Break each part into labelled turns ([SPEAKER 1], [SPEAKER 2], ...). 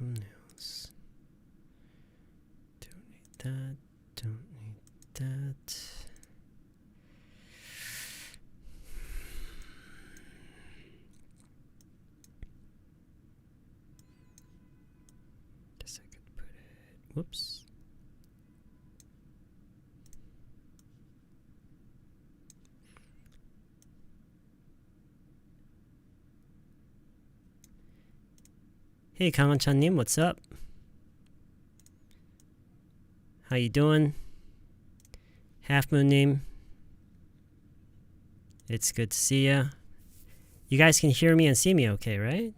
[SPEAKER 1] thumbnails. Don't need that. Don't need that. Guess I could put it. Whoops. Hey, Kanchan-님, what's up? How you doing? Half Moon-님, it's good to see ya. You guys can hear me and see me okay, right?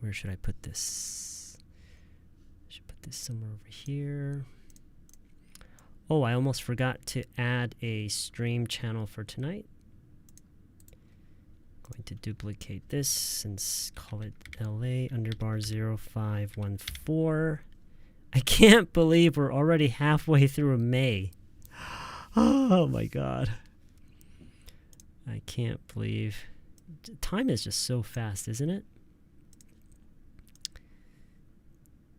[SPEAKER 1] Where should I put this? I should put this somewhere over here. Oh, I almost forgot to add a stream channel for tonight. Going to duplicate this and call it LA_0514. I can't believe we're already halfway through May. Oh my god. I can't believe. Time is just so fast, isn't it?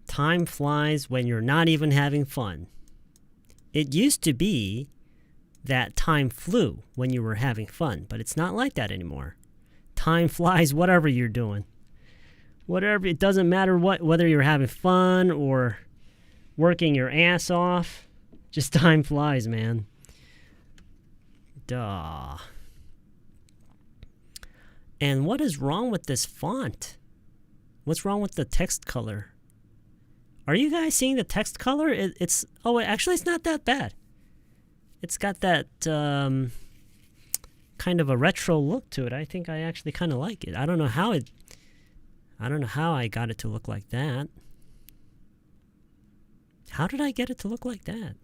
[SPEAKER 1] Time flies when you're not even having fun. It used to be that time flew when you were having fun, but it's not like that anymore. Time flies whatever you're doing. Whatever, it doesn't matter whether you're having fun or working your ass off. Just time flies, man. Duh. And what is wrong with this font? What's wrong with the text color? Are you guys seeing the text color? Oh, actually it's not that bad. It's got that kind of a retro look to it. I think I actually kind of like it. I don't know how I got it to look like that. How did I get it to look like that?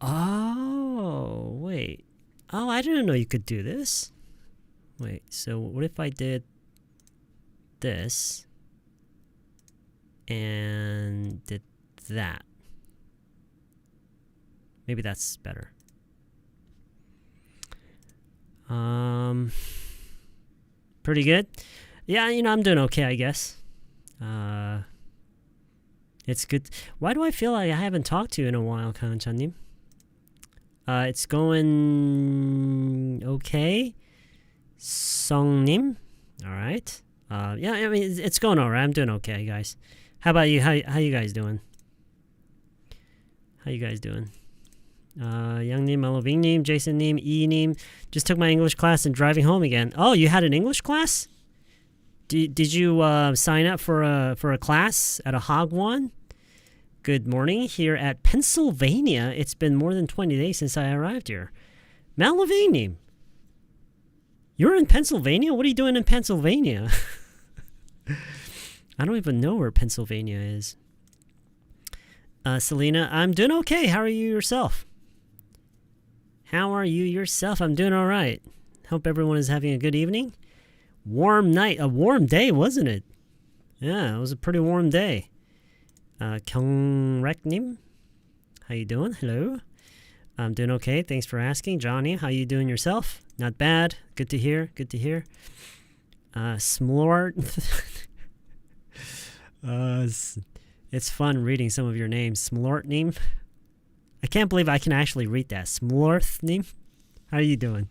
[SPEAKER 1] Oh, wait. Oh, I didn't know you could do this. Wait, so what if I did this and did that? Maybe that's better. Pretty good. Yeah, you know, I'm doing okay, I guess. It's good. Why do I feel like I haven't talked to you in a while, Kanchan-님? It's going okay. Song-님, all right. Yeah, I mean, it's going all right. I'm doing okay, guys. How about you? How you guys doing? How you guys doing? Young-님, Meloving-님, Jason-님, E-님. Just took my English class and driving home again. Oh, you had an English class? Did you sign up for a class at a Hagwon? Good morning here at Pennsylvania. It's been more than 20 days since I arrived here. Meloving-님, you're in Pennsylvania? What are you doing in Pennsylvania? I don't even know where Pennsylvania is. Selena, I'm doing okay. How are you yourself? How are you yourself? I'm doing all right. Hope everyone is having a good evening. Warm night. A warm day, wasn't it? Yeah, it was a pretty warm day. Kyungreknim, how you doing? Hello. I'm doing okay. Thanks for asking. Johnny, how you doing yourself? Not bad. Good to hear. Good to hear. Smlort. It's fun reading some of your names. Smlortnim. I can't believe I can actually read that. Smlortnim. How are you doing?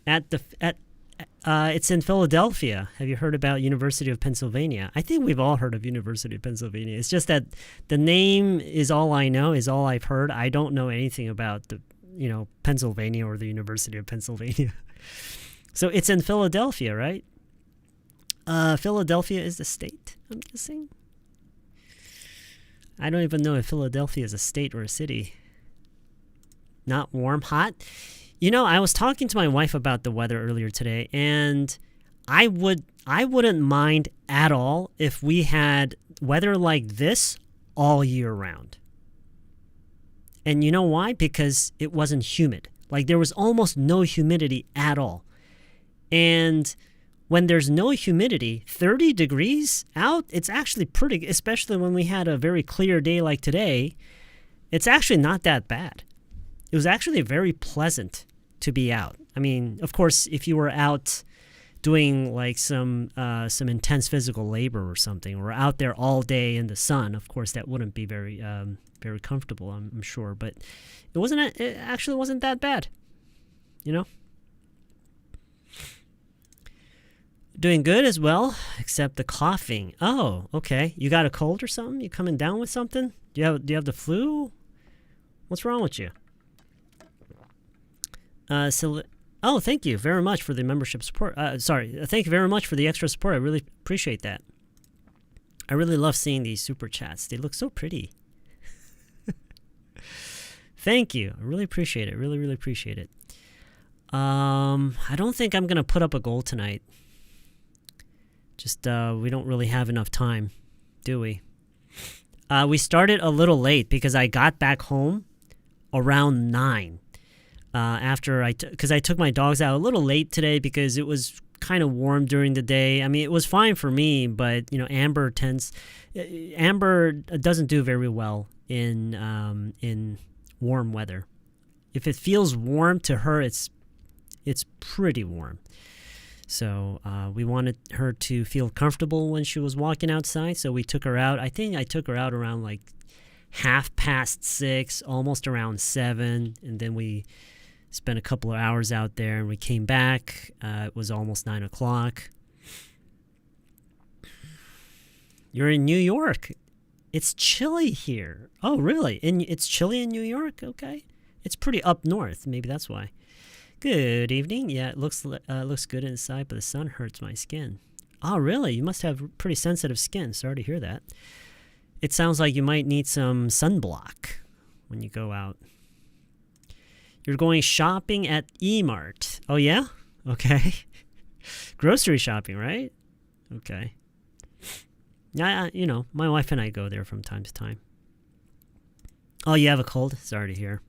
[SPEAKER 1] It's in Philadelphia. Have you heard about University of Pennsylvania? I think we've all heard of University of Pennsylvania. It's just that the name is all I know, is all I've heard. I don't know anything about Pennsylvania or the University of Pennsylvania. So it's in Philadelphia, right? Philadelphia is the state, I'm guessing. I don't even know if Philadelphia is a state or a city. Not warm, hot. You know, I was talking to my wife about the weather earlier today, and I wouldn't mind at all if we had weather like this all year round. And you know why? Because it wasn't humid. Like, there was almost no humidity at all. And when there's no humidity, 30 degrees out, it's actually pretty, especially when we had a very clear day like today, it's actually not that bad. It was actually very pleasant to be out. I mean, of course, if you were out doing like some intense physical labor or something, or out there all day in the sun, of course, that wouldn't be very very comfortable, I'm sure. But it actually wasn't that bad, you know. Doing good as well, except the coughing. Oh, okay. You got a cold or something? You coming down with something? Do you have the flu? What's wrong with you? Oh, thank you very much for the membership support. Thank you very much for the extra support. I really appreciate that. I really love seeing these super chats. They look so pretty. Thank you. I really appreciate it. Really, really appreciate it. I don't think I'm going to put up a goal tonight. Just, we don't really have enough time, do we? We started a little late because I got back home around 9. Because I took my dogs out a little late today because it was kind of warm during the day. I mean, it was fine for me, but, you know, Amber doesn't do very well in warm weather. If it feels warm to her, it's pretty warm. So we wanted her to feel comfortable when she was walking outside, so we took her out. I think I took her out around like 6:30, almost around 7, and then we spent a couple of hours out there, and we came back. It was almost 9 o'clock. You're in New York. It's chilly here. Oh, really? It's chilly in New York? Okay. It's pretty up north. Maybe that's why. Good evening. Yeah, it looks good inside, but the sun hurts my skin. Oh, really? You must have pretty sensitive skin. Sorry to hear that. It sounds like you might need some sunblock when you go out. You're going shopping at E-Mart. Oh, yeah? Okay. Grocery shopping, right? Okay. Yeah, you know, my wife and I go there from time to time. Oh, you have a cold? Sorry to hear.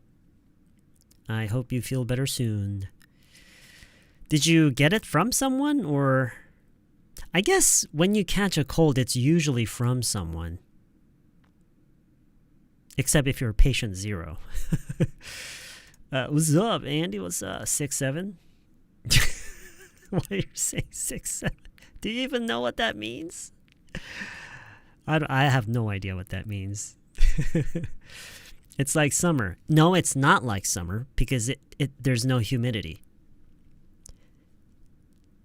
[SPEAKER 1] I hope you feel better soon. Did you get it from someone, or... I guess when you catch a cold, it's usually from someone. Except if you're patient 0. What's up, Andy? What's up? 6'7"? Why are you saying 6'7"? Do you even know what that means? I have no idea what that means. It's like summer. No, it's not like summer because there's no humidity.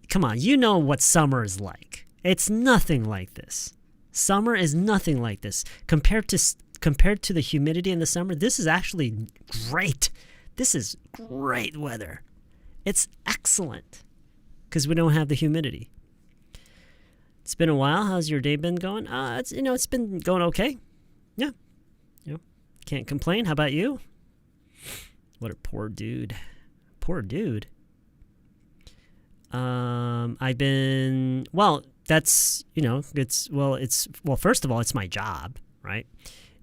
[SPEAKER 1] Come on, you know what summer is like. It's nothing like this. Summer is nothing like this. Compared to the humidity in the summer, this is actually great. This is great weather. It's excellent because we don't have the humidity. It's been a while. How's your day been going? It's been going okay. Yeah. Can't complain. How about you? What a poor dude. Poor dude. I've been, that's, first of all, it's my job, right?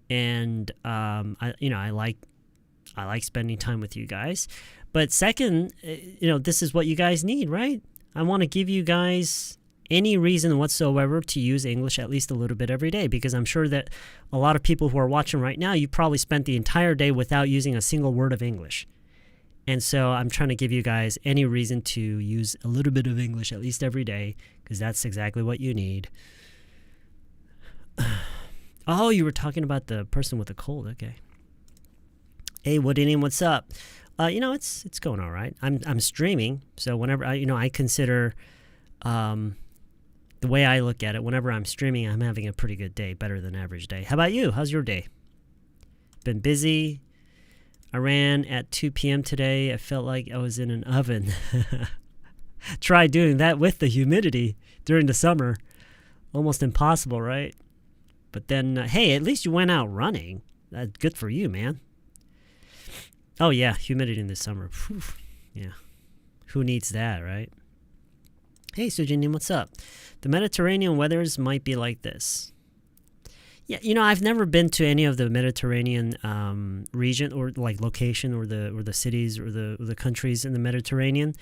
[SPEAKER 1] And, I like spending time with you guys. But second, this is what you guys need, right? I want to give you guys any reason whatsoever to use English at least a little bit every day, because I'm sure that a lot of people who are watching right now, you probably spent the entire day without using a single word of English. And so I'm trying to give you guys any reason to use a little bit of English at least every day, because that's exactly what you need. Oh, you were talking about the person with the cold. Okay. Hey, Woodinian, what's up? It's going all right. I'm streaming, so whenever I consider the way I look at it, whenever I'm streaming, I'm having a pretty good day, better than average day. How about you? How's your day? Been busy. I ran at 2 p.m. today. I felt like I was in an oven. Try doing that with the humidity during the summer. Almost impossible, right? But then, hey, at least you went out running. Good for you, man. Oh, yeah, humidity in the summer. Whew. Yeah. Who needs that, right? Hey, Sujin, what's up? The Mediterranean weathers might be like this. Yeah, I've never been to any of the Mediterranean region or like location or the cities or the countries in the Mediterranean,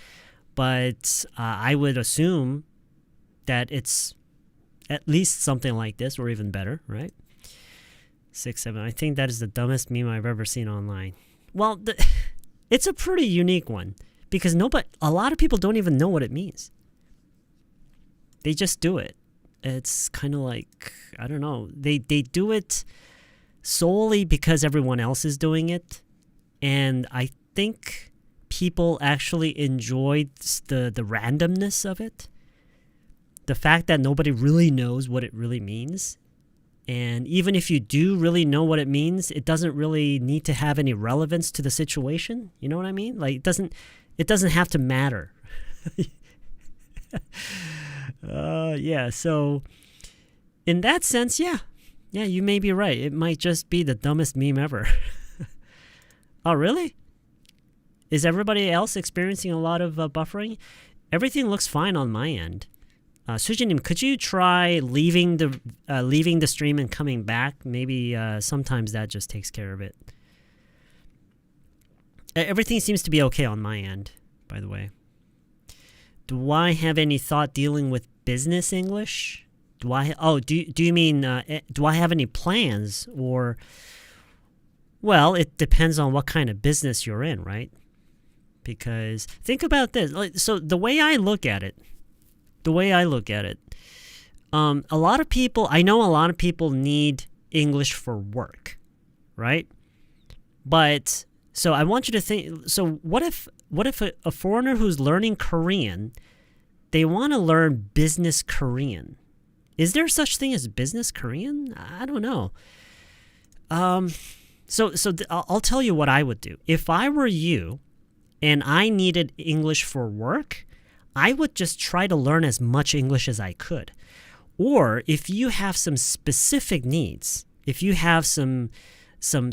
[SPEAKER 1] but I would assume that it's at least something like this or even better, right? 6'7". I think that is the dumbest meme I've ever seen online. Well, it's a pretty unique one because a lot of people don't even know what it means. They just do it. It's kind of like, I don't know, they do it solely because everyone else is doing it. And I think people actually enjoy the randomness of it. The fact that nobody really knows what it really means. And even if you do really know what it means, it doesn't really need to have any relevance to the situation. You know what I mean? Like, it doesn't have to matter. Yeah, so in that sense, yeah, you may be right. It might just be the dumbest meme ever. Oh, really? Is everybody else experiencing a lot of buffering? Everything looks fine on my end. Sujinim, could you try leaving the stream and coming back? Maybe sometimes that just takes care of it. Everything seems to be okay on my end, by the way. Do I have any thought dealing with business English? Do you mean do I have any plans? Or, well, it depends on what kind of business you're in, right? Because think about this. So the way I look at it, a lot of people need English for work, right? But so I want you to think. So what if a foreigner who's learning Korean, they want to learn business Korean? Is there such thing as business Korean? I don't know. So I'll tell you what I would do. If I were you and I needed English for work, I would just try to learn as much English as I could. Or if you have some specific needs, if you have some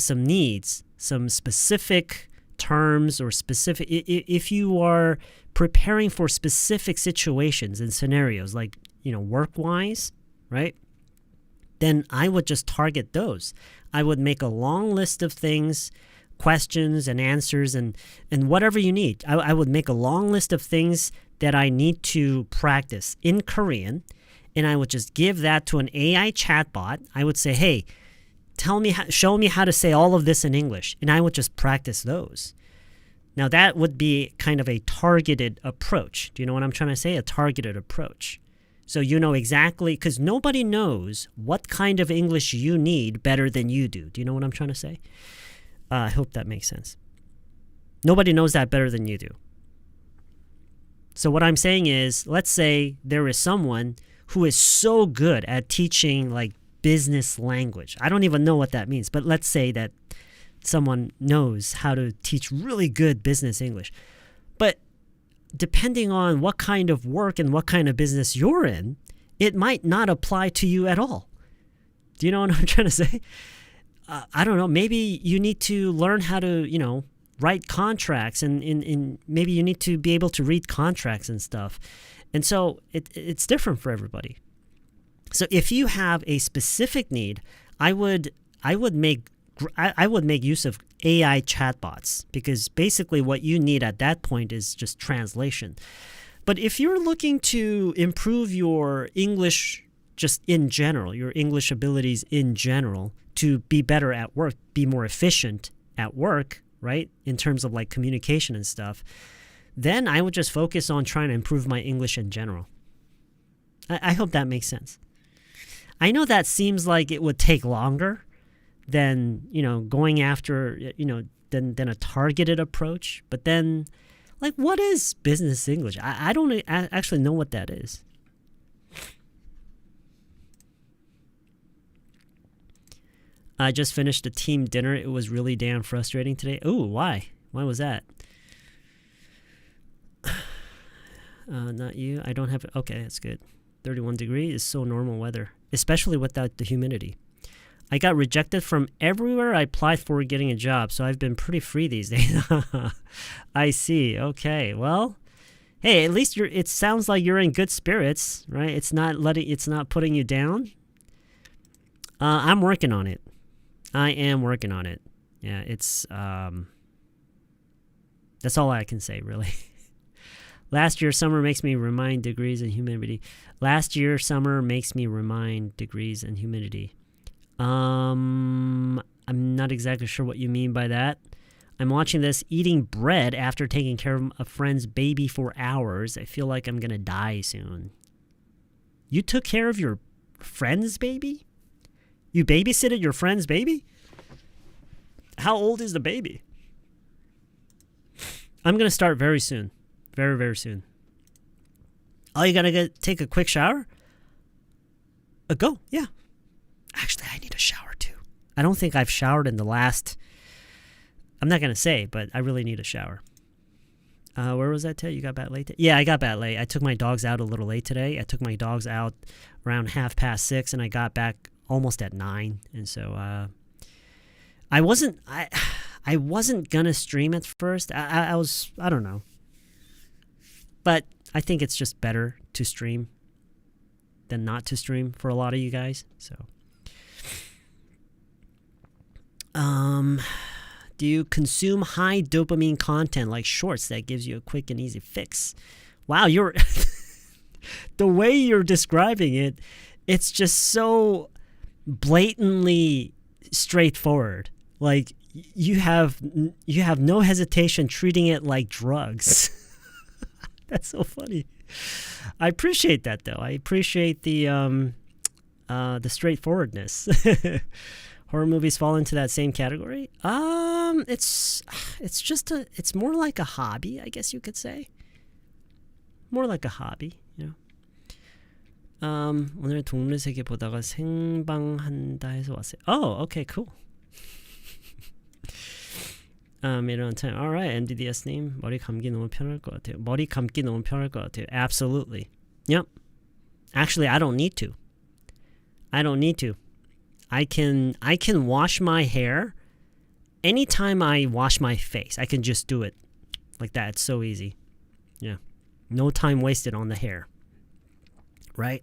[SPEAKER 1] needs, some specific terms or specific, if you are preparing for specific situations and scenarios, like, work-wise, right? Then I would just target those. I would make a long list of things, questions and answers and whatever you need. I would make a long list of things that I need to practice in Korean, and I would just give that to an AI chatbot. I would say, hey, show me how to say all of this in English, and I would just practice those. Now that would be kind of a targeted approach. Do you know what I'm trying to say? A targeted approach. So you know exactly, because nobody knows what kind of English you need better than you do. Do you know what I'm trying to say? I hope that makes sense. Nobody knows that better than you do. So what I'm saying is, let's say there is someone who is so good at teaching like business language. I don't even know what that means, but let's say that someone knows how to teach really good business English. But depending on what kind of work and what kind of business you're in, it might not apply to you at all. Do you know what I'm trying to say? I don't know. Maybe you need to learn how to, write contracts and maybe you need to be able to read contracts and stuff. And so it's different for everybody. So if you have a specific need, I would make use of AI chatbots, because basically what you need at that point is just translation. But if you're looking to improve your English just in general, your English abilities in general, to be better at work, be more efficient at work, right, in terms of like communication and stuff, then I would just focus on trying to improve my English in general. I hope that makes sense. I know that seems like it would take longer than, going after, than a targeted approach. But then, like, what is business English? I don't actually know what that is. I just finished a team dinner. It was really damn frustrating today. Ooh, why? Why was that? Not you. I don't have it. Okay, that's good. 31 degrees is so normal weather, especially without the humidity. I got rejected from everywhere I applied for getting a job, so I've been pretty free these days. I see. Okay. Well, hey, at least it sounds like you're in good spirits, right? It's not putting you down. I'm working on it. I am working on it. Yeah, it's that's all I can say, really. Last year summer makes me remind degrees and humidity. Last year summer makes me remind degrees and humidity. I'm not exactly sure what you mean by that. I'm watching this eating bread after taking care of a friend's baby for hours. I feel like I'm going to die soon. You took care of your friend's baby? You babysitted your friend's baby? How old is the baby? I'm going to start very soon. Very, very soon. Oh, you got to take a quick shower? Go, yeah. Actually, I need a shower too. I don't think I've showered in the last... I'm not going to say, but I really need a shower. Where was that, Ted? You got back late? Yeah, I got back late. I took my dogs out a little late today. I took my dogs out around 6:30, and I got back almost at 9. And so I wasn't gonna stream at first. I don't know. But I think it's just better to stream than not to stream for a lot of you guys. So do you consume high dopamine content like shorts that gives you a quick and easy fix? Wow, you're the way you're describing it, it's just so blatantly straightforward. Like you have no hesitation treating it like drugs. That's so funny. I appreciate that though. I appreciate the straightforwardness. Horror movies fall into that same category? It's more like a hobby, I guess you could say. More like a hobby, you know. 오늘 동물 세계 보다가 생방한다 해서 왔어요. Oh, okay, cool. Made it on time. All right, NDDS님. 머리 감기 너무 편할 것 같아요. 머리 감기 너무 편할 것 같아요. Absolutely. Yep. Actually, I don't need to. I can wash my hair anytime I wash my face. I can just do it like that. It's so easy. Yeah. No time wasted on the hair. Right?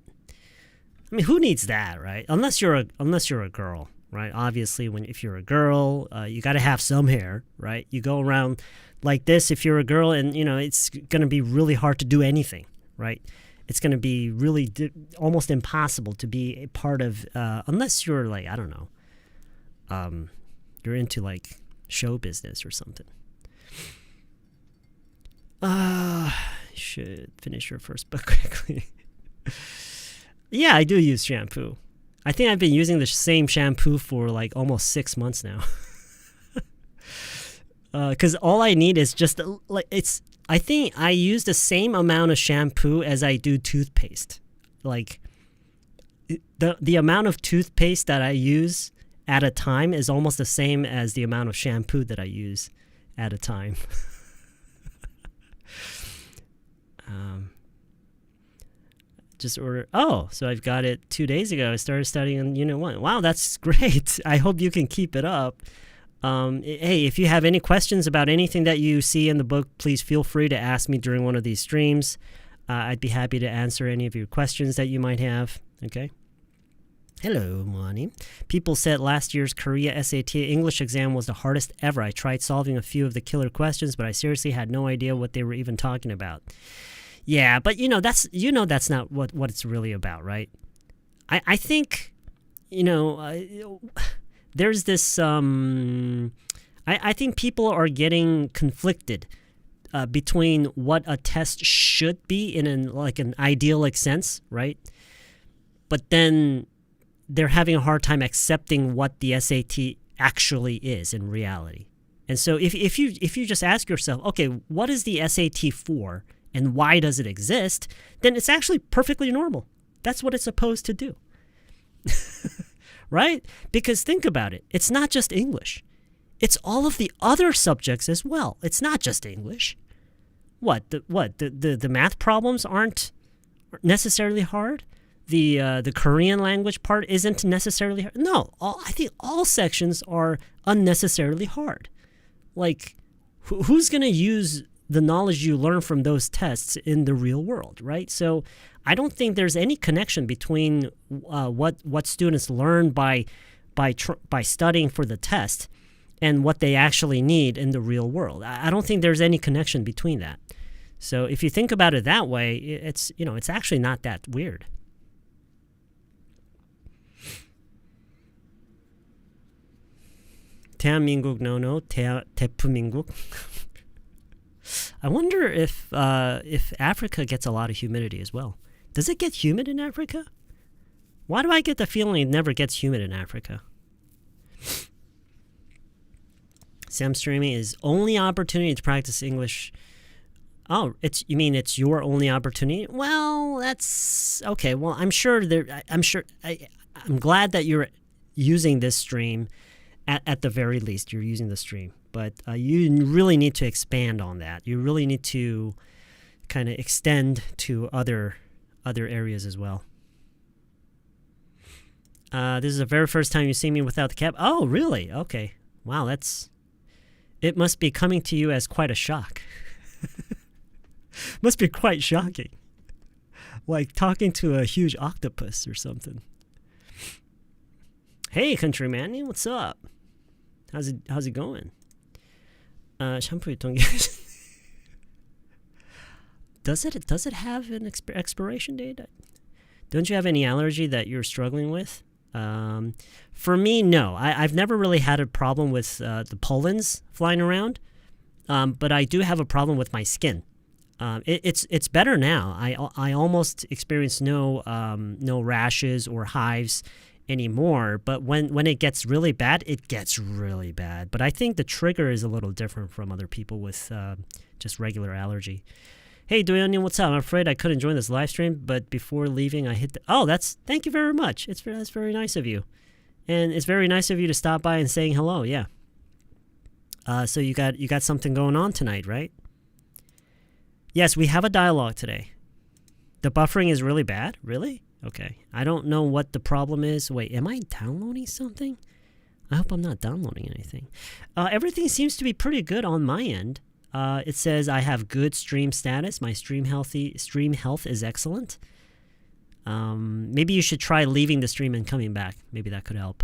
[SPEAKER 1] I mean, who needs that, right? Unless you're a girl, right? Obviously, if you're a girl, you got to have some hair, right? You go around like this if you're a girl, and it's going to be really hard to do anything, right? It's going to be really almost impossible to be a part of, unless you're like, I don't know, you're into like show business or something. Should finish your first book quickly. Yeah, I do use shampoo. I think I've been using the same shampoo for like almost 6 months now. Because all I need is just I think I use the same amount of shampoo as I do toothpaste. Like the amount of toothpaste that I use at a time is almost the same as the amount of shampoo that I use at a time. Just ordered. Oh, so I've got it 2 days ago. I started studying in Unit 1. Wow, that's great. I hope you can keep it up. Hey, if you have any questions about anything that you see in the book, please feel free to ask me during one of these streams. I'd be happy to answer any of your questions that you might have. Okay. Hello, Moani. People said last year's Korea SAT English exam was the hardest ever. I tried solving a few of the killer questions, but I seriously had no idea what they were even talking about. Yeah, but that's not what it's really about, right? I think, there's this, I think people are getting conflicted between what a test should be in an idyllic sense, right? But then they're having a hard time accepting what the SAT actually is in reality. And so if you just ask yourself, okay, what is the SAT for and why does it exist, then it's actually perfectly normal. That's what it's supposed to do. Right? Because think about it. It's not just English. It's all of the other subjects as well. It's not just English. The math problems aren't necessarily hard? The Korean language part isn't necessarily hard? No, I think all sections are unnecessarily hard. Like, who's going to use the knowledge you learn from those tests in the real world, right? So I don't think there's any connection between what students learn by studying for the test and what they actually need in the real world. I don't think there's any connection between that. So if you think about it that way, it's actually not that weird. 대한민국, no, 대프민국. I wonder if Africa gets a lot of humidity as well. Does it get humid in Africa? Why do I get the feeling it never gets humid in Africa? Sam streaming is only opportunity to practice English. Oh, you mean it's your only opportunity? Well, that's okay. Well, I'm glad that you're using this stream. At the very least, you're using the stream. But you really need to expand on that. You really need to kind of extend to other areas as well. This is the very first time you see me without the cap. Oh, really? Okay. Wow, it must be coming to you as quite a shock. Must be quite shocking. Like talking to a huge octopus or something. Hey, countryman, what's up? How's it going? 샴푸 유통기한. Does it have an expiration date? Don't you have any allergy that you're struggling with? For me, no. I've never really had a problem with the pollens flying around, but I do have a problem with my skin. It's better now. I almost experience no rashes or hives anymore, but when it gets really bad, it gets really bad. But I think the trigger is a little different from other people with just regular allergy. Hey, Doyeon, what's up? I'm afraid I couldn't join this live stream, but before leaving, I hit the... Oh, thank you very much. That's very nice of you. And it's very nice of you to stop by and saying hello, yeah. So you got something going on tonight, right? Yes, we have a dialogue today. The buffering is really bad? Really? Okay. I don't know what the problem is. Wait, am I downloading something? I hope I'm not downloading anything. Everything seems to be pretty good on my end. It says I have good stream status. My stream health is excellent. Maybe you should try leaving the stream and coming back. Maybe that could help.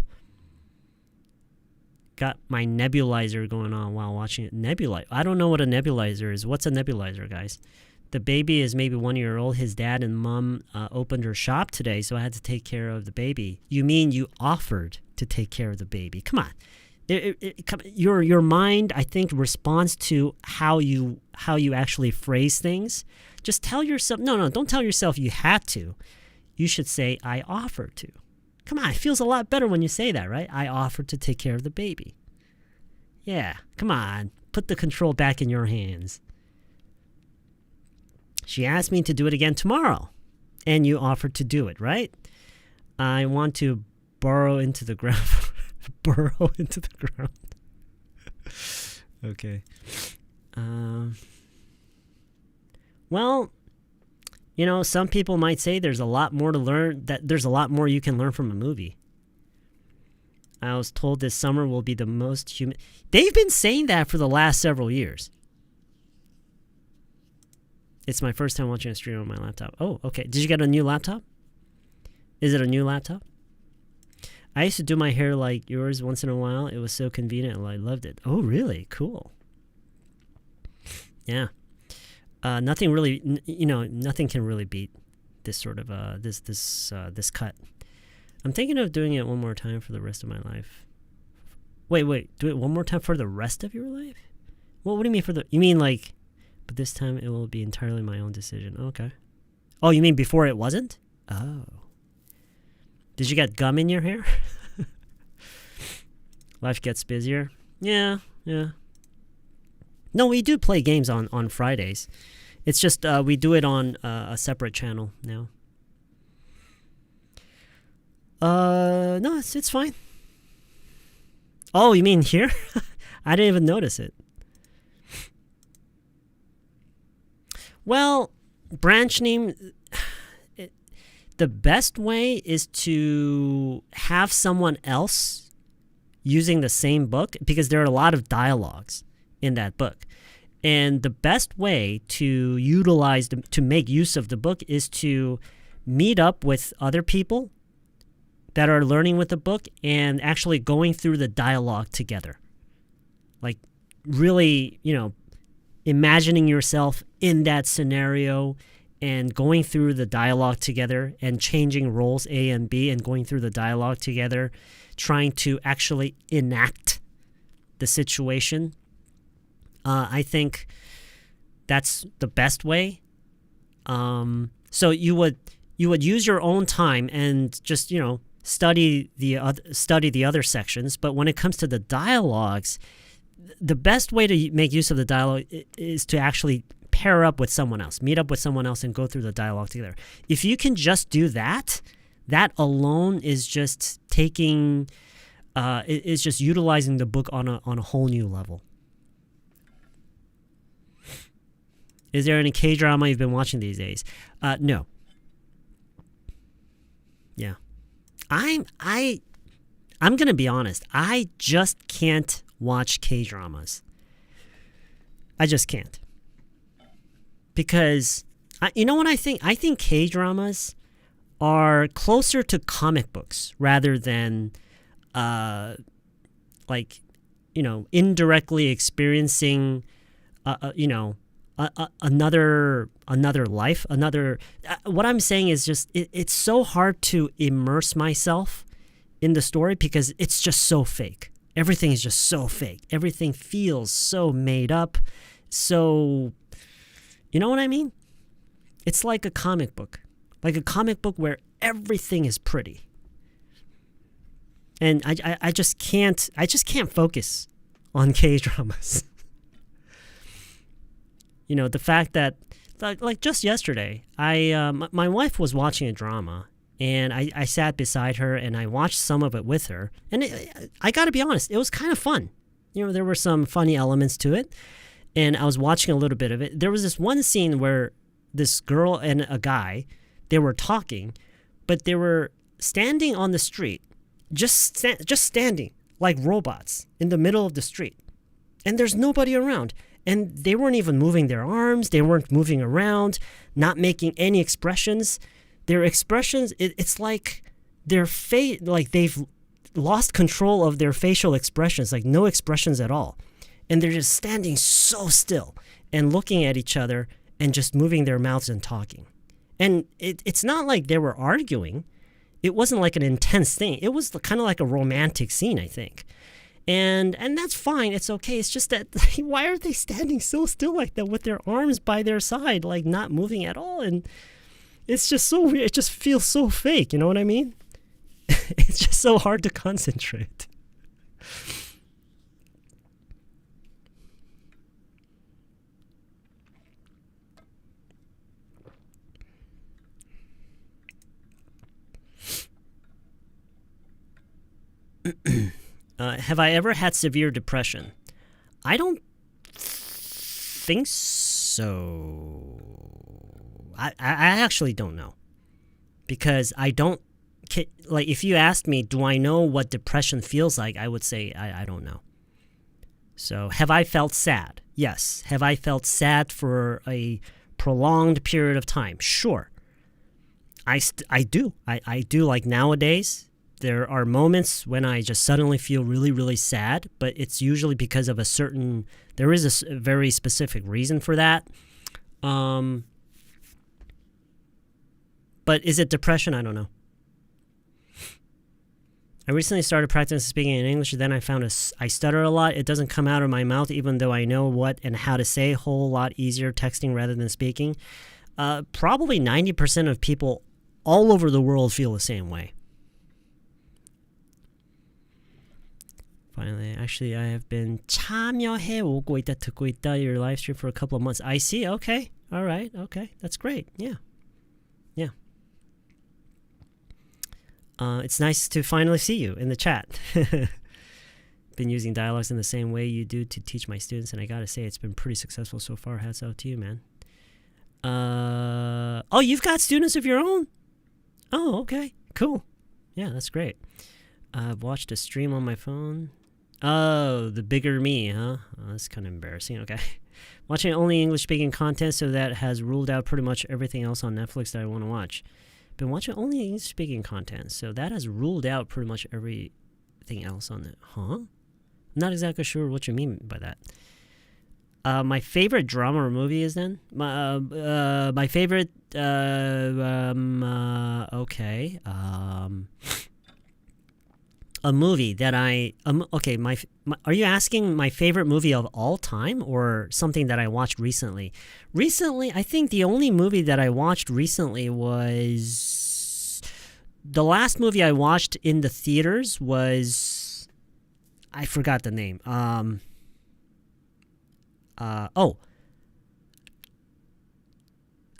[SPEAKER 1] Got my nebulizer going on while watching it. Nebulizer. I don't know what a nebulizer is. What's a nebulizer, guys? The baby is maybe 1 year old. His dad and mom opened her shop today, so I had to take care of the baby. You mean you offered to take care of the baby? Come on. Your mind, I think, responds to how you actually phrase things. Just tell yourself, no, don't tell yourself you had to. You should say, I offered to. Come on, it feels a lot better when you say that, right? I offered to take care of the baby. Yeah, come on. Put the control back in your hands. She asked me to do it again tomorrow, and you offered to do it, right? I want to burrow into the ground. Burrow into the ground. Okay. Well, you know, some people might say there's a lot more to learn, that there's a lot more you can learn from a movie. I was told this summer will be the most human... They've been saying that for the last several years. It's my first time watching a stream on my laptop. Oh, okay. Did you get a new laptop? Is it a new laptop? I used to do my hair like yours once in a while. It was so convenient. I loved it. Oh, really? Cool. Yeah. Nothing really, nothing can really beat this sort of, this cut. I'm thinking of doing it one more time for the rest of my life. Wait. Do it one more time for the rest of your life? Well, what do you mean you mean like, but this time it will be entirely my own decision. Okay. Oh, you mean before it wasn't? Oh. Did you get gum in your hair? Life gets busier. Yeah. No, we do play games on Fridays. It's just we do it on a separate channel now. No, it's fine. Oh, you mean here? I didn't even notice it. Well, branch name... The best way is to have someone else using the same book, because there are a lot of dialogues in that book. And the best way to to make use of the book is to meet up with other people that are learning with the book and actually going through the dialogue together. Like really, imagining yourself in that scenario and going through the dialogue together and changing roles A and B and going through the dialogue together, trying to actually enact the situation. I think that's the best way. So you would use your own time and just study the other sections. But when it comes to the dialogues, the best way to make use of the dialogue is to actually pair up with someone else, meet up with someone else, and go through the dialogue together. If you can just do that, that alone is just taking, is just utilizing the book on a whole new level. Is there any K-drama you've been watching these days? No. Yeah. I'm gonna be honest. I just can't watch K-dramas. I just can't. Because, you know what I think? I think K-dramas are closer to comic books rather than, indirectly experiencing, another life. What I'm saying is just, it's so hard to immerse myself in the story because it's just so fake. Everything is just so fake. Everything feels so made up. So, you know what I mean? It's like a comic book. Like a comic book where everything is pretty. And I just can't focus on K-dramas. The fact that, like just yesterday, my wife was watching a drama, and I sat beside her and I watched some of it with her. And I got to be honest, it was kind of fun. There were some funny elements to it, and I was watching a little bit of it. There was this one scene where this girl and a guy, they were talking, but they were standing on the street, just standing like robots in the middle of the street. And there's nobody around. And they weren't even moving their arms. They weren't moving around, not making any expressions. Their expressions, it's like their face, like they've lost control of their facial expressions, like no expressions at all. And they're just standing so still and looking at each other and just moving their mouths and talking. And it's not like they were arguing. It wasn't like an intense thing. It was kind of like a romantic scene, I think. And that's fine. It's okay. It's just that why are they standing so still like that with their arms by their side, like not moving at all? And it's just so weird. It just feels so fake. You know what I mean? It's just so hard to concentrate. Have I ever had severe depression? I don't think so. I actually don't know. Because I don't... Like, if you asked me, do I know what depression feels like, I would say I don't know. So, have I felt sad? Yes. Have I felt sad for a prolonged period of time? Sure. I do. I do, like nowadays. There are moments when I just suddenly feel really, really sad, but it's usually because of there is a very specific reason for that. But is it depression? I don't know. I recently started practicing speaking in English, then I found I stutter a lot. It doesn't come out of my mouth, even though I know what and how to say, a whole lot easier texting rather than speaking. Probably 90% of people all over the world feel the same way. Finally, actually, I have been 참여해 오고 있다, 듣고 있다, your live stream for a couple of months. I see. Okay. All right. Okay. That's great. Yeah. Yeah. It's nice to finally see you in the chat. Been using dialogues in the same way you do to teach my students, and I gotta say, it's been pretty successful so far. Hats out to you, man. Oh, you've got students of your own? Oh, okay. Cool. Yeah, that's great. I've watched a stream on my phone. Oh, the bigger me, huh? Oh, that's kind of embarrassing. Okay. Watching only English-speaking content, so that has ruled out pretty much everything else on Netflix that I want to watch. Been watching only English-speaking content, so that has ruled out pretty much everything else on it. Huh? I'm not exactly sure what you mean by that. My favorite drama or movie is then? My favorite... okay. a movie that okay, are you asking my favorite movie of all time or something that I watched recently? Recently, I think the only movie that I watched recently was the last movie I watched in the theaters was I forgot the name.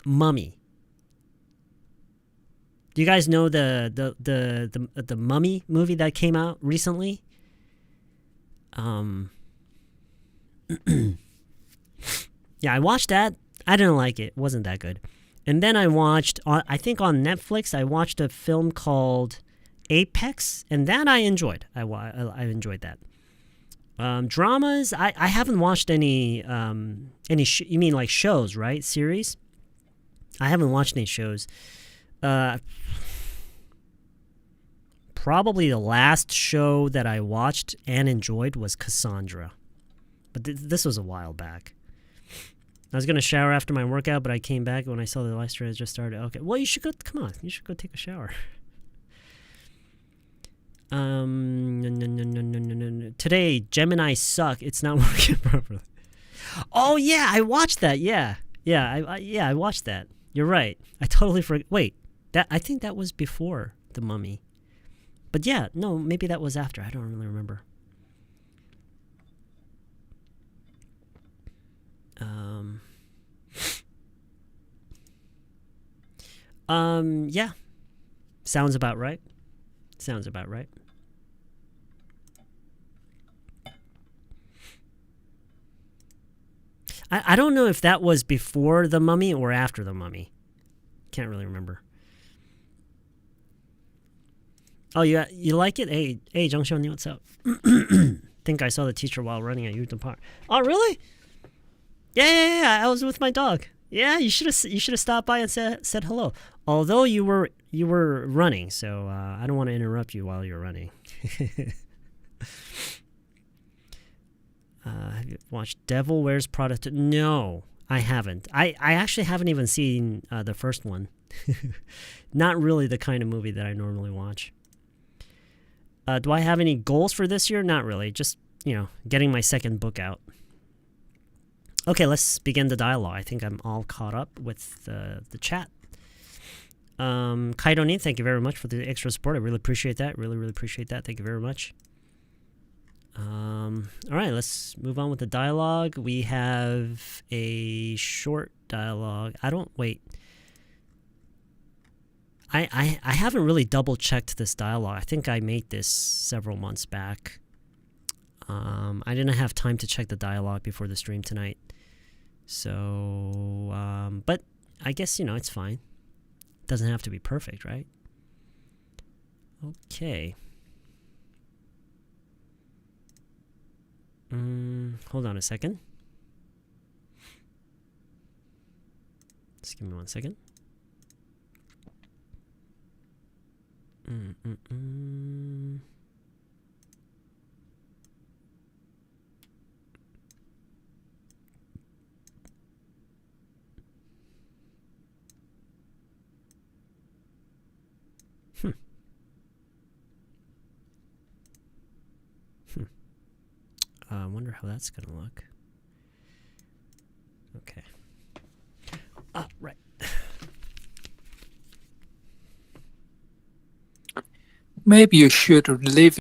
[SPEAKER 1] Mummy. Do you guys know the Mummy movie that came out recently? Yeah, I watched that. I didn't like it. It wasn't that good. And then I watched, I think on Netflix, I watched a film called Apex, and that I enjoyed. I enjoyed that. Dramas, I haven't watched any you mean like shows, right? Series? I haven't watched any shows. Probably the last show that I watched and enjoyed was Cassandra. But this was a while back. I was going to shower after my workout, but I came back when I saw the live stream had just started. Okay, well, you should go, come on, you should go take a shower. Today, Gemini suck. It's not working properly. Oh, yeah, I watched that, yeah. I watched that. You're right. I totally forgot. Wait, I think that was before The Mummy. But yeah, no, maybe that was after. I don't really remember. Yeah. Sounds about right. Sounds about right. I don't know if that was before The Mummy or after The Mummy. Can't really remember. Oh, you like it? Hey, Zhang Xiaoni, what's up? Think I saw the teacher while running at Yukon Park. Oh, really? Yeah. I was with my dog. Yeah, you should have stopped by and said hello. Although you were running, so I don't want to interrupt you while you're running. Have you watched Devil Wears Prada? No, I haven't. I actually haven't even seen the first one. Not really the kind of movie that I normally watch. Do I have any goals for this year? Not really. Just, getting my second book out. Okay, let's begin the dialogue. I think I'm all caught up with the chat. Kaido-ni, thank you very much for the extra support. I really appreciate that. Really appreciate that. Thank you very much. All right, let's move on with the dialogue. We have a short dialogue. I haven't really double-checked this dialogue. I think I made this several months back. I didn't have time to check the dialogue before the stream tonight. So, but I guess, it's fine. Doesn't have to be perfect, right? Okay. Hold on a second. Just give me 1 second. I wonder how that's gonna look. Okay. Right.
[SPEAKER 2] Maybe you should leave.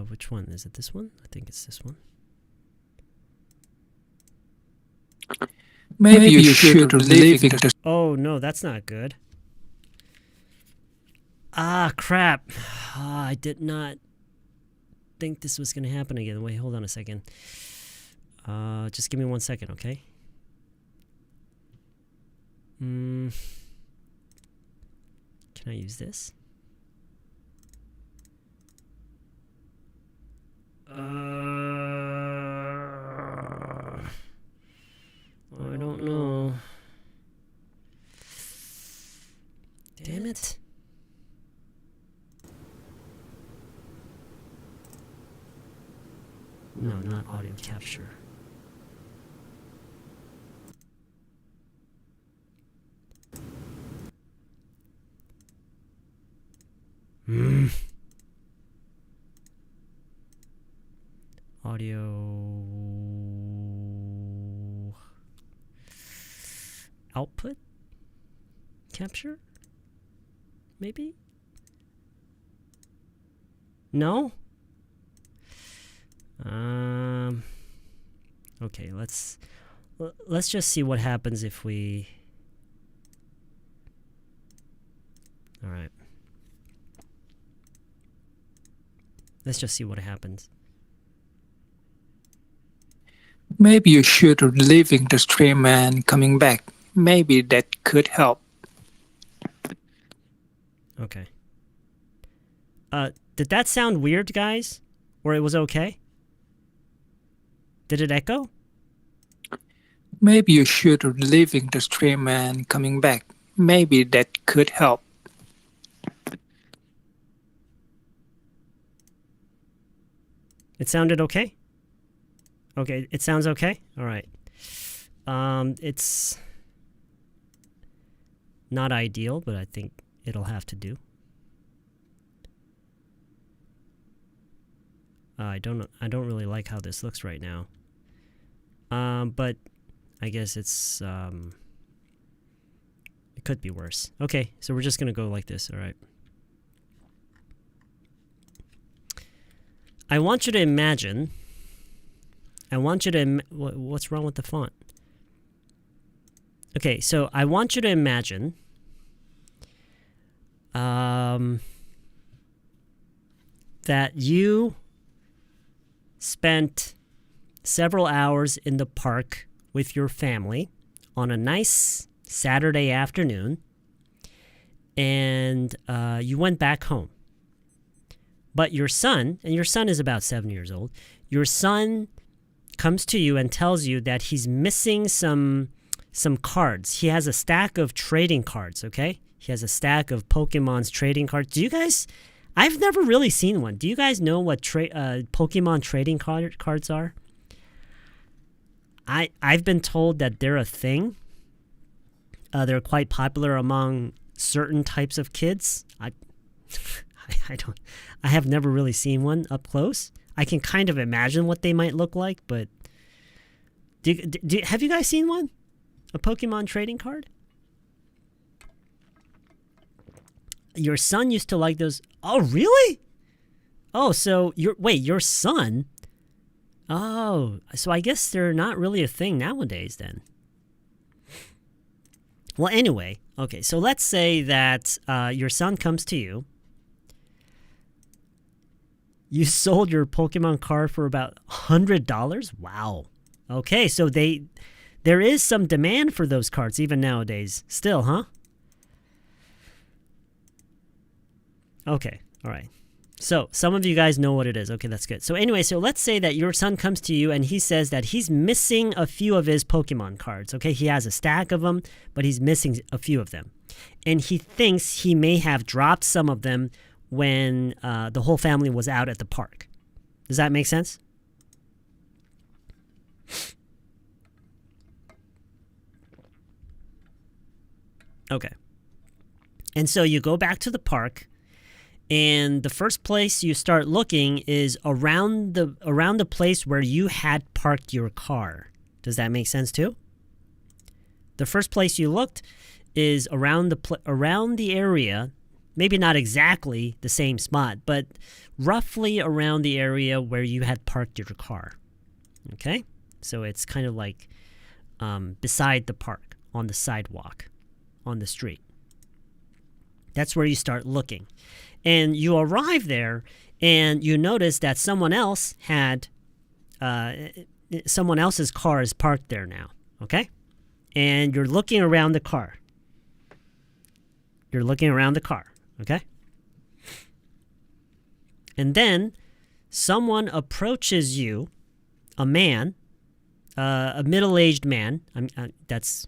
[SPEAKER 1] Which one? Is it this one? I think it's this one.
[SPEAKER 2] Maybe you should leave it.
[SPEAKER 1] Oh, no, that's not good. Crap. I did not think this was going to happen again. Wait, hold on a second. Just give me 1 second, okay? Can I use this? I don't know. Damn it. No, not audio capture. Audio output capture? Maybe? No? Okay, let's just see what happens if we... All right. Let's just see what happens.
[SPEAKER 2] Maybe you should leaving the stream and coming back. Maybe that could help.
[SPEAKER 1] Okay. Did that sound weird, guys? Or it was okay? Did it echo?
[SPEAKER 2] Maybe you should leaving the stream and coming back. Maybe that could help.
[SPEAKER 1] It sounded okay? Okay, it sounds okay? All right. It's not ideal, but I think it'll have to do. I don't really like how this looks right now. But I guess it's it could be worse. Okay, so we're just gonna go like this. All right. I want you to imagine. What's wrong with the font? Okay, so I want you to imagine that you spent several hours in the park with your family on a nice Saturday afternoon, and you went back home. But your son, and your son is about 7 years old, your son comes to you and tells you that he's missing some cards. He has a stack of trading cards, okay? He has a stack of Pokemon's trading cards. Do you guys... I've never really seen one. Do you guys know what Pokemon trading cards are? I've been told that they're a thing. They're quite popular among certain types of kids. I have never really seen one up close. I can kind of imagine what they might look like, but have you guys seen one? A Pokemon trading card? Your son used to like those. Oh, really? Oh, so your son? Oh, so I guess they're not really a thing nowadays then. Well, anyway, okay, so let's say that your son comes to you. You sold your Pokemon card for about $100? Wow. Okay, so there is some demand for those cards even nowadays. Still, huh? Okay, all right. So some of you guys know what it is. Okay, that's good. So anyway, so let's say that your son comes to you and he says that he's missing a few of his Pokemon cards. Okay, he has a stack of them, but he's missing a few of them. And he thinks he may have dropped some of them when the whole family was out at the park. Does that make sense? Okay. And so you go back to the park, and the first place you start looking is around the place where you had parked your car. Does that make sense too? The first place you looked is around the area, maybe not exactly the same spot, but roughly around the area where you had parked your car. Okay? So it's kind of like beside the park, on the sidewalk, on the street. That's where you start looking. And you arrive there, and you notice that someone else had, someone else's car is parked there now, okay? And you're looking around the car. You're looking around the car, okay? And then someone approaches you, a man, a middle-aged man. That's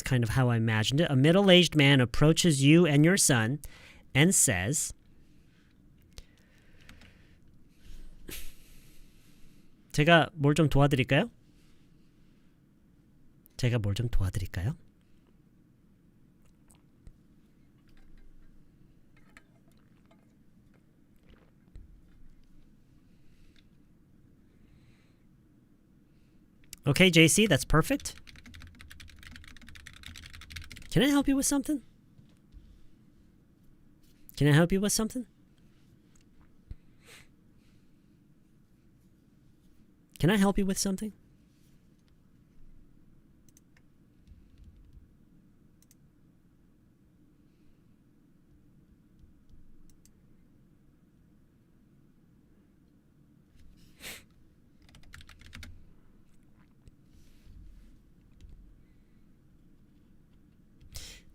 [SPEAKER 1] kind of how I imagined it. A middle-aged man approaches you and your son and says, 제가 뭘 좀 도와드릴까요? 제가 뭘 좀 도와드릴까요? Okay, JC, that's perfect. Can I help you with something? Can I help you with something? Can I help you with something?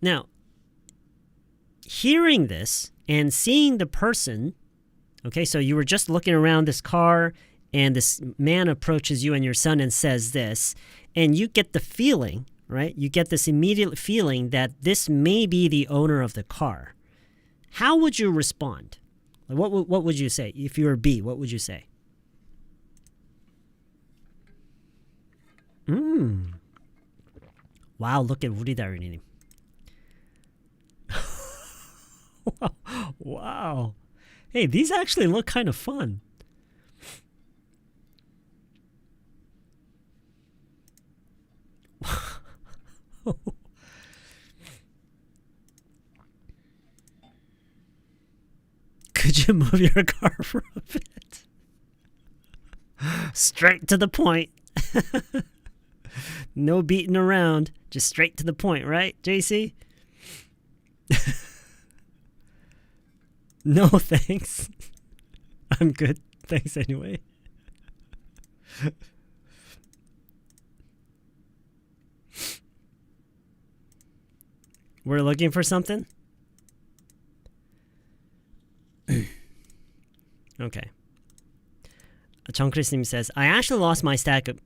[SPEAKER 1] Now, hearing this and seeing the person, okay, so you were just looking around this car and this man approaches you and your son and says this, and you get the feeling, right? You get this immediate feeling that this may be the owner of the car. How would you respond? Like, what would you say? If you were B, what would you say? Wow, look at 우리 다리님. Wow. Hey, these actually look kind of fun. Could you move your car for a bit? Straight to the point. No beating around. Just straight to the point, right, JC? No, thanks. I'm good. Thanks anyway. We're looking for something? Okay. John Christim says, I actually lost my stack of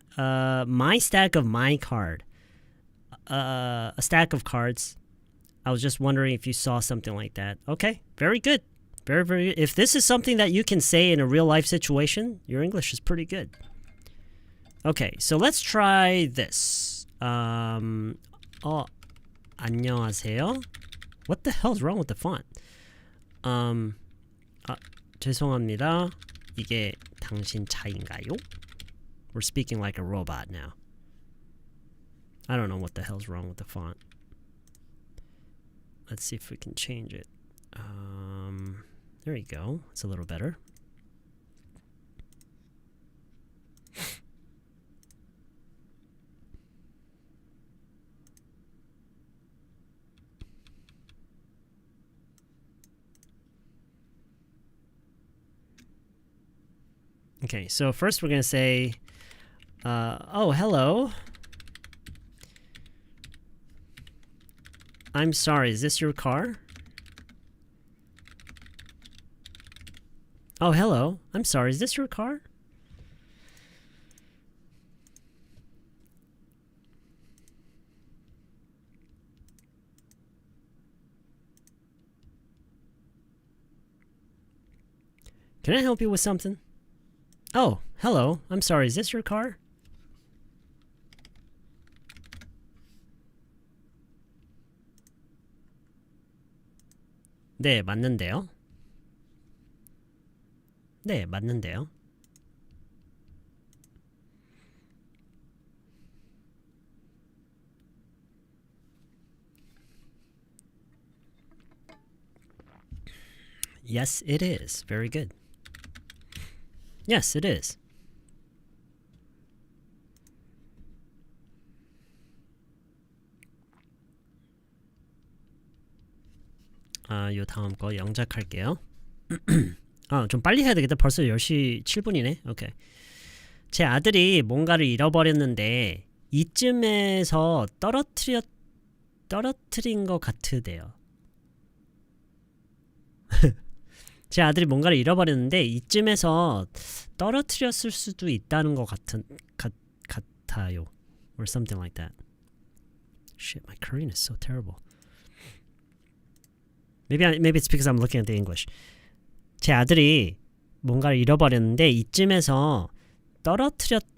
[SPEAKER 1] my card. A stack of cards. I was just wondering if you saw something like that. Okay, very good. Very, very good. If this is something that you can say in a real life situation, your English is pretty good. Okay, so let's try this. 안녕하세요. What the hell's wrong with the font? 죄송합니다. 이게 당신 차인가요? We're speaking like a robot now. I don't know what the hell's wrong with the font. Let's see if we can change it. There you go. It's a little better. Okay, so first we're going to say, oh, hello. I'm sorry, is this your car? Oh, hello. I'm sorry, is this your car? Can I help you with something? Oh, hello. I'm sorry, is this your car? 네, 맞는데요. 네, 맞는데요. Yes, it is. Very good. Yes, it is. 요 다음 거 영작할게요. 좀 빨리 해야 되겠다. 벌써 10시 7분이네. 오케이. 제 아들이 뭔가를 잃어버렸는데 이쯤에서 떨어뜨린 것 같으대요. 제 아들이 뭔가를 잃어버렸는데 이쯤에서 떨어뜨렸을 수도 있다는 것 같아요. Or something like that. Shit, my Korean is so terrible. Maybe it's because I'm looking at the English. 제 아들이 뭔가를 잃어버렸는데 이쯤에서 떨어뜨렸을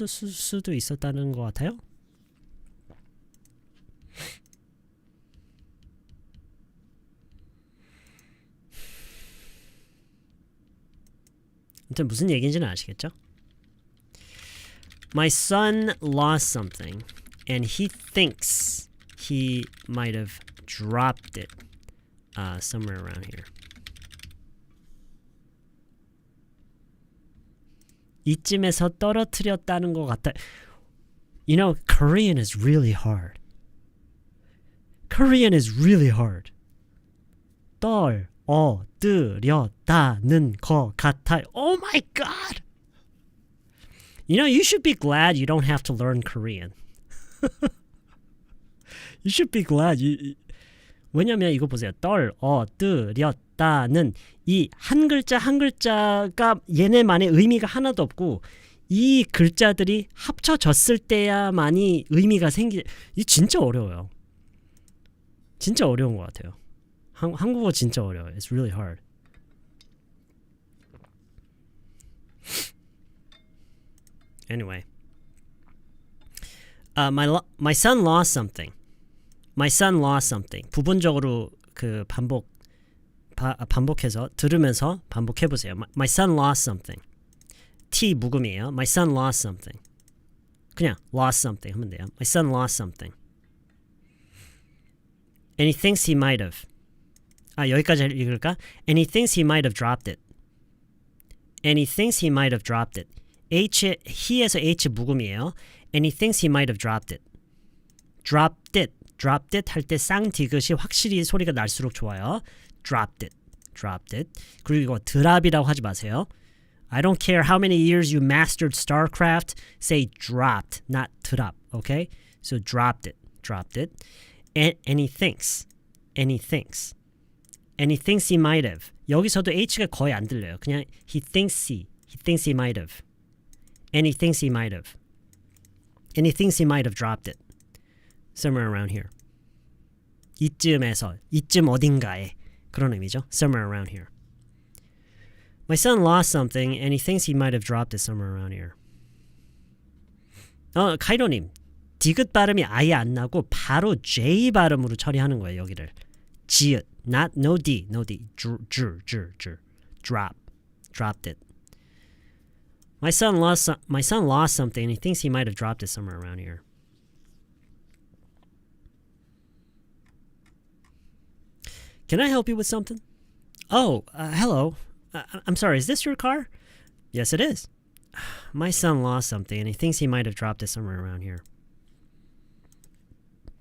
[SPEAKER 1] 수도 있었다는 것 같아요. 아무튼 무슨 얘기인지는 아시겠죠? My son lost something and he thinks he might have dropped it somewhere around here. 이쯤에서 떨어뜨렸다는 것 같아. You know, Korean is really hard. Korean is really hard. 떨어뜨렸다는 것 같아요. Oh my god! You know, you should be glad you don't have to learn Korean. You should be glad. 왜냐면 이거 보세요. 떨어뜨렸다는 이 한 글자 한 글자가 얘네만의 의미가 하나도 없고 이 글자들이 합쳐졌을 때야만이 의미가 이 진짜 어려워요. 진짜 어려운 것 같아요. 한국어 진짜 어려워요. It's really hard. Anyway, my son lost something. My son lost something. 부분적으로 그 반복해서 들으면서 반복해 보세요. My son lost something. T 묵음이에요. My son lost something. 그냥 lost something 하면 돼요. My son lost something. And he thinks he might have. 여기까지 읽을까? And he thinks he might have dropped it. And he thinks he might have dropped it. he에서 H 묵음이에요. And he thinks he might have dropped it. Dropped it. Dropped it 할 때 쌍디귿이 확실히 소리가 날수록 좋아요. Dropped it. Dropped it. 그리고 이거 드랍이라고 하지 마세요. I don't care how many years you mastered StarCraft. Say dropped, not drop. Okay? So dropped it. Dropped it. And he thinks. And he thinks. And he thinks he might have. 여기서도 H가 거의 안 들려요. 그냥 he thinks he thinks he might have. And he thinks he might have. And he thinks he might have dropped it. Somewhere around here. 이쯤에서, 이쯤 어딘가에. 그런 의미죠. Somewhere around here. My son lost something and he thinks he might have dropped it somewhere around here. 카이로님. 디귿 발음이 아예 안 나고 바로 J 발음으로 처리하는 거예요, 여기를. 지읒. Not no D. Drop. Dropped it. My son lost something and he thinks he might have dropped it somewhere around here. Can I help you with something? Oh, hello. I'm sorry, is this your car? Yes, it is. My son lost something and he thinks he might have dropped it somewhere around here.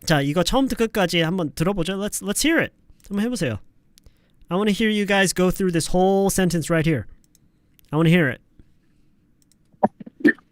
[SPEAKER 1] 자, 이거 처음부터 끝까지 한번 들어보죠. Let's hear it. 한번 해보세요. I want to hear you guys go through this whole sentence right here. I want to hear it.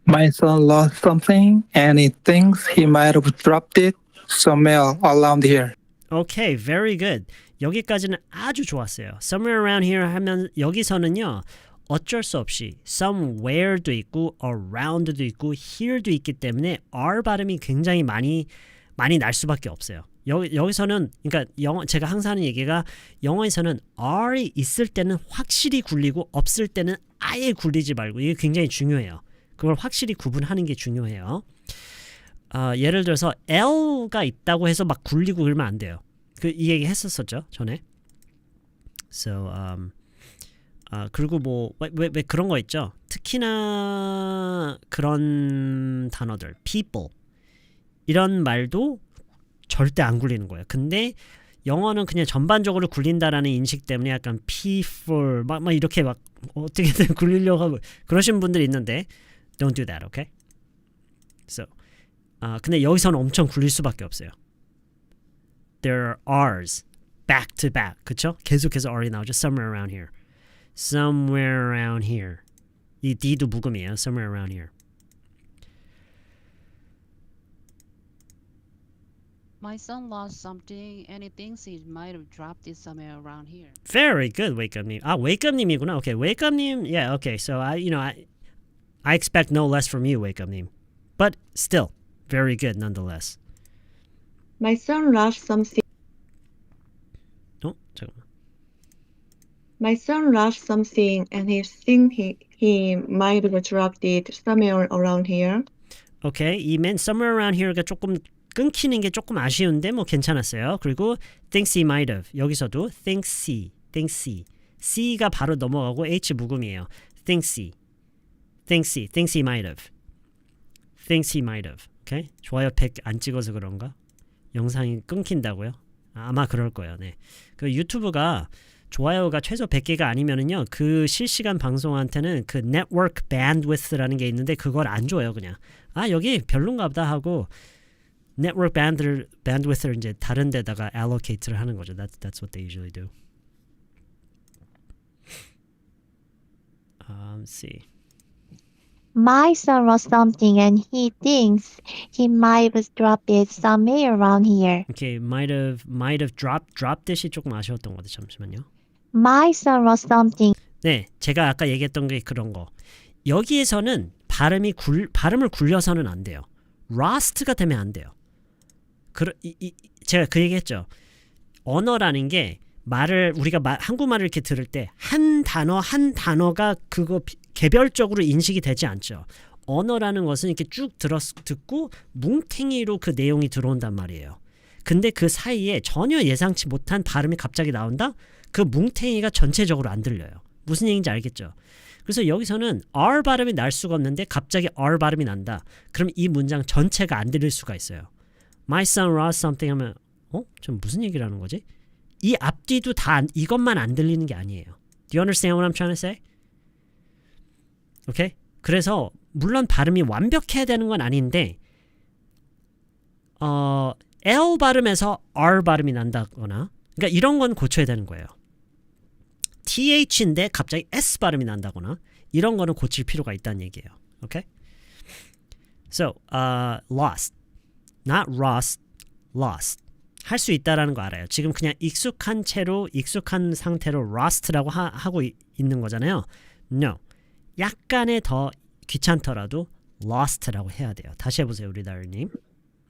[SPEAKER 2] My son lost something and he thinks he might have dropped it somewhere around here.
[SPEAKER 1] Okay, very good. 여기까지는 아주 좋았어요. Somewhere around here 하면 여기서는요. 어쩔 수 없이 somewhere도 있고 around도 있고 here도 있기 때문에 R 발음이 굉장히 많이 날 수밖에 없어요. 여기서는 그러니까 제가 항상 하는 얘기가 영어에서는 R이 있을 때는 확실히 굴리고 없을 때는 아예 굴리지 말고 이게 굉장히 중요해요. 그걸 확실히 구분하는 게 중요해요. 예를 들어서 L가 있다고 해서 막 굴리고 그러면 안 돼요. 이 얘기 했었었죠 전에. So 그리고 뭐 왜 그런 거 있죠. 특히나 그런 단어들, people 이런 말도 절대 안 굴리는 거예요. 근데 영어는 그냥 전반적으로 굴린다라는 인식 때문에 약간 people 막 이렇게 막 어떻게든 굴리려고 하고 그러신 분들이 있는데 don't do that, okay? So 근데 여기서는 엄청 굴릴 수밖에 없어요. There are R's back to back, 그쵸? 계속해서 R이 나오죠. Somewhere around here. Somewhere around here. 이 D도 묵음이에요. Somewhere around here.
[SPEAKER 3] My son lost something and he thinks he might have dropped it somewhere around here.
[SPEAKER 1] Very good, wakeup님. wakeup님이구나. Okay, wakeup님. Yeah, okay. So I expect no less from you, wakeup님. But still, very good nonetheless.
[SPEAKER 4] My son lost something.
[SPEAKER 1] 잠깐만.
[SPEAKER 4] My son lost something and he thinks he might have dropped it somewhere around here.
[SPEAKER 1] Okay, 이 man somewhere around here가 조금 끊기는 게 조금 아쉬운데 뭐 괜찮았어요. 그리고 thinks he might have 여기서도 thinks he C가 바로 넘어가고 H 묵음이에요. thinks he might have. thinks he might have. 오케이? 좋아요 100 안 찍어서 그런가? 영상이 끊긴다고요? 아마 그럴 거예요. 네. 그 유튜브가 좋아요가 최소 100개가 아니면은요. 그 실시간 방송한테는 그 network bandwidth라는 게 있는데 그걸 안 줘요, 그냥. 아, 여기 별론가 보다 하고 network bandwidth를 이제 다른 데다가 allocate를 하는 거죠. That's what they usually do. Let's see.
[SPEAKER 5] My son lost something and he thinks he might have dropped it somewhere around here.
[SPEAKER 1] Okay, might have dropped it이 조금 아쉬웠던 것 같아요. 잠시만요.
[SPEAKER 5] My son lost something.
[SPEAKER 1] 네, 제가 아까 얘기했던 게 그런 거. 여기에서는 발음을 굴려서는 안 돼요. lost가 되면 안 돼요. 제가 그 얘기했죠. 언어라는 게 우리가 한국말을 이렇게 들을 때 한 단어가 그거 개별적으로 인식이 되지 않죠. 언어라는 것은 이렇게 쭉 듣고 뭉탱이로 그 내용이 들어온단 말이에요. 근데 그 사이에 전혀 예상치 못한 발음이 갑자기 나온다? 그 뭉탱이가 전체적으로 안 들려요. 무슨 얘기인지 알겠죠? 그래서 여기서는 R 발음이 날 수가 없는데 갑자기 R 발음이 난다. 그럼 이 문장 전체가 안 들릴 수가 있어요. My son lost something 하면 좀 무슨 얘기를 하는 거지? 이 앞뒤도 다 이것만 안 들리는 게 아니에요. Do you understand what I'm trying to say? 오케이? 그래서 물론 발음이 완벽해야 되는 건 아닌데 L 발음에서 R 발음이 난다거나 그러니까 이런 건 고쳐야 되는 거예요. TH인데 갑자기 S 발음이 난다거나 이런 거는 고칠 필요가 있다는 얘기예요. 오케이? So, lost. Not lost. lost. 할 수 있다라는 거 알아요. 지금 그냥 익숙한 상태로 lost라고 하고 있는 거잖아요. No. 약간의 더 귀찮더라도 lost라고 해야 돼요. 다시 해보세요, 우리 다을님.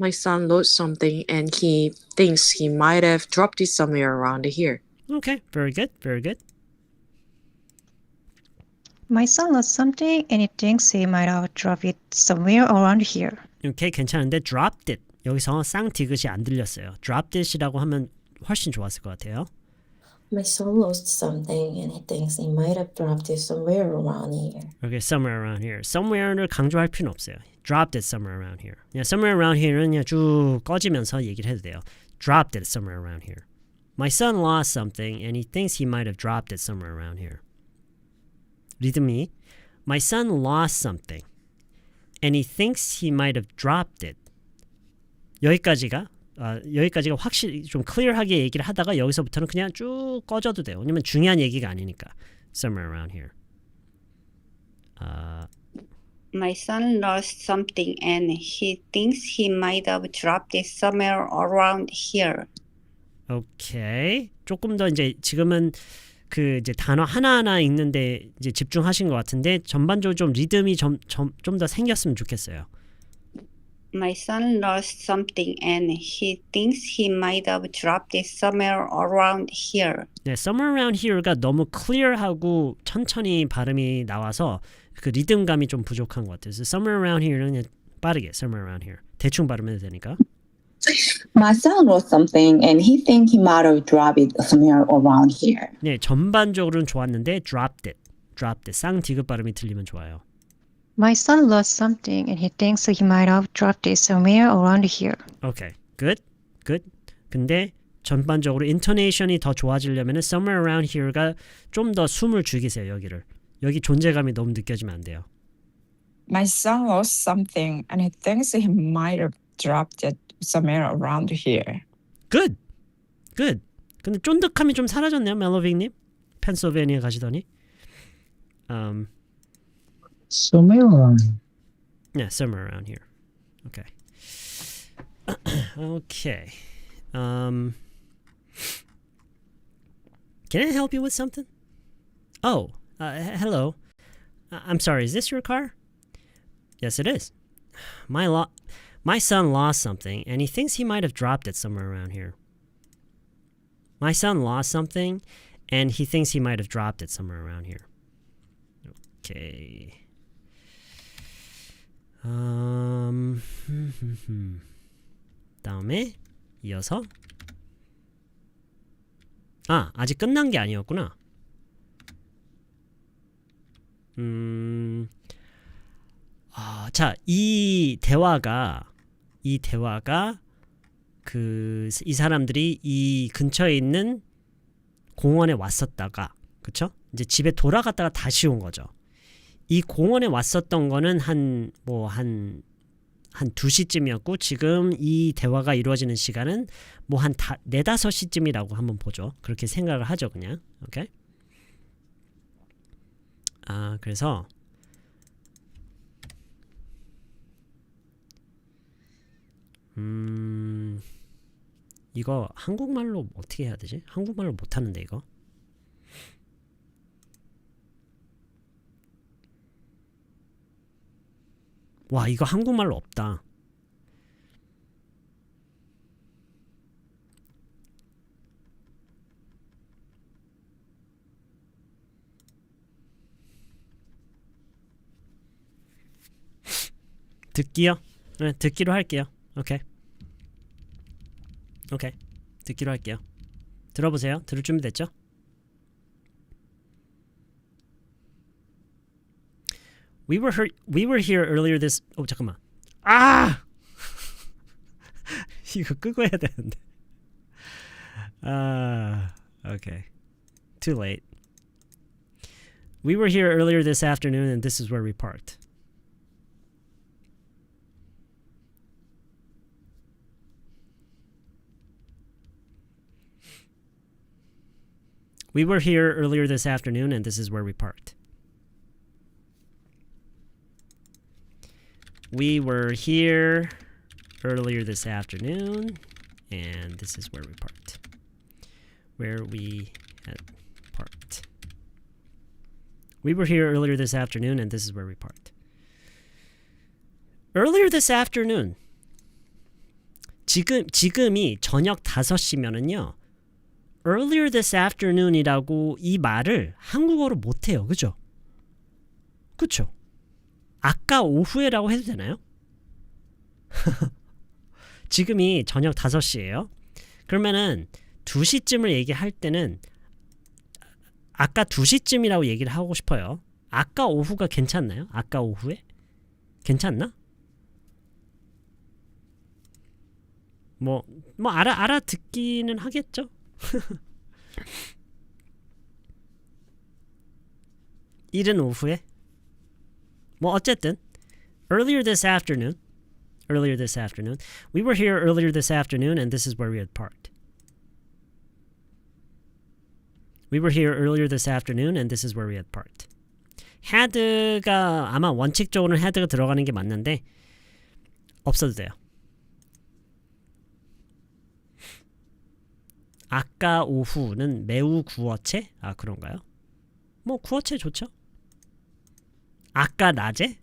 [SPEAKER 6] My son lost something and he thinks he might have dropped it somewhere around here.
[SPEAKER 1] Okay, very good, very good.
[SPEAKER 7] My son lost something and he thinks he might have dropped it somewhere around here.
[SPEAKER 1] Okay, 괜찮은데 dropped it. 여기서 쌍디귿이 안 들렸어요. dropped it이라고 하면 훨씬 좋았을 것 같아요.
[SPEAKER 8] My son lost something and he thinks he might have dropped it somewhere around here.
[SPEAKER 1] Okay, somewhere around here. somewhere를 강조할 필요는 없어요. dropped it somewhere around here. 그냥 somewhere around here는 그냥 쭉 꺼지면서 얘기를 해도 돼요. dropped it somewhere around here. My son lost something and he thinks he might have dropped it somewhere around here. 리듬이 My son lost something and he thinks he might have dropped it. 여기까지가 확실히 좀 클리어하게 얘기를 하다가 여기서부터는 그냥 쭉 꺼져도 돼요. 왜냐면 중요한 얘기가 아니니까. Somewhere around here.
[SPEAKER 9] My son lost something and he thinks he might have dropped it somewhere around here.
[SPEAKER 1] 오케이. 조금 더 이제 지금은 그 이제 단어 하나하나 읽는데 이제 집중하신 것 같은데 전반적으로 좀 리듬이 좀 더 생겼으면 좋겠어요.
[SPEAKER 9] My son lost something and he thinks he might have dropped it somewhere around here.
[SPEAKER 1] 네, somewhere around here가 너무 clear하고 천천히 발음이 나와서 그 리듬감이 좀 부족한 것 같아요. 그래서 somewhere around here는 그냥 빠르게 somewhere around here. 대충 발음해도 되니까.
[SPEAKER 10] My son lost something and he thinks he might have dropped it somewhere around here.
[SPEAKER 1] 네, 전반적으로는 좋았는데 dropped it. 쌍디귿 발음이 들리면 좋아요.
[SPEAKER 7] My son lost something and he thinks he might have dropped it somewhere around here.
[SPEAKER 1] Okay, good. 근데 전반적으로 intonation이 더 좋아지려면 somewhere around here가 좀 더 숨을 죽이세요, 여기를. 여기 존재감이 너무 느껴지면 안 돼요.
[SPEAKER 11] My son lost something and he thinks he might have dropped it somewhere around here.
[SPEAKER 1] Good. 근데 쫀득함이 좀 사라졌네요, 멜로빅님. 펜실베니아 가시더니.
[SPEAKER 2] Somewhere around.
[SPEAKER 1] Yeah, somewhere around here. Okay. Okay. Can I help you with something? Oh, hello. I'm sorry, is this your car? Yes, it is. My son lost something, and he thinks he might have dropped it somewhere around here. My son lost something, and he thinks he might have dropped it somewhere around here. Okay. 다음에 이어서 아직 끝난 게 아니었구나. 자, 이 대화가 이 사람들이 이 근처에 있는 공원에 왔었다가, 그쵸? 이제 집에 돌아갔다가 다시 온 거죠. 이 공원에 왔었던 거는 한 2시쯤이었고, 지금 이 대화가 이루어지는 시간은 뭐 한 4, 5시쯤이라고 한번 보죠. 그렇게 생각을 하죠, 그냥. 오케이? 그래서 이거 한국말로 어떻게 해야 되지? 한국말로 못하는데 이거. 와, 이거 한국말로 없다. 듣기요? 네, 듣기로 할게요. 오케이. 듣기로 할게요. 들어보세요. 들을 준비 됐죠? We were here earlier this. 잠깐만. 이거 끄고 해야 되는데. Okay. Too late. We were here earlier this afternoon and this is where we parked. We were here earlier this afternoon and this is where we parked. We were here earlier this afternoon and this is where we parked. Where we had parked. We were here earlier this afternoon and this is where we parked. Earlier this afternoon. 지금이 저녁 5시면은요. Earlier this afternoon이라고 이 말을 한국어로 못해요. 그죠? 그쵸? 아까 오후에라고 해도 되나요? 지금이 저녁 5시예요. 그러면은 2시쯤을 얘기할 때는 아까 2시쯤이라고 얘기를 하고 싶어요. 아까 오후가 괜찮나요? 아까 오후에? 괜찮나? 뭐 알아듣기는 하겠죠? 이른 오후에? 뭐 어쨌든 earlier this afternoon. We were here earlier this afternoon and this is where we had parked. We were here earlier this afternoon and this is where we had parked. had가 아마 원칙적으로는 had가 들어가는 게 맞는데 없어도 돼요. 아까 오후는 매우 구어체? 그런가요? 뭐 구어체 좋죠. 아까 낮에?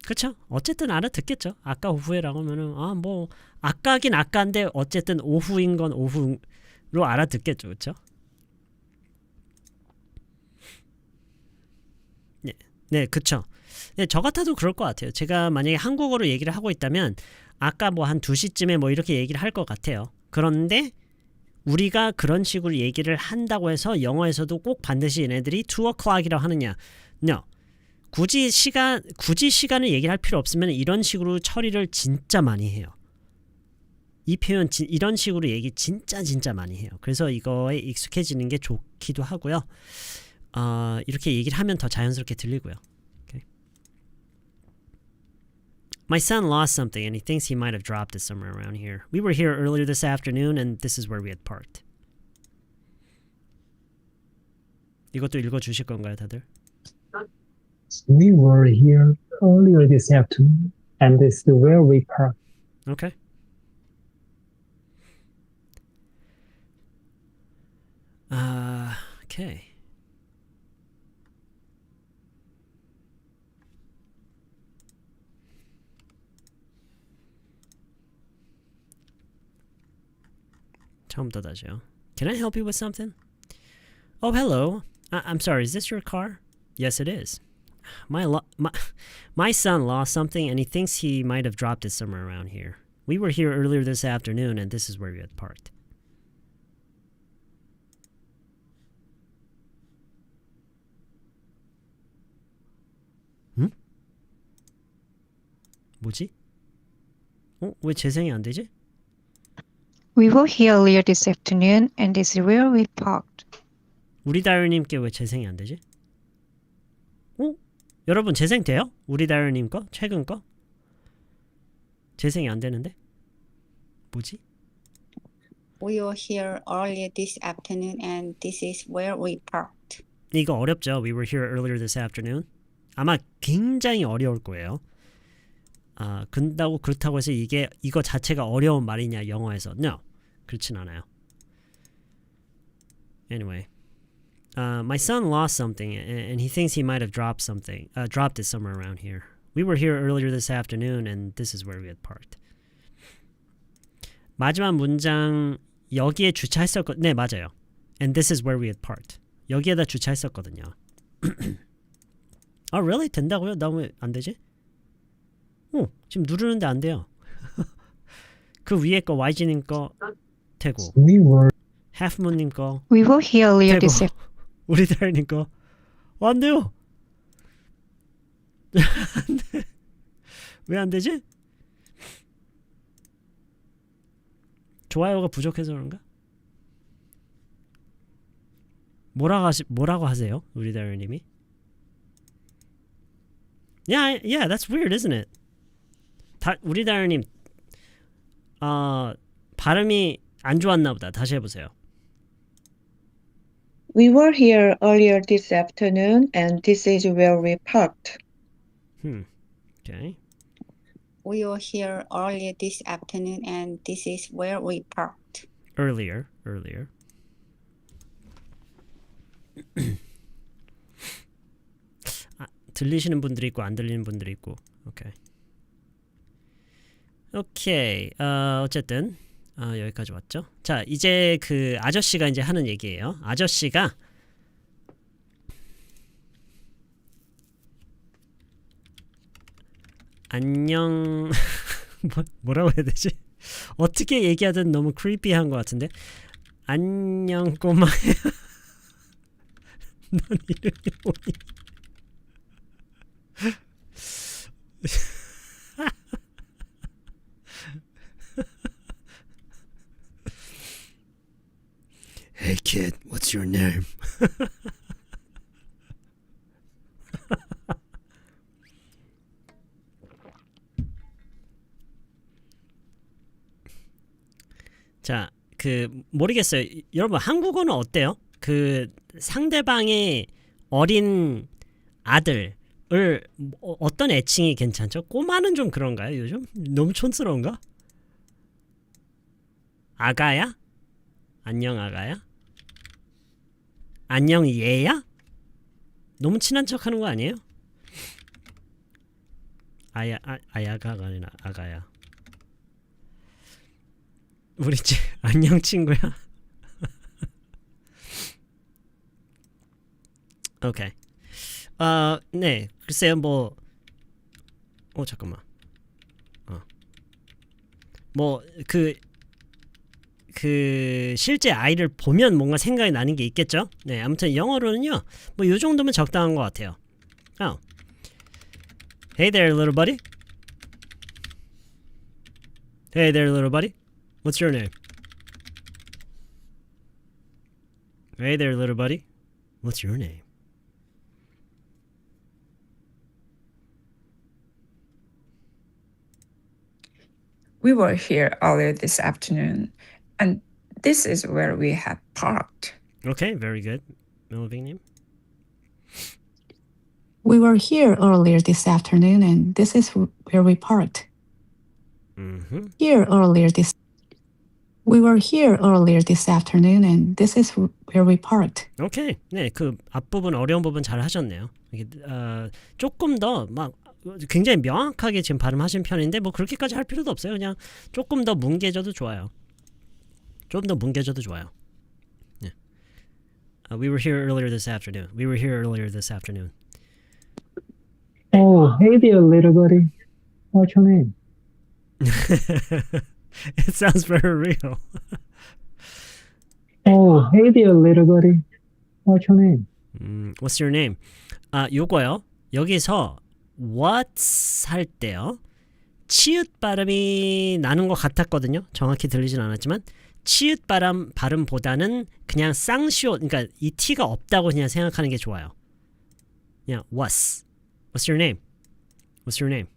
[SPEAKER 1] 그쵸? 어쨌든 알아듣겠죠. 아까 오후에라고 하면은 뭐 아까긴 아까인데 어쨌든 오후인 건 오후로 알아듣겠죠. 그쵸? 네, 그쵸. 네, 저 같아도 그럴 것 같아요. 제가 만약에 한국어로 얘기를 하고 있다면 아까 뭐 한 2시쯤에 뭐 이렇게 얘기를 할 것 같아요. 그런데 우리가 그런 식으로 얘기를 한다고 해서 영어에서도 꼭 반드시 얘네들이 2 o'clock이라고 하느냐? No. 굳이 시간을 얘기를 할 필요 없으면 이런 식으로 처리를 진짜 많이 해요. 이 표현 이런 식으로 얘기 진짜 많이 해요. 그래서 이거에 익숙해지는 게 좋기도 하고요. 이렇게 얘기를 하면 더 자연스럽게 들리고요. Okay. My son lost something and he thinks he might have dropped it somewhere around here. We were here earlier this afternoon and this is where we had parked. 이것도 읽어주실 건가요, 다들?
[SPEAKER 12] We were here earlier this afternoon and this is where we parked.
[SPEAKER 1] Okay. Okay. 처음부터 다시요. Can I help you with something? Oh, hello. I'm sorry, is this your car? Yes, it is. My son lost something and he thinks he might have dropped it somewhere around here. We were here earlier this afternoon and this is where we had parked. 뭐지? 왜 재생이 안 되지?
[SPEAKER 7] We were here earlier this afternoon, and this is where we parked.
[SPEAKER 1] 우리 다율님께 왜 재생이 안 되지? 여러분 재생 돼요? 우리 다율님 거? 최근 거? 재생이 안 되는데? 뭐지?
[SPEAKER 9] We were here earlier this afternoon and this is where we parked.
[SPEAKER 1] 이거 어렵죠? We were here earlier this afternoon. 아마 굉장히 어려울 거예요. 그렇다고 해서 이거 자체가 어려운 말이냐 영어에서? No, 그렇진 않아요. Anyway, my son lost something and he thinks he might have dropped it somewhere around here. We were here earlier this afternoon and this is where we had parked. 마지막 문장 여기에 주차했었거든요. 네, 맞아요. And this is where we had parked. 여기에다 주차했었거든요. really? 된다고요? 나 왜 안 되지? 지금 누르는데 안 돼요. 그 위에 거 YG님 거 되고
[SPEAKER 12] We were
[SPEAKER 1] halfmoon님 거
[SPEAKER 7] We were here earlier
[SPEAKER 1] 되고
[SPEAKER 7] this afternoon.
[SPEAKER 1] 우리 다현님 거 안 돼요. 왜 안 되지? 좋아요가 부족해서 그런가? 뭐라고 하세요? 우리 다현님이? Yeah, that's weird, isn't it? 우리 다현님 발음이 안 좋았나 보다. 다시 해보세요.
[SPEAKER 4] We were here earlier this afternoon, and this is where we parked.
[SPEAKER 1] Okay.
[SPEAKER 9] We were here earlier this afternoon and this is where we parked.
[SPEAKER 1] Earlier. 들리시는 분들이 있고 안 들리는 분들이 있고. 오케이. 어쨌든 여기까지 왔죠. 자, 이제 그 아저씨가 이제 하는 얘기예요. 아저씨가 안녕 뭐라고 해야 되지? 어떻게 얘기하든 너무 크리피한 것 같은데. 안녕 꼬마야. 넌 이름이 뭐니? Hey kid, what's your name? 자, 모르겠어요. 여러분 한국어는 어때요? 상대방의 어린 아들을 어떤 애칭이 괜찮죠? 꼬마는 좀 그런가요, 요즘? 너무 촌스러운가? 아가야? 안녕 아가야? 안녕 얘야? 너무 친한 척 하는 거 아니에요? 아야가 아니라 아가야. 우리 안녕 친구야. 오케이. 네, 글쎄요, 잠깐만. 실제 아이를 보면 뭔가 생각이 나는 게 있겠죠? 네, 아무튼 영어로는요, 요 정도면 적당한 것 같아요. Hey there, little buddy. Hey there, little buddy. What's your name? Hey there, little buddy. What's your name?
[SPEAKER 11] We were here earlier this afternoon, and this is where we had parked.
[SPEAKER 1] Okay, very good. Melvin name?
[SPEAKER 13] We were here earlier this afternoon, and this is where we parked. We were here earlier this afternoon, and this is where we parked.
[SPEAKER 1] 오케이. 네, 그 앞부분 어려운 부분 잘 하셨네요. 이게 조금 더 굉장히 명확하게 지금 발음하신 편인데 그렇게까지 할 필요도 없어요. 그냥 조금 더 뭉개져도 좋아요. 네. We were here earlier this afternoon. We were here earlier this afternoon.
[SPEAKER 12] Oh, hey there, little buddy. What's your name?
[SPEAKER 1] It sounds very real.
[SPEAKER 12] Oh, hey there, little buddy. What's your name?
[SPEAKER 1] What's your name? 요거요. 여기서 what's 할 때요. 치읓 발음이 나는 것 같았거든요. 정확히 들리진 않았지만 치읓 발음보다는 그냥 쌍시옷, 그러니까 이 t가 없다고 그냥 생각하는 게 좋아요. 그냥 What's your name? What's your name?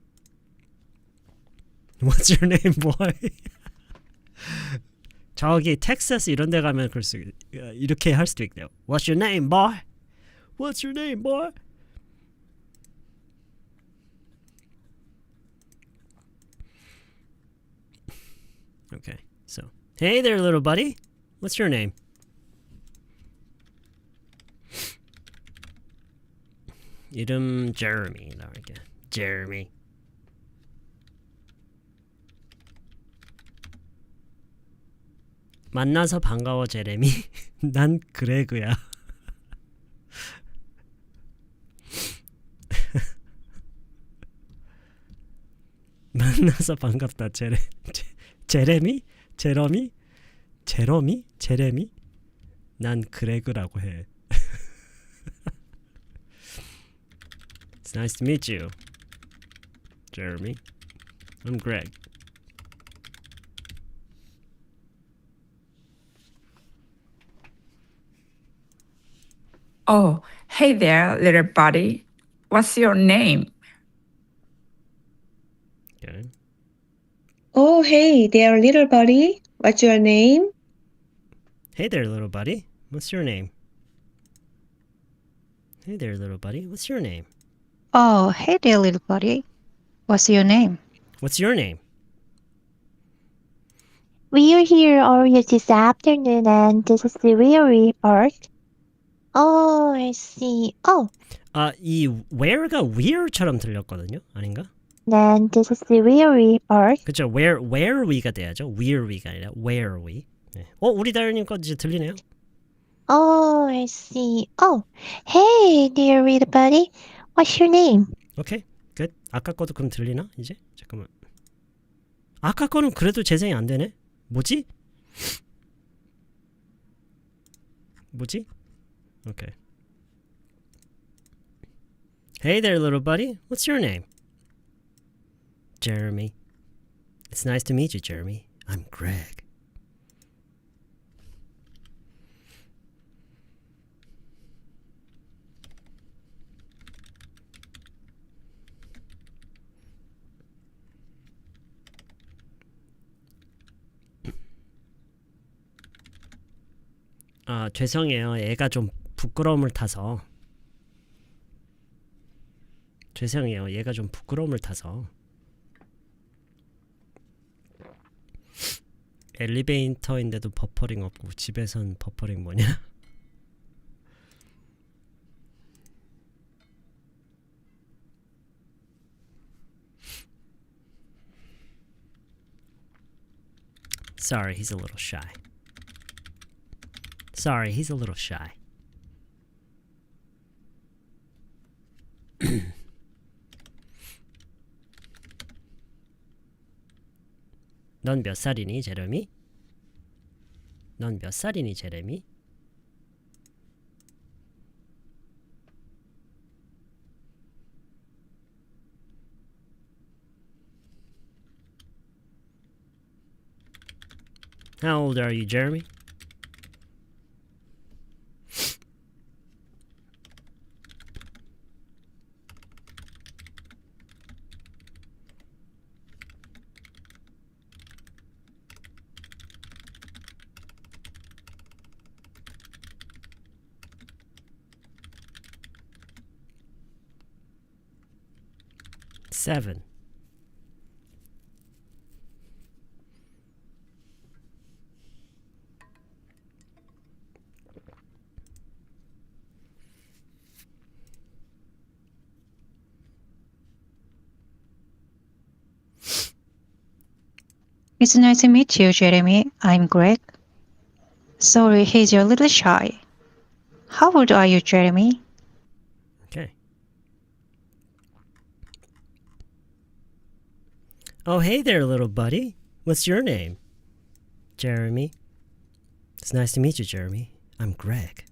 [SPEAKER 1] What's your name, boy? 저기 텍사스 이런 데 가면 이렇게 할 수도 있대요. What's your name, boy? What's your name, boy? Okay, so hey there, little buddy. What's your name? 이름 Jeremy 나올게. Jeremy. 만나서 반가워, 제레미. 난 그레그야. 만나서 반갑다, 제레미? 제레미? 난 그레그라고 해. It's nice to meet you, Jeremy. I'm Greg.
[SPEAKER 11] Oh, hey there, little buddy. What's your name?
[SPEAKER 1] Okay.
[SPEAKER 4] Oh, hey there, little buddy. What's your name?
[SPEAKER 1] Hey there, little buddy. What's your name? Hey there, little buddy. What's your name?
[SPEAKER 7] Oh, hey there, little buddy. What's your name?
[SPEAKER 1] What's your name?
[SPEAKER 5] We are here earlier this afternoon and this is where we parked. Oh, I see. Oh,
[SPEAKER 1] 이 where가 were처럼 들렸거든요. 아닌가?
[SPEAKER 5] then this is where we parked.
[SPEAKER 1] 그렇죠. where we가 돼야죠. where we가 아니라 where we. 네. 우리 다현님 거 이제 들리네요.
[SPEAKER 5] Oh, I see. Oh, hey there, little buddy. What's your name?
[SPEAKER 1] 오케이. 끝. 아까 거도 그럼 들리나? 이제? 잠깐만. 아까 거는 그래도 재생이 안 되네. 뭐지? 오케이. Hey there, little buddy. What's your name? Jeremy. It's nice to meet you, Jeremy. I'm Greg. 죄송해요. 애가 좀 부끄러움을 타서. 죄송해요. 얘가 좀 부끄러움을 타서. 엘리베이터인데도 버퍼링 없고 집에선 버퍼링 뭐냐? Sorry, he's a little shy. Sorry, he's a little shy. 넌 몇 살이니, 제레미? 넌 몇 살이니, 제레미? How old are you, Jeremy? Seven.
[SPEAKER 7] It's nice to meet you, Jeremy. I'm Greg. Sorry, he's a little shy. How old are you, Jeremy?
[SPEAKER 1] Okay. Oh, hey there, little buddy. What's your name? Jeremy. It's nice to meet you, Jeremy. I'm Greg.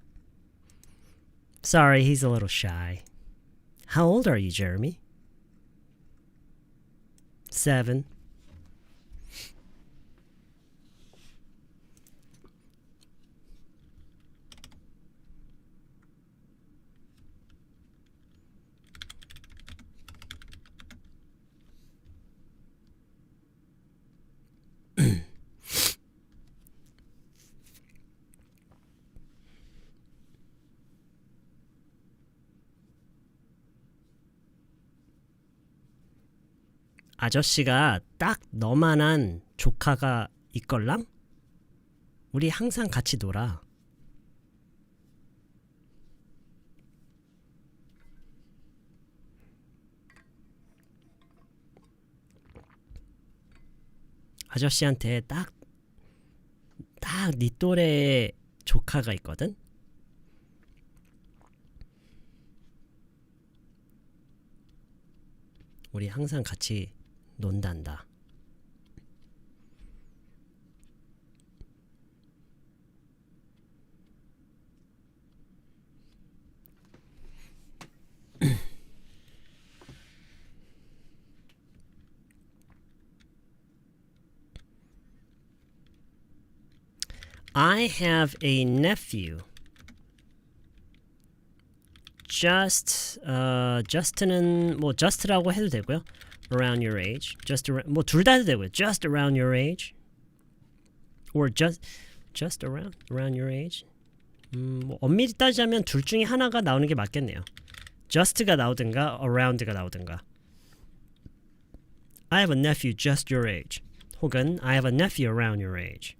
[SPEAKER 1] Sorry, he's a little shy. How old are you, Jeremy? 7. 아저씨가 딱 너만한 조카가 있걸랑? 우리 항상 같이 놀아. 아저씨한테 딱 네 또래의 조카가 있거든? 우리 항상 같이 논단다. I have a nephew. just는 뭐 just라고 해도 되고요. around your age. 뭐 둘 다 해도 되고요. just around your age. or just around your age. 뭐 엄밀히 따지자면 둘 중에 하나가 나오는 게 맞겠네요. just가 나오든가 around가 나오든가. I have a nephew just your age. 혹은 I have a nephew around your age.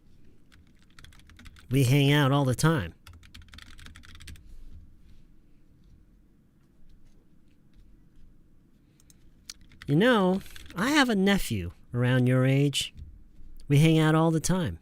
[SPEAKER 1] We hang out all the time. You know, I have a nephew around your age. We hang out all the time.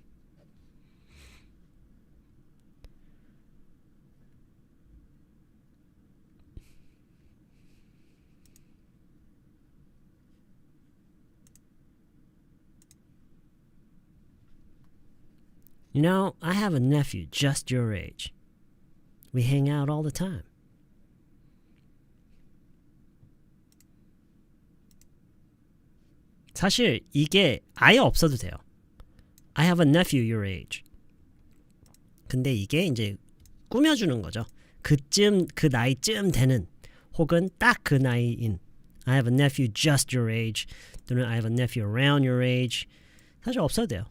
[SPEAKER 1] You know, I have a nephew just your age. We hang out all the time. 사실 이게 아예 없어도 돼요. I have a nephew your age. 근데 이게 이제 꾸며주는 거죠. 그쯤 그 나이쯤 되는 혹은 딱 그 나이인 I have a nephew just your age 또는 I have a nephew around your age. 사실 없어도 돼요.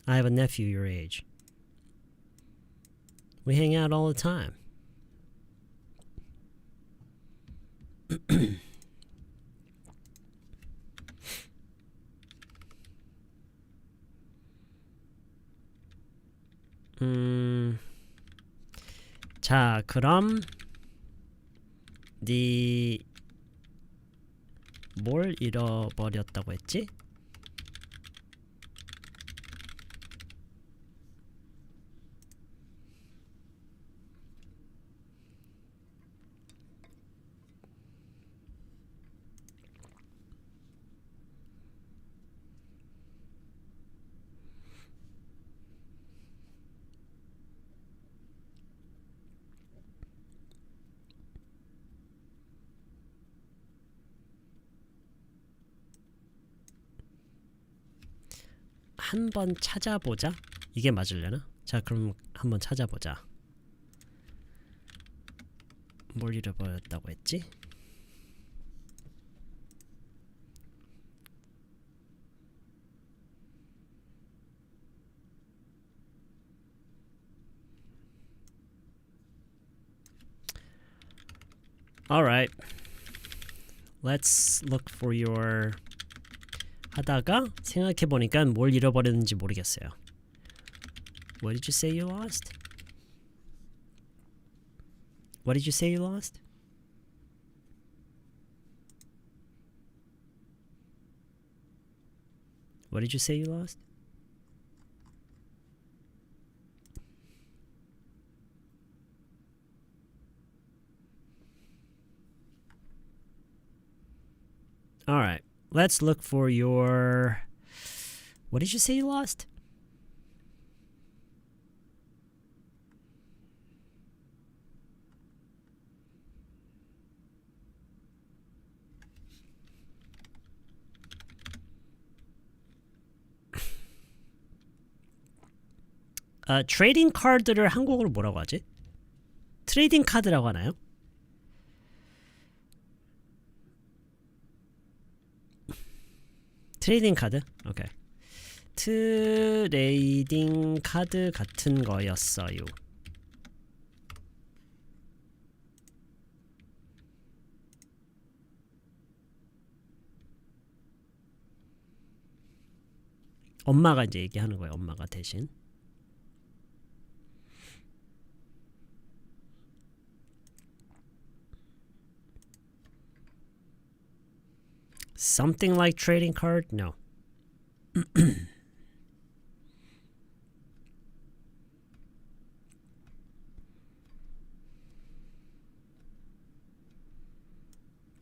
[SPEAKER 1] I have a nephew your age. We hang out all the time. 자, 그럼 네 뭘 잃어버렸다고 했지? 한번 찾아보자. 이게 맞으려나? 자, 그럼 한번 찾아보자. 뭘 잃어버렸다고 했지? Alright. Let's look for your 하다가 생각해보니까 뭘 잃어버렸는지 모르겠어요. What did you say you lost? What did you say you lost? What did you say you lost? Alright. Let's look for your... What did you say you lost? 트레이딩 카드를 한국어로 뭐라고 하지? 트레이딩 카드라고 하나요? 트레이딩 카드? 오케이. 트레이딩 카드 같은 거였어요. 엄마가 이제 얘기하는 거예요. 엄마가 대신. Something like trading card? No.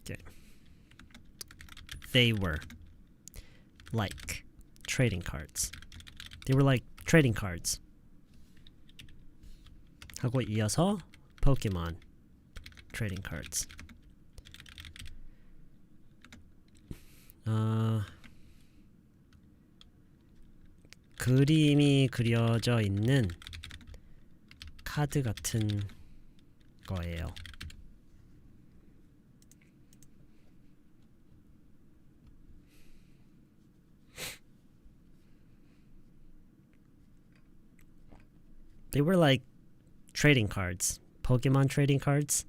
[SPEAKER 1] Okay. They were like trading cards. They were like trading cards. 하고 이어서 Pokemon trading cards. 그림이 그려져 있는 카드 같은 거예요. They were like trading cards. Pokemon trading cards.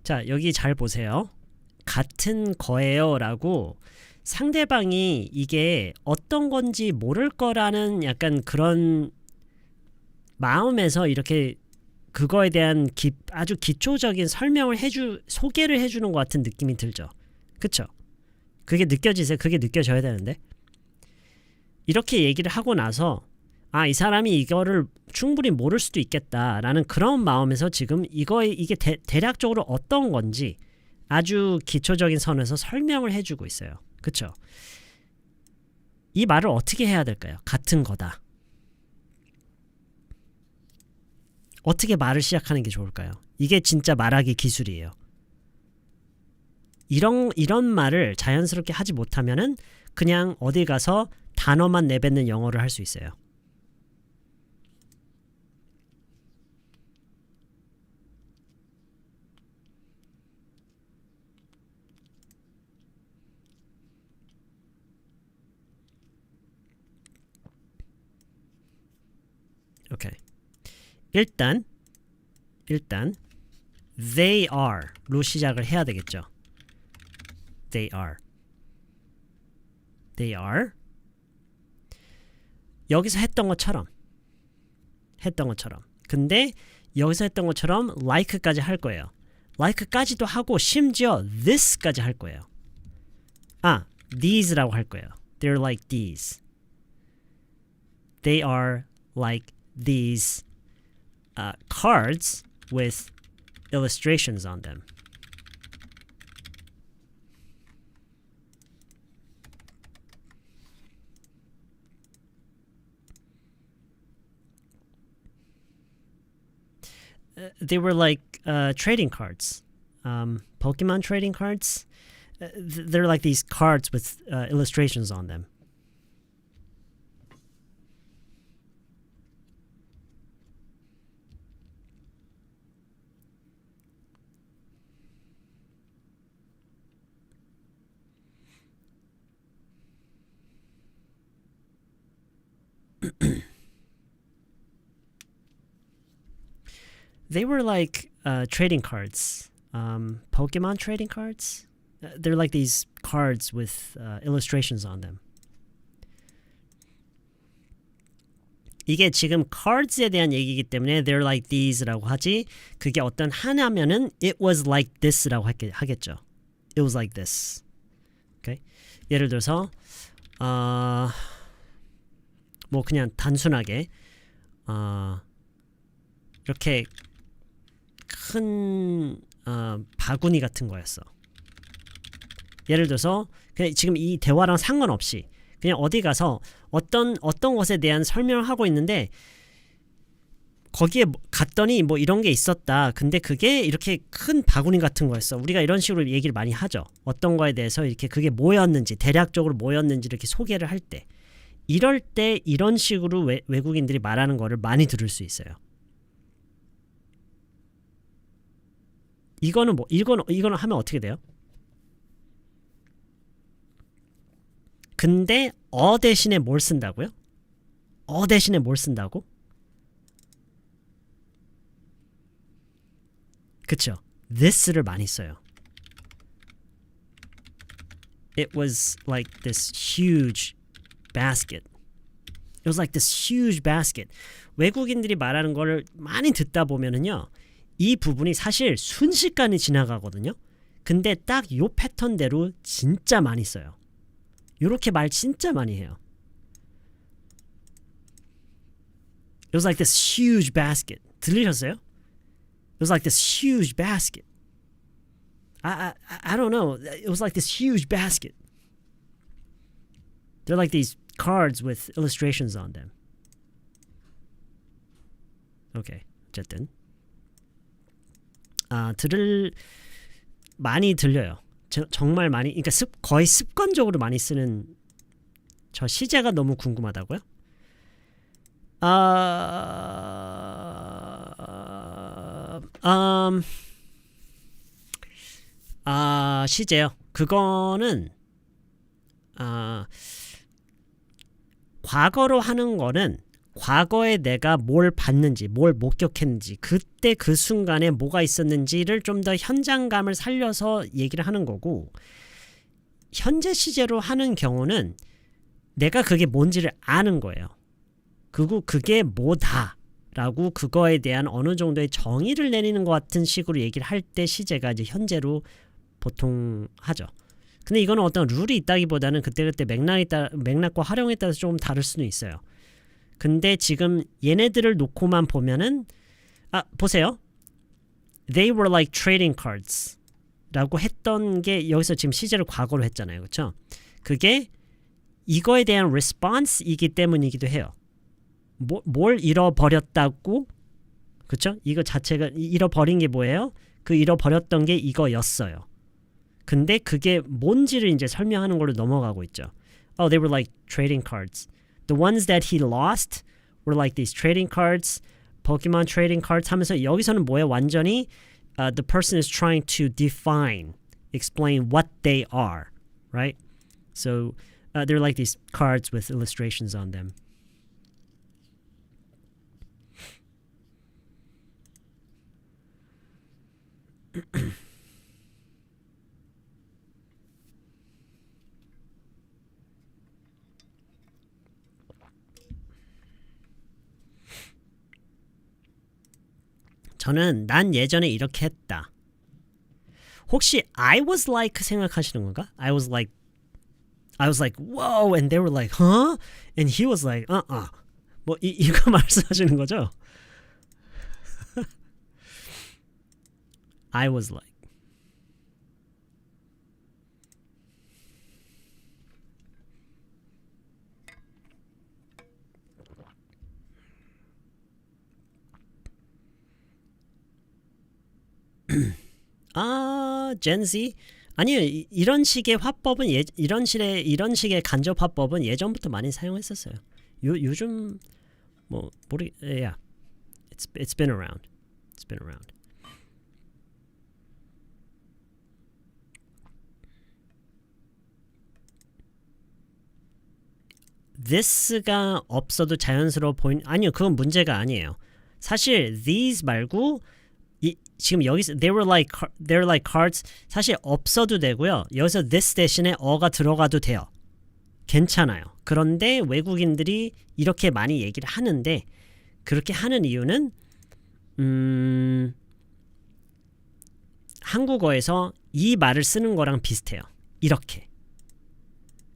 [SPEAKER 1] 자, 여기 잘 보세요. 같은 거예요 라고 상대방이 이게 어떤 건지 모를 거라는 약간 그런 마음에서 이렇게 그거에 대한 아주 기초적인 설명을 소개를 해주는 것 같은 느낌이 들죠. 그쵸? 그게 느껴지세요? 그게 느껴져야 되는데 이렇게 얘기를 하고 나서 이 사람이 이거를 충분히 모를 수도 있겠다라는 그런 마음에서 지금 이게 대략적으로 어떤 건지 아주 기초적인 선에서 설명을 해주고 있어요. 그쵸? 이 말을 어떻게 해야 될까요? 같은 거다. 어떻게 말을 시작하는 게 좋을까요? 이게 진짜 말하기 기술이에요. 이런 말을 자연스럽게 하지 못하면은 그냥 어디 가서 단어만 내뱉는 영어를 할 수 있어요. 오케이. 일단 they are로 시작을 해야 되겠죠. They are 여기서 했던 것처럼 근데 여기서 했던 것처럼 like까지 할 거예요. like까지도 하고 심지어 this까지 할 거예요. these라고 할 거예요. They're like these. They are like these cards with illustrations on them. They were like trading cards, Pokemon trading cards. They're like these cards with illustrations on them. They were like trading cards, Pokemon trading cards. They're like these cards with illustrations on them. 이게 지금 cards에 대한 얘기이기 때문에 they're like these라고 하지 그게 어떤 하나면은 it was like this라고 하겠죠. It was like this. Okay? 예를 들어서 뭐 그냥 단순하게 이렇게 큰 바구니 같은 거였어. 예를 들어서 그냥 지금 이 대화랑 상관없이 그냥 어디 가서 어떤 것에 대한 설명을 하고 있는데 거기에 갔더니 뭐 이런 게 있었다. 근데 그게 이렇게 큰 바구니 같은 거였어. 우리가 이런 식으로 얘기를 많이 하죠. 어떤 거에 대해서 이렇게 그게 뭐였는지, 대략적으로 뭐였는지 이렇게 소개를 할 때. 이럴 때 이런 식으로 외국인들이 말하는 거를 많이 들을 수 있어요. 이거는 하면 어떻게 돼요? 근데 대신에 뭘 쓴다고요? 대신에 뭘 쓴다고? 그쵸? this를 많이 써요. It was like this huge basket. It was like this huge basket. 외국인들이 말하는 걸 많이 듣다 보면은요, 이 부분이 사실 순식간에 지나가거든요. 근데 딱 요 패턴대로 진짜 많이 써요. 요렇게 말 진짜 많이 해요. It was like this huge basket. 들리셨어요? It was like this huge basket. I don't know. It was like this huge basket. They're like these cards with illustrations on them. Okay. 어쨌든 많이 들려요. 정말 많이. 그러니까 거의 습관적으로 많이 쓰는 저 시제가 너무 궁금하다고요? 시제요. 그거는 과거로 하는 거는 과거에 내가 뭘 봤는지, 뭘 목격했는지, 그때 그 순간에 뭐가 있었는지를 좀 더 현장감을 살려서 얘기를 하는 거고, 현재 시제로 하는 경우는 내가 그게 뭔지를 아는 거예요. 그리고 그게 뭐다 라고 그거에 대한 어느 정도의 정의를 내리는 것 같은 식으로 얘기를 할 때 시제가 이제 현재로 보통 하죠. 근데 이거는 어떤 룰이 있다기보다는 그때그때 맥락과 활용에 따라서 조금 다를 수는 있어요. 근데 지금 얘네들을 놓고만 보면은 보세요. They were like trading cards 라고 했던 게 여기서 지금 시제를 과거로 했잖아요. 그렇죠? 그게 이거에 대한 response이기 때문이기도 해요. 뭘 잃어버렸다고? 그렇죠? 이거 자체가 잃어버린 게 뭐예요? 그 잃어버렸던 게 이거였어요. 근데 그게 뭔지를 이제 설명하는 걸로 넘어가고 있죠. Oh, they were like trading cards. The ones that he lost were like these trading cards, Pokemon trading cards 하면서 여기서는 뭐예요? 완전히 the person is trying to explain what they are, right? So they're like these cards with illustrations on them. 저는 난 예전에 이렇게 했다. 혹시 I was like 생각하시는 건가? I was like whoa, and they were like huh? And he was like 뭐 이거 말씀하시는 거죠? I was like Gen Z? 아니요, 이런 식의 화법은 이런 식의 간접 화법은 예전부터 많이 사용했었어요. 요즘 뭐 yeah, it's been around. It's been around. this가 없어도 자연스러워 아니요, 그건 문제가 아니에요. 사실 these 말고 지금 여기서 they're like cards 사실 없어도 되고요. 여기서 this 대신에 어가 들어가도 돼요. 괜찮아요. 그런데 외국인들이 이렇게 많이 얘기를 하는데 그렇게 하는 이유는 한국어에서 이 말을 쓰는 거랑 비슷해요. 이렇게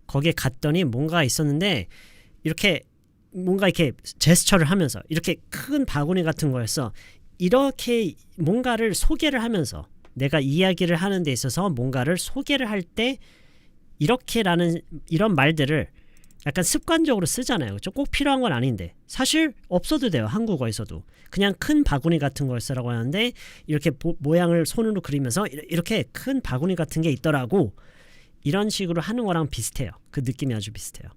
[SPEAKER 1] 거기에 갔더니 뭔가 있었는데 이렇게 뭔가 이렇게 제스처를 하면서 이렇게 큰 바구니 같은 거였어. 이렇게 뭔가를 소개를 하면서 내가 이야기를 하는 데 있어서 뭔가를 소개를 할 때 이렇게라는 이런 말들을 약간 습관적으로 쓰잖아요. 그렇죠? 꼭 필요한 건 아닌데 사실 없어도 돼요. 한국어에서도 그냥 큰 바구니 같은 걸 쓰라고 하는데 이렇게 모양을 손으로 그리면서 이렇게 큰 바구니 같은 게 있더라고. 이런 식으로 하는 거랑 비슷해요. 그 느낌이 아주 비슷해요.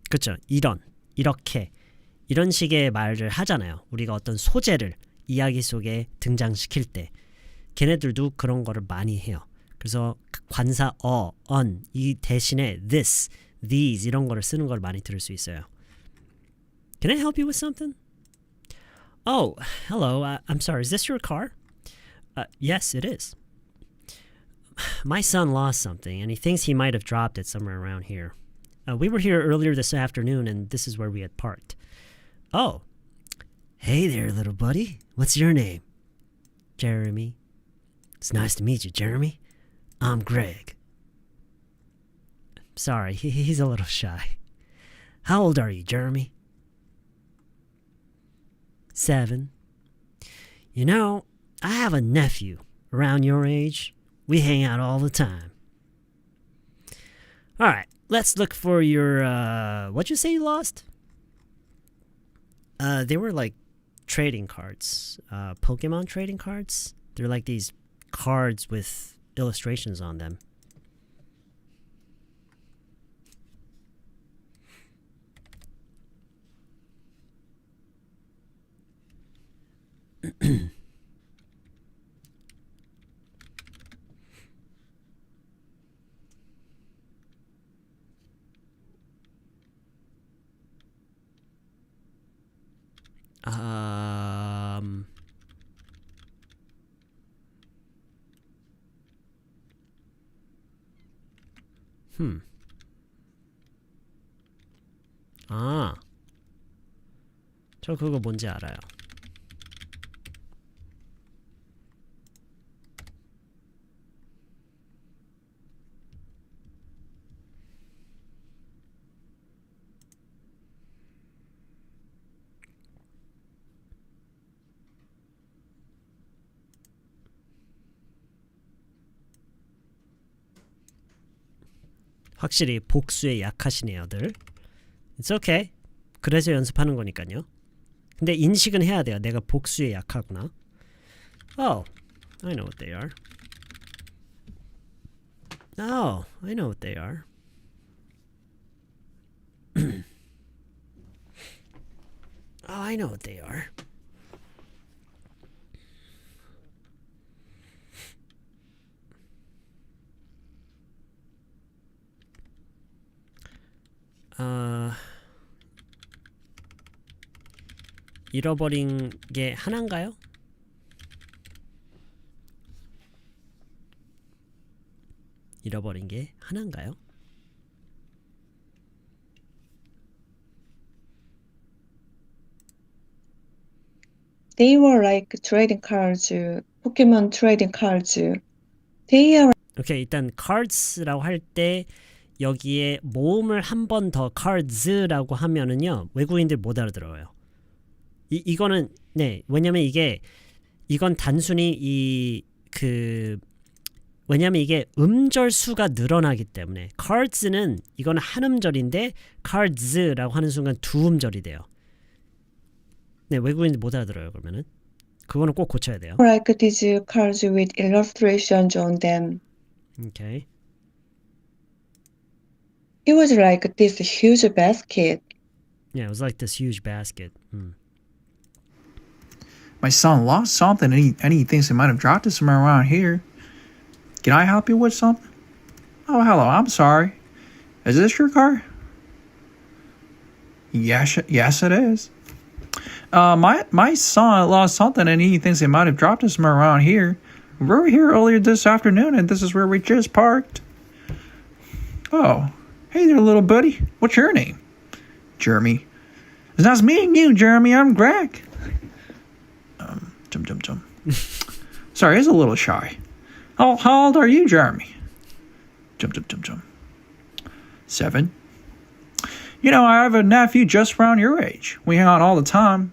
[SPEAKER 1] 그렇죠. 이렇게 이런 식의 말을 하잖아요. 우리가 어떤 소재를 이야기 속에 등장시킬 때 걔네들도 그런 거를 많이 해요. 그래서 관사 on 이 대신에 this, these 이런 거를 쓰는 걸 많이 들을 수 있어요. Can I help you with something? Oh, hello. I'm sorry. Is this your car? Yes, it is. My son lost something, and he thinks he might have dropped it somewhere around here. We were here earlier this afternoon, and this is where we had parked. Oh. Hey there, little buddy. What's your name? Jeremy. It's nice to meet you, Jeremy. I'm Greg. Sorry, he's a little shy. How old are you, Jeremy? 7. You know, I have a nephew around your age. We hang out all the time. All right, let's look for your, what'd you say you lost? They were like trading cards, Pokemon trading cards. They're like these cards with illustrations on them. 저 그거 뭔지 알아요. 확실히 복수에 약하시네요, 들. It's okay. 그래서 연습하는 거니까요. 근데 인식은 해야 돼요. 내가 복수에 약하구나. Oh, I know what they are. Oh, I know what they are. Oh, I know what they are. 잃어버린 게 하나인가요? 잃어버린 게 하나인가요?
[SPEAKER 4] They were like trading cards, Pokemon trading cards. They are.
[SPEAKER 1] 오케이, 일단 cards라고 할 때 여기에 모음을 한 번 더 cards라고 하면은요 외국인들 못 알아들어요. 이거는 네, 왜냐면 이건 단순히 왜냐면 이게 음절 수가 늘어나기 때문에 cards는 이거는 한 음절인데 cards라고 하는 순간 두 음절이 돼요. 네, 외국인들 못 알아들어요. 그러면은 그거는 꼭 고쳐야 돼요.
[SPEAKER 4] Like these cards with illustrations on them.
[SPEAKER 1] Okay.
[SPEAKER 4] It was like this huge basket.
[SPEAKER 1] Yeah, it was like this huge basket.
[SPEAKER 14] My son lost something and he thinks he might have dropped it somewhere around here. Can I help you with something? Oh, hello, I'm sorry. Is this your car? Yes, it is. My son lost something and he thinks he might have dropped it somewhere around here. We were here earlier this afternoon and this is where we just parked. Oh, hey there, little buddy. What's your name? Jeremy. It's nice meeting you, Jeremy. I'm Greg. Sorry, he's a little shy. How old are you, Jeremy? 7. You know, I have a nephew just around your age. We hang out all the time.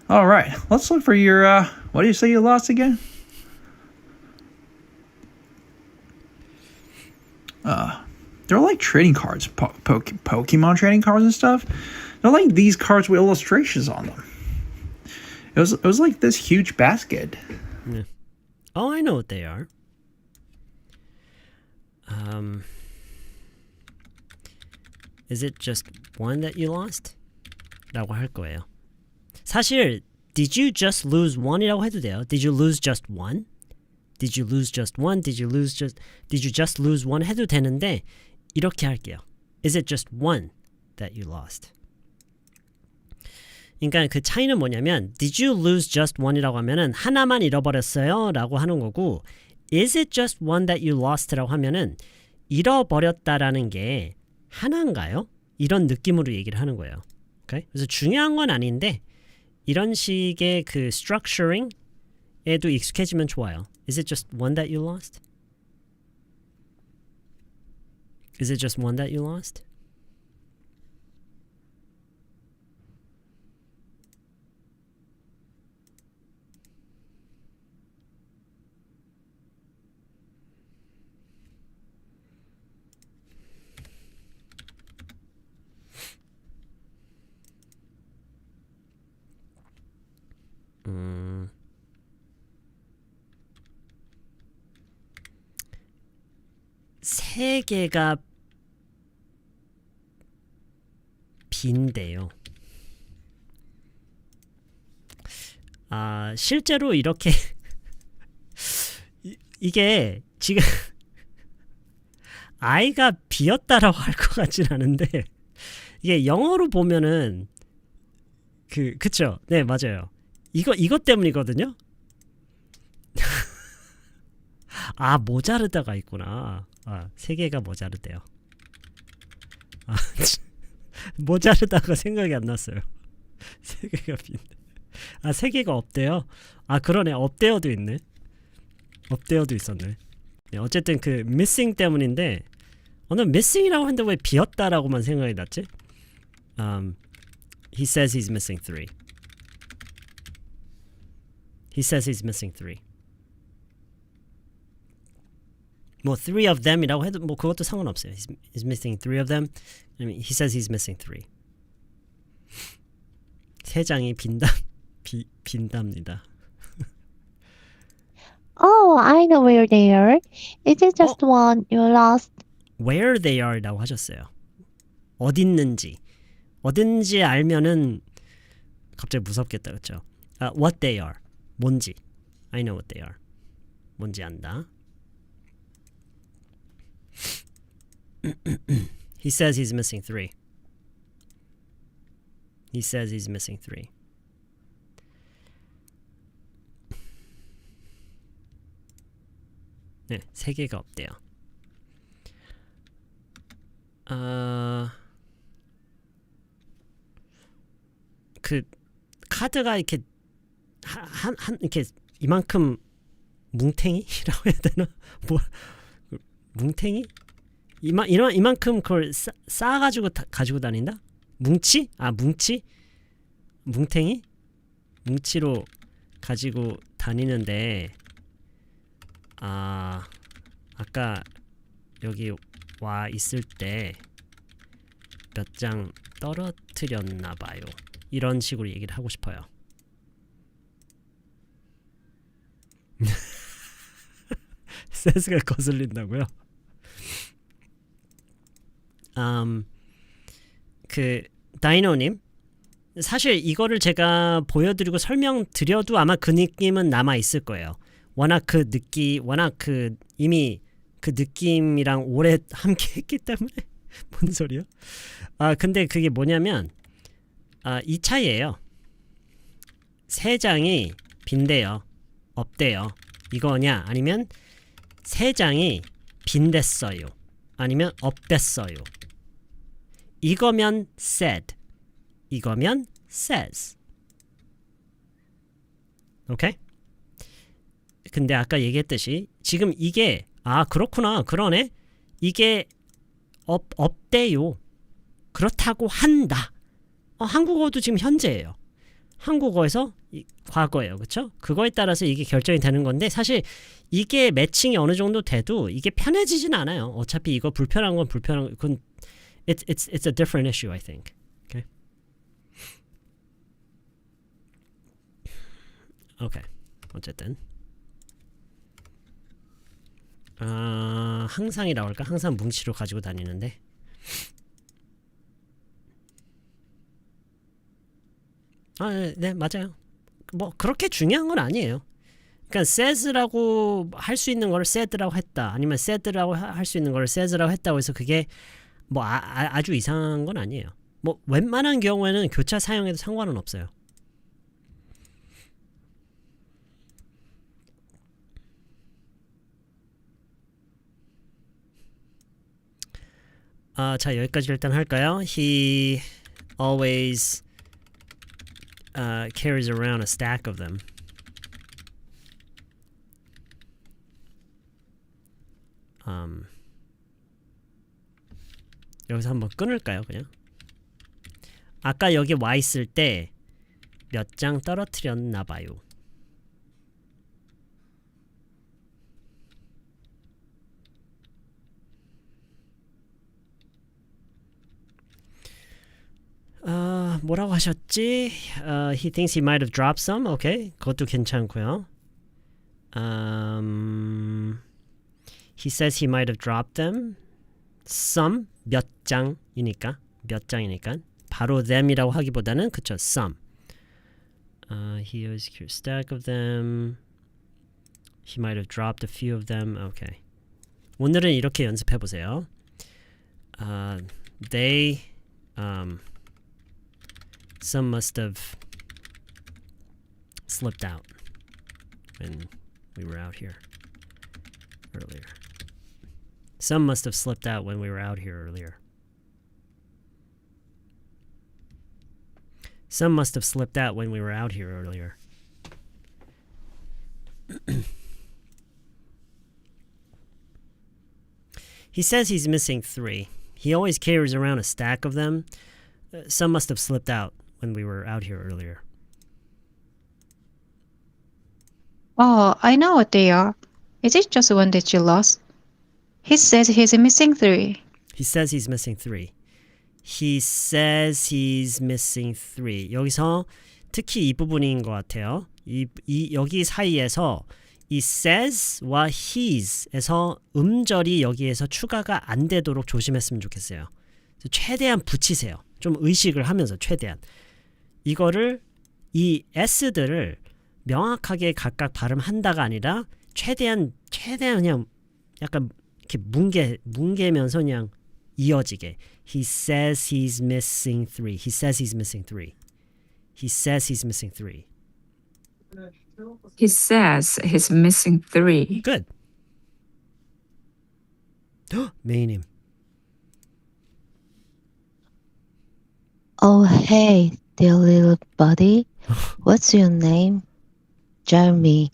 [SPEAKER 14] All right, let's look for your, what do you say you lost again? They're like trading cards, Pokemon trading cards and stuff. They're like these cards with illustrations on them. It was like this huge basket.
[SPEAKER 1] Yeah. Oh, I know what they are. Is it just one that you lost? 라고 할 거예요. 사실 did you just lose one이라고 해도 돼요. Did you lose just one? Did you lose just one? Did you just lose one 해도 되는데 이렇게 할게요. Is it just one that you lost? 그러니까 그 차이는 뭐냐면 Did you lose just one이라고 하면은 하나만 잃어버렸어요 라고 하는 거고 Is it just one that you lost라고 하면은 잃어버렸다라는 게 하나인가요? 이런 느낌으로 얘기를 하는 거예요. Okay? 그래서 중요한 건 아닌데 이런 식의 그 structuring에도 익숙해지면 좋아요. Is it just one that you lost? Is it just one that you lost? 세 개가 빈대요. 실제로 이렇게 이게 지금 아이가 비었다라고 할 것 같진 않은데 이게 영어로 보면은 그쵸? 네, 맞아요. 이것 때문이거든요. 모자르다가 있구나. 세 개가 모자르대요. 모자르다가 생각이 안 났어요. 세 개가 빈데. 세 개가 없대요. 그러네. 없대요도 있네. 없대요도 있었네. 네, 어쨌든 그 missing 때문인데 오늘 missing이라고 했는데 왜 비었다라고만 생각이 났지? He says he's missing 3. He says he's missing 3. 뭐 3 of them이라고 해도 뭐 그것도 상관없어요. He's missing 3 of them. I mean, he says he's missing 3. 세 장이 빈답니다.
[SPEAKER 5] Oh, I know where they are. Is it just one you lost?
[SPEAKER 1] Where they are라고 하셨어요. 어딨는지. 어딘지 알면은 갑자기 무섭겠다, 그렇죠? What they are. 뭔지. I know what they are. 뭔지 안다. He says he's missing 3. He says he's missing 3. 네, 세 개가 없대요. 그 카드가 이렇게 이렇게 이만큼 뭉탱이라고 해야 되나? 뭐 뭉탱이? 이만큼 그걸 쌓아가지고 가지고 다닌다? 뭉치? 뭉치? 뭉탱이? 뭉치로 가지고 다니는데 아까 여기 와 있을 때 몇 장 떨어뜨렸나 봐요. 이런 식으로 얘기를 하고 싶어요. 센스가 거슬린다고요? 그 다이노님 사실 이거를 제가 보여드리고 설명드려도 아마 그 느낌은 남아 있을 거예요. 워낙 이미 그 느낌이랑 오래 함께 했기 때문에 뭔 소리야? 근데 그게 뭐냐면 이 차이예요. 세 장이 빈대요. 없대요. 이거냐 아니면 세 장이 빈댔어요. 아니면 없댔어요. 이거면 said. 이거면 says. 오케이? 근데 아까 얘기했듯이 지금 이게 그렇구나. 그러네. 이게 없대요. 그렇다고 한다. 한국어도 지금 현재예요. 한국어에서 과거예요. 그렇죠? 그거에 따라서 이게 결정이 되는 건데 사실 이게 매칭이 어느 정도 돼도 이게 편해지진 않아요. 어차피 이거 불편한 건 불편한 건 it's a different issue, I think. Okay. Okay. 어쨌든 항상이라고 할까? 항상 뭉치로 가지고 다니는데 네, 맞아요. 뭐 그렇게 중요한 건 아니에요. 그러니까 says라고 할 수 있는 걸 said라고 했다. 아니면 said라고 할 수 있는 걸 says라고 했다고 해서 그게 뭐 아주 이상한 건 아니에요. 뭐 웬만한 경우에는 교차 사용해도 상관은 없어요. 자, 여기까지 일단 할까요? He always carries around a stack of them. 여기서 한번 끊을까요, 그냥? 아까 여기 와 있을 때 몇 장 떨어뜨렸나 봐요. 뭐라고 하셨지? He thinks he might have dropped some. 오케이, 그것도 괜찮고요. He says he might have dropped them. Some 몇 장이니까 바로 them이라고 하기보다는 그쵸, some. He always keeps a stack of them. He might have dropped a few of them. 오케이. 오늘은 이렇게 연습해 보세요. They some must have slipped out when we were out here earlier. Some must have slipped out when we were out here earlier. Some must have slipped out when we were out here earlier. He says he's missing 3. He always carries around a stack of them. Some must have slipped out when we were out here earlier.
[SPEAKER 7] Oh, I know what they are. Is it just one that you lost? He says he's missing 3.
[SPEAKER 1] He says he's missing 3. He says he's missing 3. 여기서 특히 이 부분인 것 같아요. 여기 사이에서 이 says와 his에서 음절이 여기에서 추가가 안 되도록 조심했으면 좋겠어요. 최대한 붙이세요. 좀 의식을 하면서 최대한. 이거를 이 s들을 명확하게 각각 발음한다가 아니라 최대한 그냥 약간 이렇게 뭉개면서 그냥 이어지게. He says he's missing 3. He says he's missing 3. He says he's missing 3.
[SPEAKER 11] He says he's missing 3.
[SPEAKER 1] Good. 메이님.
[SPEAKER 5] Oh, hey, dear little buddy. What's your name? Jeremy.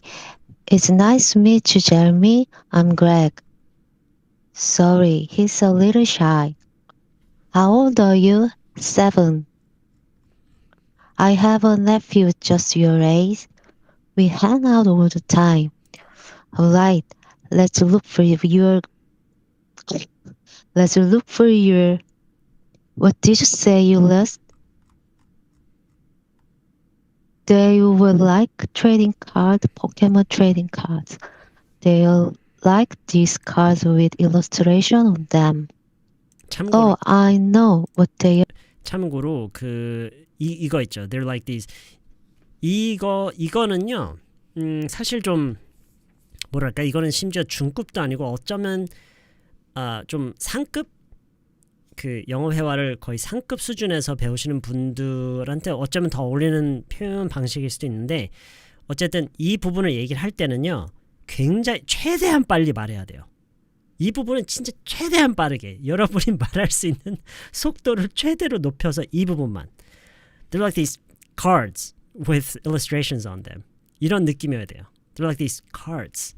[SPEAKER 5] It's nice to meet you, Jeremy. I'm Greg. Sorry, he's a little shy. How old are you? 7. I have a nephew just your age. We hang out all the time. Alright, let's look for your... What did you say you lost? They were like trading cards, Pokemon trading cards. They are like these cards with illustration on them.
[SPEAKER 1] 참고로,
[SPEAKER 5] Oh, I know what they are.
[SPEAKER 1] 참고로 이거 있죠. They're like these. 이거는요. 사실 좀 뭐랄까, 이거는 심지어 중급도 아니고 어쩌면 좀 상급, 그 영어 회화를 거의 상급 수준에서 배우시는 분들한테 어쩌면 더 어울리는 표현 방식일 수도 있는데, 어쨌든 이 부분을 얘기를 할 때는요, 굉장히 최대한 빨리 말해야 돼요. 이 부분은 진짜 최대한 빠르게 여러분이 말할 수 있는 속도를 최대로 높여서 이 부분만. They're like these cards with illustrations on them. 이런 느낌이어야 돼요. They're like these cards.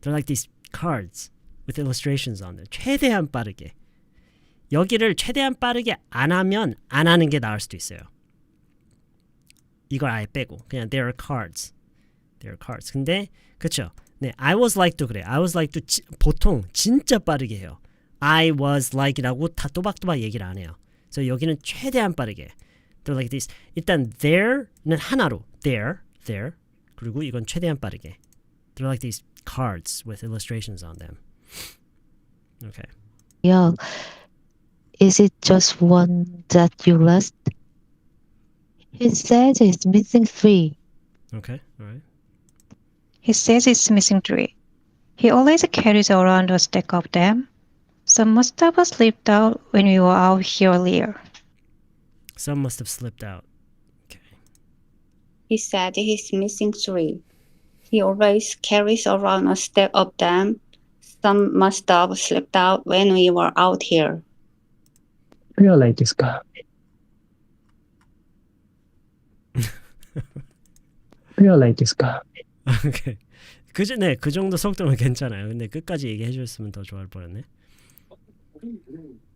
[SPEAKER 1] They're like these cards with illustrations on them. 최대한 빠르게. 여기를 최대한 빠르게 안 하면 안 하는 게 나을 수도 있어요. 이걸 아예 빼고 그냥 there are cards. There are cards. 근데 그쵸? 네, I was like도 그래. I was like도 보통 진짜 빠르게 해요. I was like이라고 다 또박또박 얘기를 안 해요. 그래서 여기는 최대한 빠르게. They're like this. 일단 there는 하나로. There. 그리고 이건 최대한 빠르게. They're like these cards with illustrations on them. Okay.
[SPEAKER 5] Yeah. Is it just one that you lost? He says it's missing 3.
[SPEAKER 1] Okay. All right.
[SPEAKER 7] He says it's missing 3. He always carries around a stack of them. Some must have slipped out when we were out here earlier.
[SPEAKER 1] Some must have slipped out.
[SPEAKER 9] He said he's missing 3. He always carries around a stack of them. Some must have slipped out when we were out here.
[SPEAKER 12] Really this guy. Really this guy.
[SPEAKER 1] Okay. 그 정도 속도면 괜찮아요. 근데 끝까지 얘기해 줬으면 더 좋을 뻔했네.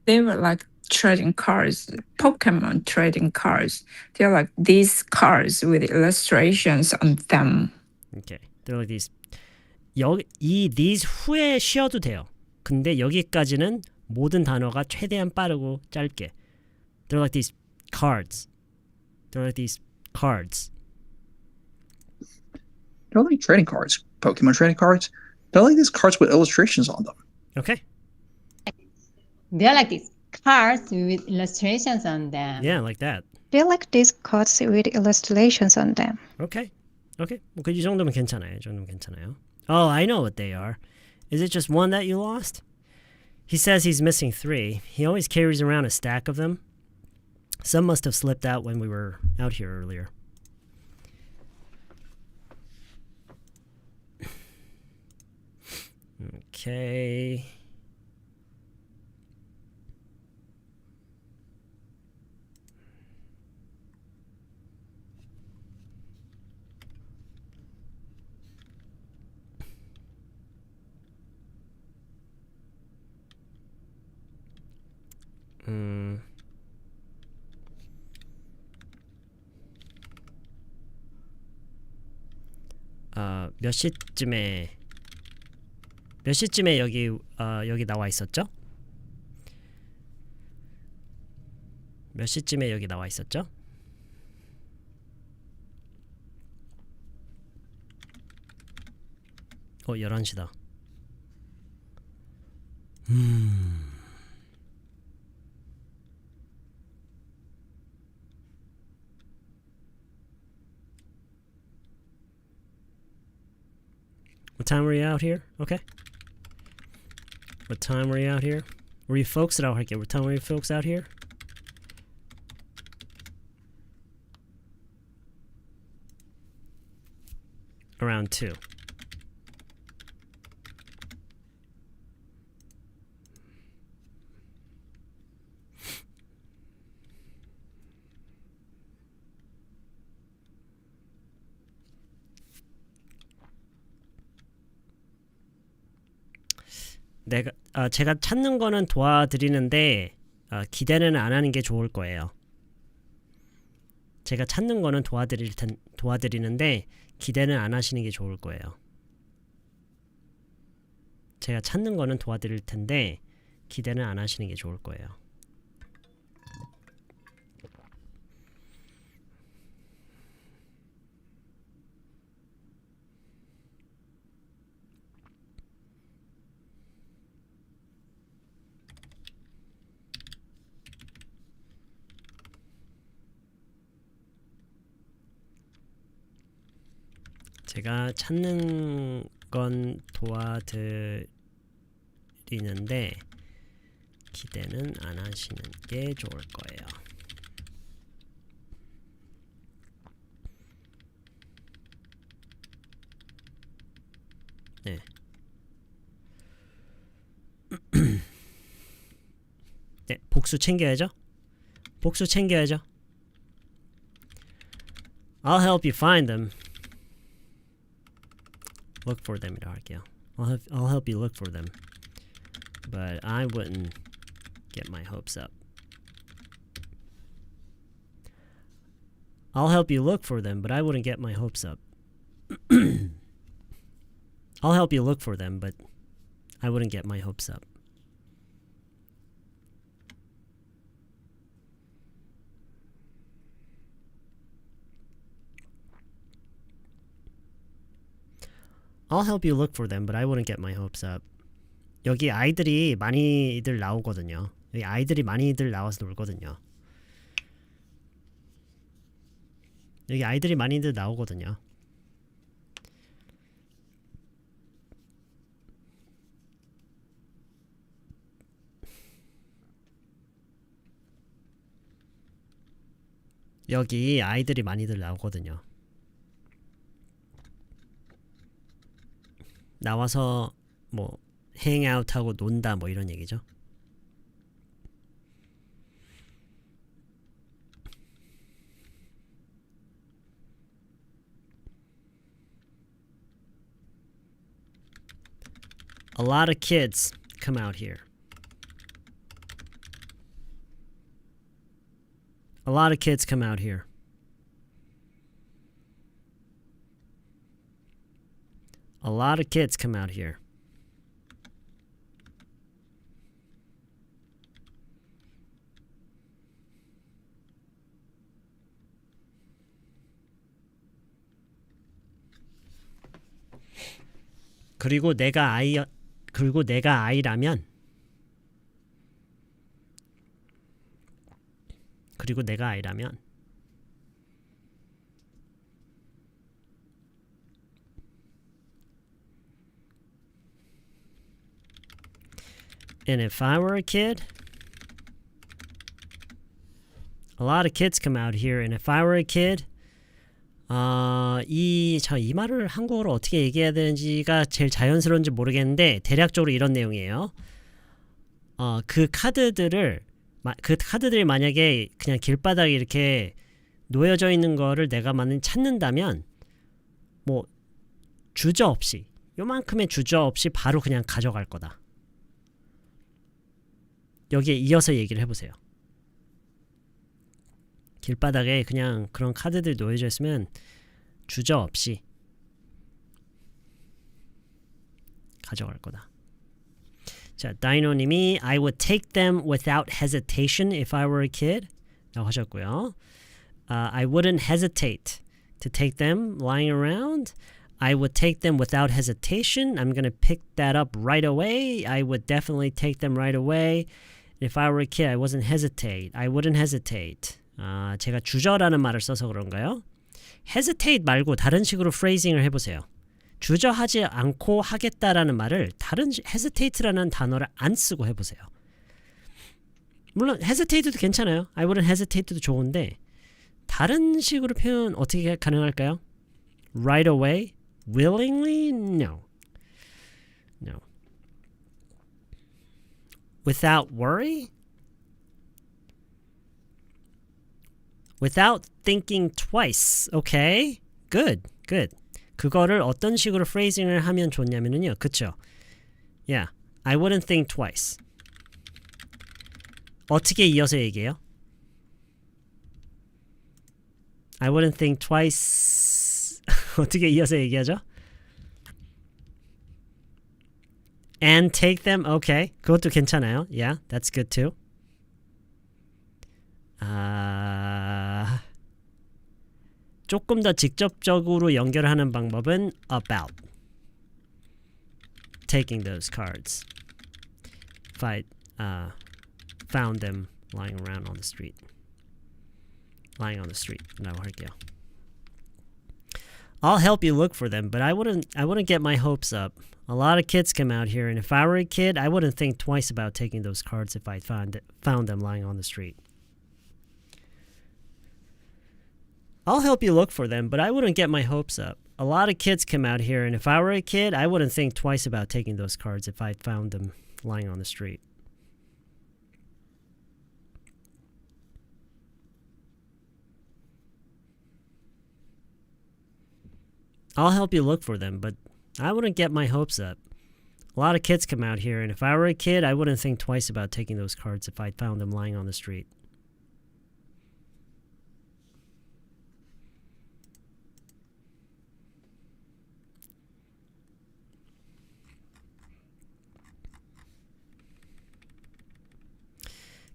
[SPEAKER 11] They were like trading cards, Pokemon trading cards. They're like these cards with illustrations on them.
[SPEAKER 1] Okay. They're like these. these 후에 쉬어도 돼요. 근데 여기까지는 모든 단어가 최대한 빠르고 짧게. They're like these cards. They're like these cards.
[SPEAKER 15] They're like trading cards, Pokemon trading cards. They're like these cards with illustrations on them.
[SPEAKER 1] Okay.
[SPEAKER 16] They're like these cards with illustrations on them.
[SPEAKER 1] Yeah, like that.
[SPEAKER 7] They're like these cards with illustrations on them.
[SPEAKER 1] Okay. Okay. 이 정도면 괜찮아요. Oh, I know what they are. Is it just one that you lost? He says he's missing 3. He always carries around a stack of them. Some must have slipped out when we were out here earlier. Okay. 몇 시쯤에 여기 나와 있었죠? 몇 시쯤에 여기 나와 있었죠? 11시다. What time were you out here? Okay. What time were you out here? Were you folks out here? What time were you folks out here? Around 2. 제가 찾는 거는 도와드리는데 기대는 안 하는 게 좋을 거예요. 제가 찾는 거는 도와드리는데 기대는 안 하시는 게 좋을 거예요. 제가 찾는 거는 도와드릴 텐데 기대는 안 하시는 게 좋을 거예요. 제가 찾는 건 도와드리는데 기대는 안 하시는 게 좋을 거예요. 네. 네, 복수 챙겨야죠. 복수 챙겨야죠. I'll help you find them. Look for them 이라고 할게요. I'll help you look for them. but I wouldn't get my hopes up. I'll help you look for them, but I wouldn't get my hopes up. I'll help you look for them, but I wouldn't get my hopes up. I'll help you look for them, but I wouldn't get my hopes up. 여기 아이들이 많이들 나오거든요. 여기 아이들이 많이들 나와서 놀거든요. 여기 아이들이 많이들 나오거든요. 여기 아이들이 많이들 나오거든요. 나와서 뭐 행아웃하고 논다 뭐 이런 얘기죠. A lot of kids come out here. A lot of kids come out here. A lot of kids come out here. 그리고 내가 아이라면 And if I were a kid, a lot of kids come out here. And if I were a kid, 이 말을 한국어로 어떻게 얘기해야 되는지가 제일 자연스러운지 모르겠는데 대략적으로 이런 내용이에요. 그 카드들이 만약에 그냥 길바닥에 이렇게 놓여져 있는 거를 내가 만약 찾는다면 뭐 주저없이 요만큼의 주저없이 바로 그냥 가져갈 거다. 여기에 이어서 얘기를 해보세요. 길바닥에 그냥 그런 카드들이 놓여져 있으면 주저없이 가져갈 거다. 자, 다이노님이 I would take them without hesitation if I were a kid 라고 하셨고요. I wouldn't hesitate to take them lying around. I would take them without hesitation. I'm going to pick that up right away. I would definitely take them right away. If I were a kid, I wouldn't hesitate. 제가 주저라는 말을 써서 그런가요? hesitate 말고 다른 식으로 phrasing을 해보세요. 주저하지 않고 하겠다라는 말을 다른 hesitate라는 단어를 안 쓰고 해보세요. 물론 hesitate도 괜찮아요. I wouldn't hesitate도 좋은데 다른 식으로 표현 어떻게 가능할까요? Right away? Willingly? No. Without worry? Without thinking twice. Okay. Good. 그거를 어떤 식으로 phrasing을 하면 좋냐면요. 그쵸? Yeah. I wouldn't think twice. 어떻게 이어서 얘기해요? I wouldn't think twice. 어떻게 이어서 얘기하죠? And take them. Okay. 그것도 괜찮아요. Yeah, that's good too. 조금 더 직접적으로 연결하는 방법은 about taking those cards. If I found them lying around on the street. Lying on the street. 라고 할게요. I'll help you look for them, but I wouldn't get my hopes up. A lot of kids come out here, and if I were a kid, I wouldn't think twice about taking those cards if I found them lying on the street. I'll help you look for them, but I wouldn't get my hopes up. A lot of kids come out here, and if I were a kid, I wouldn't think twice about taking those cards if I found them lying on the street. I'll help you look for them, but I wouldn't get my hopes up. A lot of kids come out here, and if I were a kid, I wouldn't think twice about taking those cards if I found them lying on the street.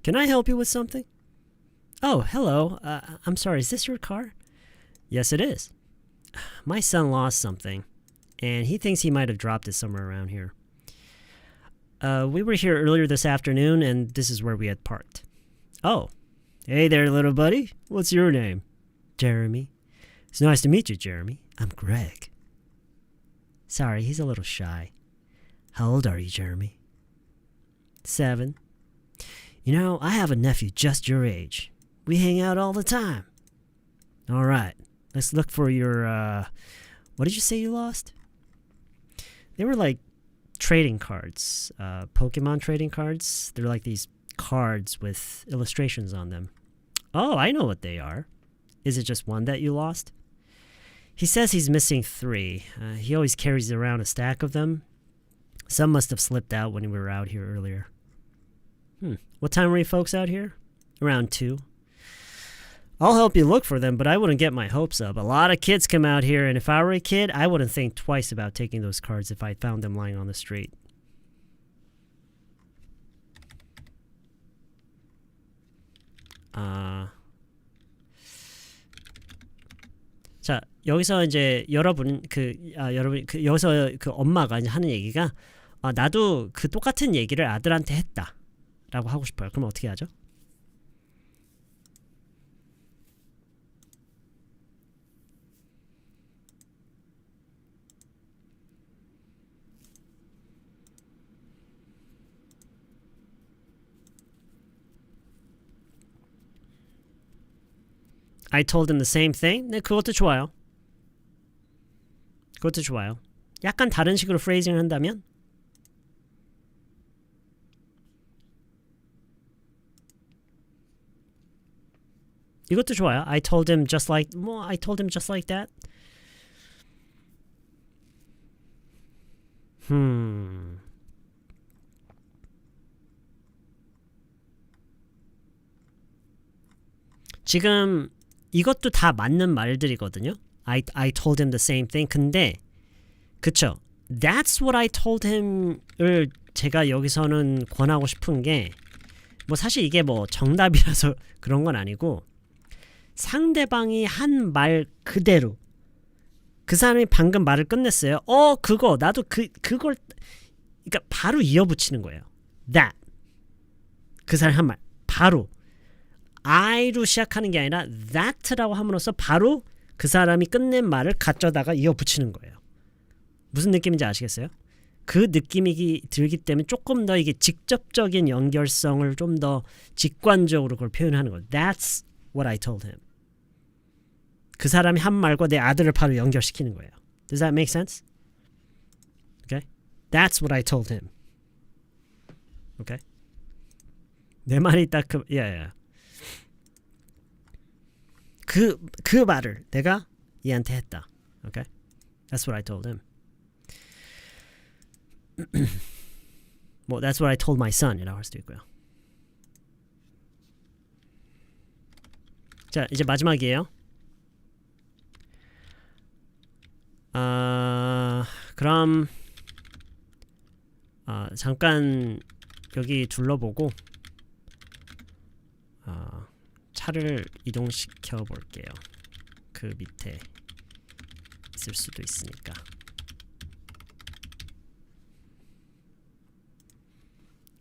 [SPEAKER 1] Can I help you with something? Oh, hello. I'm sorry, is this your car? Yes, it is. My son lost something, and he thinks he might have dropped it somewhere around here. We were here earlier this afternoon, and this is where we had parked. Oh, hey there, little buddy. What's your name? Jeremy. It's nice to meet you, Jeremy. I'm Greg. Sorry, he's a little shy. How old are you, Jeremy? 7. You know, I have a nephew just your age. We hang out all the time. All right, let's look for your, what did you say you lost? They were like trading cards, Pokemon trading cards. They're like these cards with illustrations on them. Oh, I know what they are. Is it just one that you lost? He says he's missing 3. He always carries around a stack of them. Some must have slipped out when we were out here earlier. What time were you folks out here? Around 2. I'll help you look for them, but I wouldn't get my hopes up. A lot of kids come out here, and if I were a kid, I wouldn't think twice about taking those cards if I found them lying on the street. 자, 여기서 이제 여러분 여기서 그 엄마가 이제 하는 얘기가 나도 그 똑같은 얘기를 아들한테 했다라고 하고 싶어요. 그럼 어떻게 하죠? I told him the same thing? 네, 그것도 좋아요. 그것도 좋아요. 약간 다른 식으로 phrasing 한다면? 이것도 좋아요. I told him just like that. 지금 이것도 다 맞는 말들이거든요. I told him the same thing. 근데 그쵸? That's what I told him을 제가 여기서는 권하고 싶은 게 뭐 사실 이게 뭐 정답이라서 그런 건 아니고 상대방이 한 말 그대로 그 사람이 방금 말을 끝냈어요. 그거 나도 그걸 그러니까 바로 이어붙이는 거예요. That 그 사람이 한 말 바로 I로 시작하는 게 아니라 that라고 함으로써 바로 그 사람이 끝낸 말을 갖져다가 이어붙이는 거예요. 무슨 느낌인지 아시겠어요? 그 느낌이 들기 때문에 조금 더 이게 직접적인 연결성을 좀 더 직관적으로 그걸 표현하는 거예요. That's what I told him. 그 사람이 한 말과 내 아들을 바로 연결시키는 거예요. Does that make sense? Okay? That's what I told him. Okay? 내 말이 딱 그 말을 내가 얘한테 했다. Okay? That's what I told him. 뭐 that's what I told my son 이라고 할 수도 있고요. 자, 이제 마지막이에요. 그럼 잠깐 여기 둘러보고 차를 이동시켜 볼게요. 그 밑에 있을 수도 있으니까.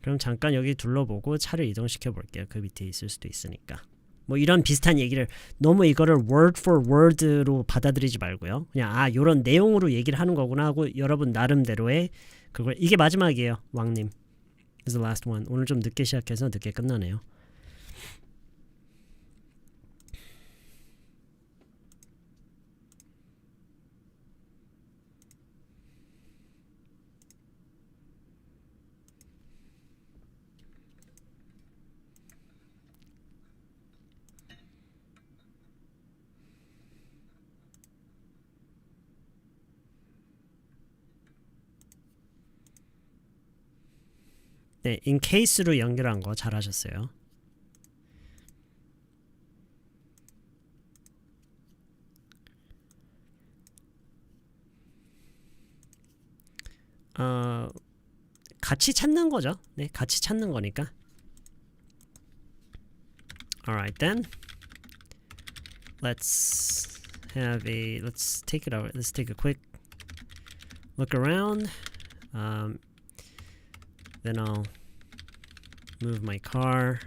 [SPEAKER 1] 그럼 잠깐 여기 둘러보고 차를 이동시켜 볼게요. 그 밑에 있을 수도 있으니까. 뭐 이런 비슷한 얘기를 너무 이거를 word for word로 받아들이지 말고요. 그냥 요런 내용으로 얘기를 하는 거구나 하고 여러분 나름대로의 그걸 이게 마지막이에요. 왕님. This is the last one. 오늘 좀 늦게 시작해서 늦게 끝나네요. 네, in case로 연결한 거 잘하셨어요. 같이 찾는 거죠. 네, 같이 찾는 거니까. Alright then. Let's take it over. Let's take a quick look around. Then I'll move my car.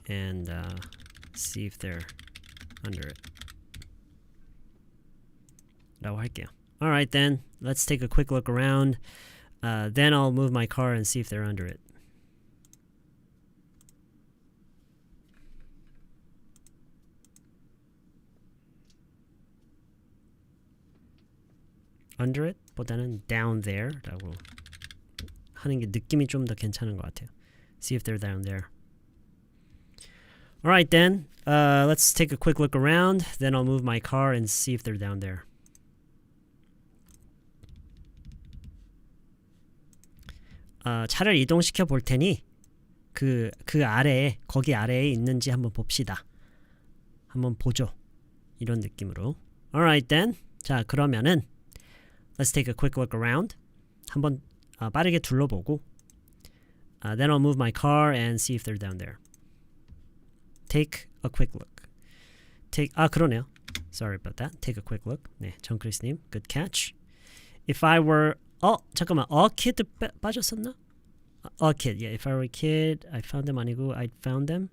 [SPEAKER 1] And see if they're under it. 라고 할게요. Alright then, let's take a quick look around. Then I'll move my car and see if they're under it. Under it 보다는 down there 라고 하는 게 느낌이 좀 더 괜찮은 것 같아요. See if they're down there. Alright then, let's take a quick look around. Then I'll move my car and see if they're down there. 차를 이동시켜 볼 테니 그 아래에 거기 아래에 있는지 한번 봅시다. 한번 보죠. 이런 느낌으로. Alright then. 자, 그러면은 let's take a quick look around. 한번 빠르게 둘러보고 then I'll move my car and see if they're down there. Take a quick look. 그러네요. Sorry about that. Take a quick look. 네, 정크리스님, good catch. If I were 잠깐만, a kid 빠졌었나? A kid, yeah. If I were a kid, I found them 아니고 I found them.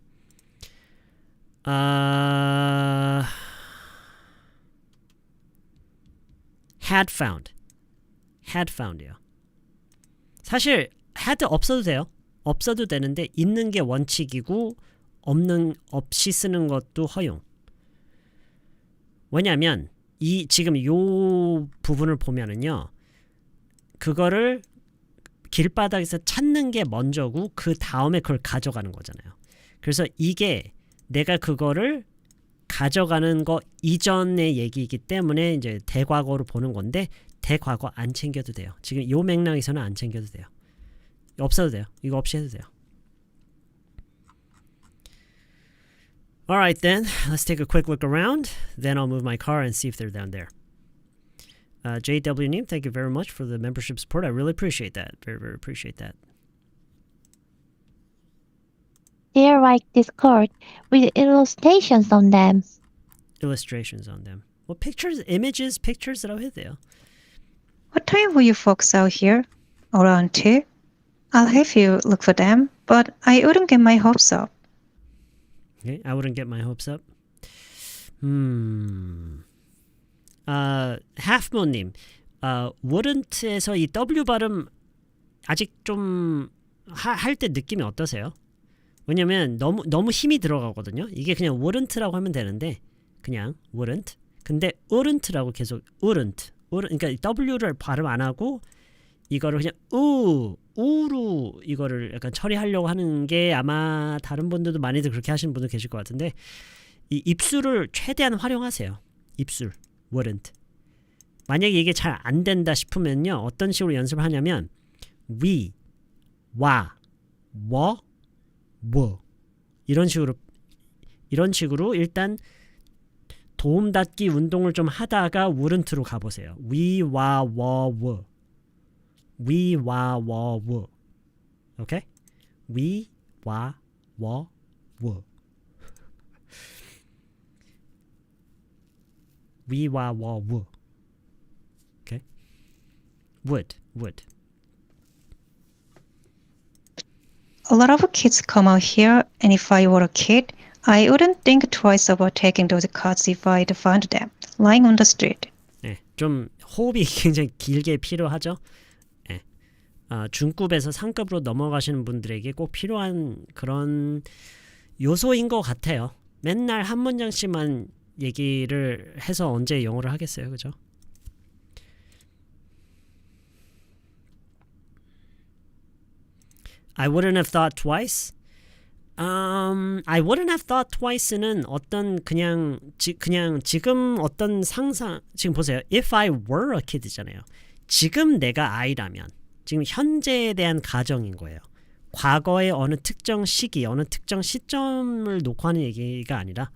[SPEAKER 1] Had found이요. 사실 had 없어도 돼요. 없어도 되는데 있는 게 원칙이고 없이 쓰는 것도 허용. 왜냐면 지금 요 부분을 보면은요. 그거를 길바닥에서 찾는 게 먼저고 그 다음에 그걸 가져가는 거잖아요. 그래서 이게 내가 그거를 가져가는 거 이전의 얘기이기 때문에 이제 대과거로 보는 건데 대과거 안 챙겨도 돼요. 지금 요 맥락에서는 안 챙겨도 돼요. 없어도 돼요. 이거 없이 해도 돼요. Alright then, let's take a quick look around. Then I'll move my car and see if they're down there. JW님, thank you very much for the membership support. I really appreciate that. Very, very appreciate that.
[SPEAKER 5] They're like this card with illustrations on them.
[SPEAKER 1] Illustrations on them. Well, images, pictures라고 해도 돼요.
[SPEAKER 7] What time will you folks out here? Around 2? I'll have you look for them, but I wouldn't get my hopes up.
[SPEAKER 1] Okay, I wouldn't get my hopes up. halfmoon님, wouldn't에서 이 W 발음 아직 좀 할 때 느낌이 어떠세요? 왜냐면 너무 힘이 들어가거든요. 이게 그냥 wouldn't라고 하면 되는데 그냥 wouldn't. 근데 wouldn't라고 계속 wouldn't. 그러니까 W를 발음 안 하고 이거를 그냥 우로 이거를 약간 처리하려고 하는 게 아마 다른 분들도 많이들 그렇게 하시는 분들 계실 것 같은데 이 입술을 최대한 활용하세요. 입술. wouldn't. 만약에 이게 잘 안 된다 싶으면요. 어떤 식으로 연습을 하냐면 we, 와, 워, 이런 식으로 일단 도움닫기 운동을 좀 하다가 wouldn't로 가보세요. we, 와, 워. we, 와, 워. 오케이? we, 와, 워. we, 와, 워. Okay? would.
[SPEAKER 7] A lot of kids come out here, and if I were a kid, I wouldn't think twice about taking those cards if I'd found them lying on the street.
[SPEAKER 1] 네, 좀 호흡이 굉장히 길게 필요하죠. 네. 중급에서 상급으로 넘어가시는 분들에게 꼭 필요한 그런 요소인 것 같아요. 맨날 한 문장씩만 얘기를 해서 언제 영어를 하겠어요, 그죠? I wouldn't have thought twice. I wouldn't have thought twice는 어떤 그냥 지금 어떤 상상 지금 보세요. If I were a kid잖아요. 지금 내가 아이라면 지금 현재에 대한 가정인 거예요. 과거의 어느 특정 시기, 어느 특정 시점을 놓고 하는 얘기가 아니라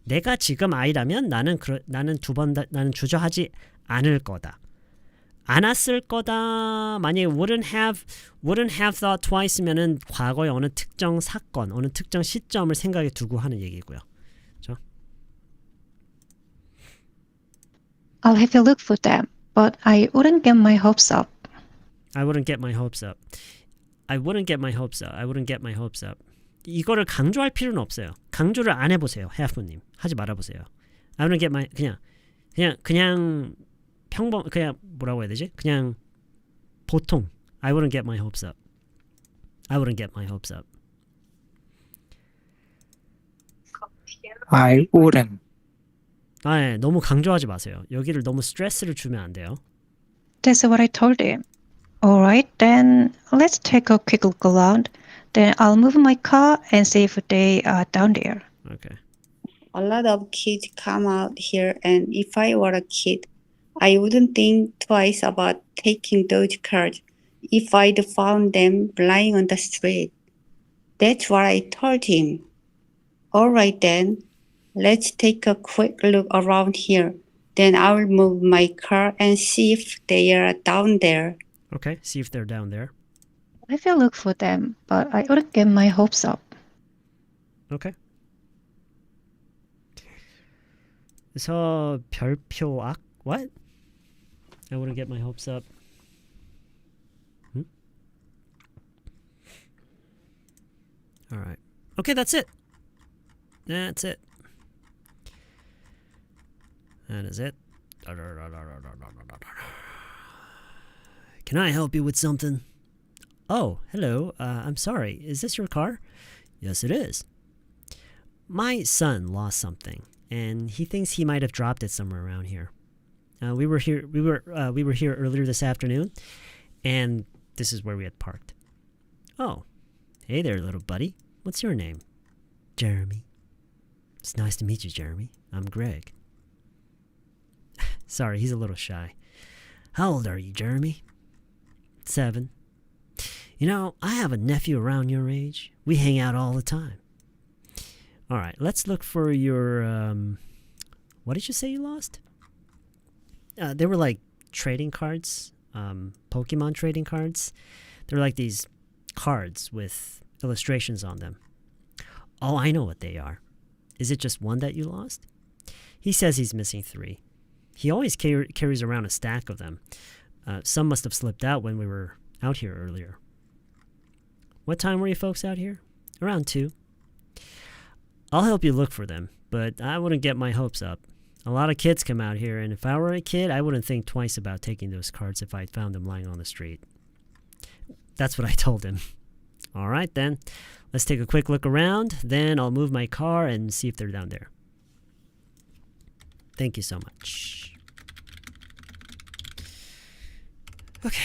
[SPEAKER 1] 내가 지금 아이라면 나는 나는 주저하지 않을 거다. 않았을 거다. 만약에 wouldn't have thought twice면은 과거의 어느 특정 사건, 어느 특정 시점을 생각에 두고 하는 얘기고요. 그렇죠?
[SPEAKER 7] I'll have a look for them, but I wouldn't get my hopes up.
[SPEAKER 1] I wouldn't get my hopes up. I wouldn't get my hopes up. I wouldn't get my hopes up. 이거를 강조할 필요는 없어요. 강조를 안 해보세요. 해프님. 하지 말아보세요. I wouldn't get my 그냥 평범 그냥 뭐라고 해야 되지? 그냥 보통 I wouldn't get my hopes up. I wouldn't get my hopes up.
[SPEAKER 2] I wouldn't.
[SPEAKER 1] 네, 너무 강조하지 마세요. 여기를 너무 스트레스를 주면 안 돼요.
[SPEAKER 7] That's what I told him. Alright, then let's take a quick look around. Then I'll move my car and see if they are down there.
[SPEAKER 1] Okay.
[SPEAKER 9] A lot of kids come out here, and if I were a kid, I wouldn't think twice about taking those cards if I'd found them lying on the street. That's what I told him. All right then, let's take a quick look around here. Then I'll move my car and see if they are down there.
[SPEAKER 1] Okay, see if they're down there.
[SPEAKER 7] I will look for them, but I wouldn't get my hopes up.
[SPEAKER 1] Okay. 그래서 별표 악 what? I wouldn't get my hopes up. All right. Okay, that's it. That's it. That is it. Can I help you with something? Oh, hello. I'm sorry. Is this your car? Yes, it is. My son lost something, and he thinks he might have dropped it somewhere around here. We were here earlier this afternoon, and this is where we had parked. Oh, hey there, little buddy. What's your name? Jeremy. It's nice to meet you, Jeremy. I'm Greg. Sorry, he's a little shy. How old are you, Jeremy? 7. You know, I have a nephew around your age. We hang out all the time. All right, let's look for your, what did you say you lost? They were like trading cards, Pokemon trading cards. They're like these cards with illustrations on them. Oh, I know what they are. Is it just one that you lost? He says he's missing 3. He always carries around a stack of them. Some must have slipped out when we were out here earlier. What time were you folks out here? Around 2. I'll help you look for them, but I wouldn't get my hopes up. A lot of kids come out here, and if I were a kid, I wouldn't think twice about taking those cards if I found them lying on the street. That's what I told him. All right, then. Let's take a quick look around. Then I'll move my car and see if they're down there. Thank you so much. Okay.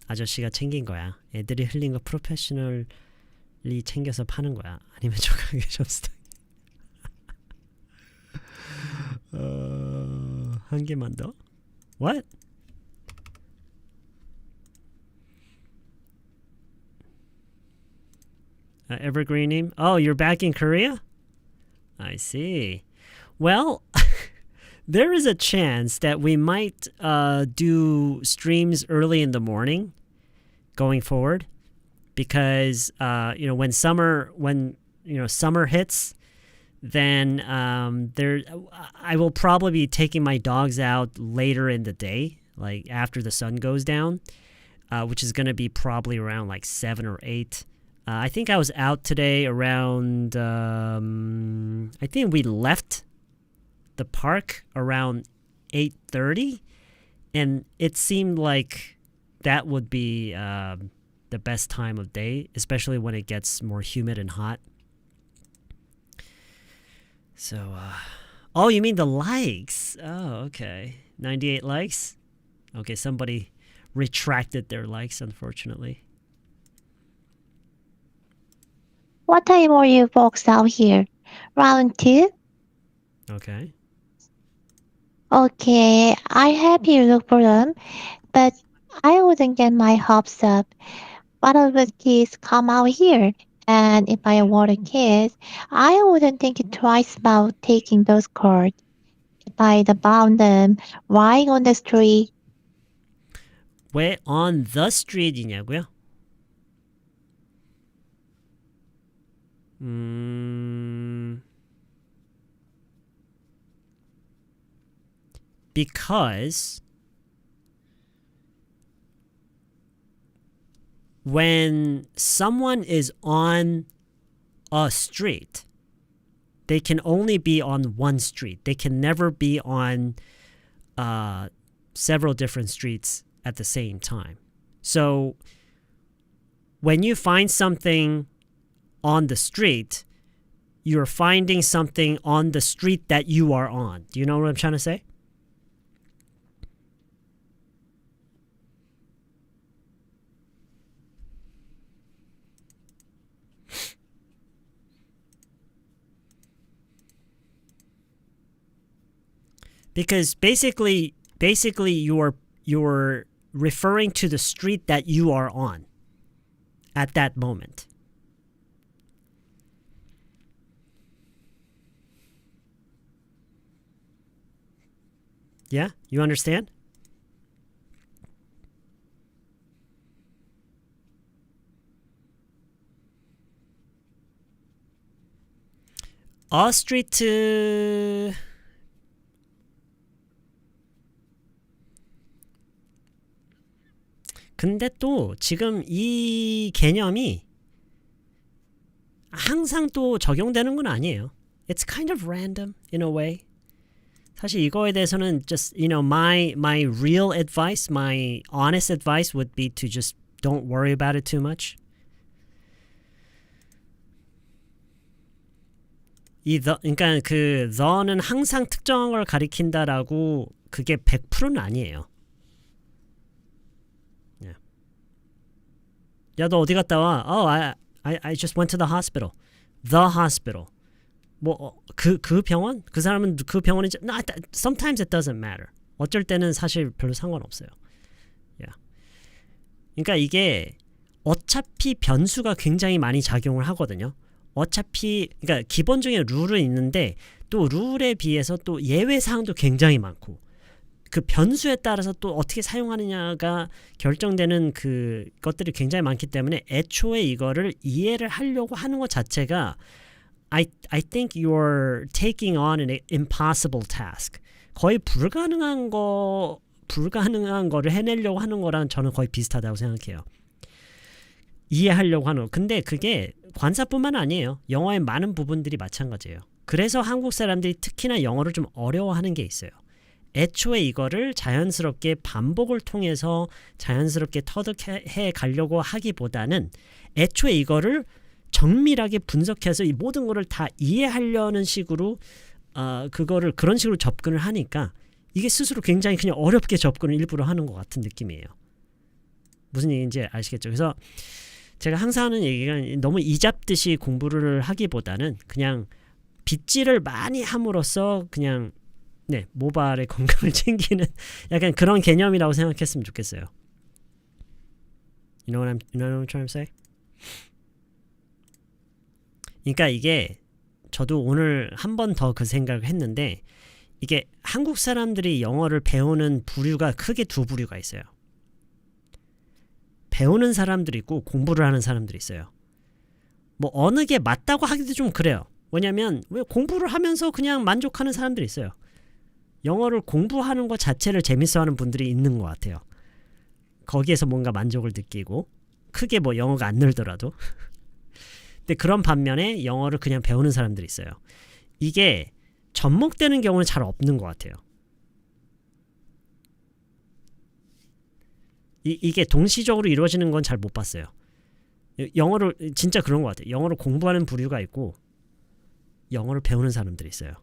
[SPEAKER 1] 아저씨가 챙긴 거야. 애들이 흘린 거 프로페셔널리 챙겨서 파는 거야. 아니면 조각의 점수당. 한 개만 더? What? Evergreen name? Oh, you're back in Korea? I see. Well, there is a chance that we might do streams early in the morning going forward, because when summer hits, then I will probably be taking my dogs out later in the day, like after the sun goes down, which is going to be probably around like 7 or 8. I think I was out today around, I think we left the park around 8:30, and it seemed like that would be the best time of day, especially when it gets more humid and hot. So, oh, you mean the likes? Oh, okay. 98 likes? Okay, somebody retracted their likes, unfortunately.
[SPEAKER 5] What time are you folks out here? Round 2?
[SPEAKER 1] Okay.
[SPEAKER 5] Okay, I help you look for them, but I wouldn't get my hopes up. One of the kids come out here, and if I were a kid, I wouldn't think twice about taking those cards. If I'd found them lying on the street,
[SPEAKER 1] 왜 on the street이냐고요? Because when someone is on a street, they can only be on one street. They can never be on several different streets at the same time. So when you find something on the street, you're finding something on the street that you are on. Do you know what I'm trying to say? Because basically you're referring to the street that you are on at that moment. Yeah? You understand? street 근데 또 지금 이 개념이 항상 또 적용되는 건 아니에요. It's kind of random in a way. 사실 이거에 대해서는 just, you know, my real advice, my honest advice would be to just don't worry about it too much. 그러니까 그 the는 항상 특정한 걸 가리킨다라고 그게 100%는 아니에요. 야, 너 어디 갔다 와? I just went to the hospital. The hospital. 그 병원? 그 사람은 그 병원인지 sometimes it doesn't matter. 어쩔 때는 사실 별로 상관없어요. Yeah. 그러니까 이게 어차피 변수가 굉장히 많이 작용을 하거든요. 어차피 그러니까 기본적인 룰은 있는데 또 룰에 비해서 또 예외 사항도 굉장히 많고 그 변수에 따라서 또 어떻게 사용하느냐가 결정되는 그 것들이 굉장히 많기 때문에 애초에 이거를 이해를 하려고 하는 것 자체가 I think you're taking on an impossible task. 거의 불가능한 거를 해내려고 하는 거랑 저는 거의 비슷하다고 생각해요. 이해하려고 하는 거. 근데 그게 관사뿐만 아니에요. 영어의 많은 부분들이 마찬가지예요. 그래서 한국 사람들이 특히나 영어를 좀 어려워하는 게 있어요. 애초에 이거를 자연스럽게 반복을 통해서 자연스럽게 터득해 가려고 하기보다는 애초에 이거를 정밀하게 분석해서 이 모든 거를 다 이해하려는 식으로 그거를 그런 식으로 접근을 하니까 이게 스스로 굉장히 그냥 어렵게 접근을 일부러 하는 것 같은 느낌이에요. 무슨 얘기인지 아시겠죠? 그래서 제가 항상 하는 얘기가 너무 이잡듯이 공부를 하기보다는 그냥 빗질을 많이 함으로써 그냥 모발의 건강을 챙기는 약간 그런 개념이라고 생각했으면 좋겠어요. You know what I'm trying to say? 그러니까 이게 저도 오늘 한 번 더 그 생각을 했는데 이게 한국 사람들이 영어를 배우는 부류가 크게 두 부류가 있어요. 배우는 사람들이 있고 공부를 하는 사람들이 있어요. 뭐 어느 게 맞다고 하기도 좀 그래요. 왜냐면 왜 공부를 하면서 그냥 만족하는 사람들이 있어요. 영어를 공부하는 것 자체를 재밌어하는 분들이 있는 것 같아요. 거기에서 뭔가 만족을 느끼고 크게 뭐 영어가 안 늘더라도 근데 그런 반면에 영어를 그냥 배우는 사람들이 있어요. 이게 접목되는 경우는 잘 없는 것 같아요. 이게 동시적으로 이루어지는 건 잘 못 봤어요. 영어를 진짜 그런 것 같아요. 영어를 공부하는 부류가 있고 영어를 배우는 사람들이 있어요.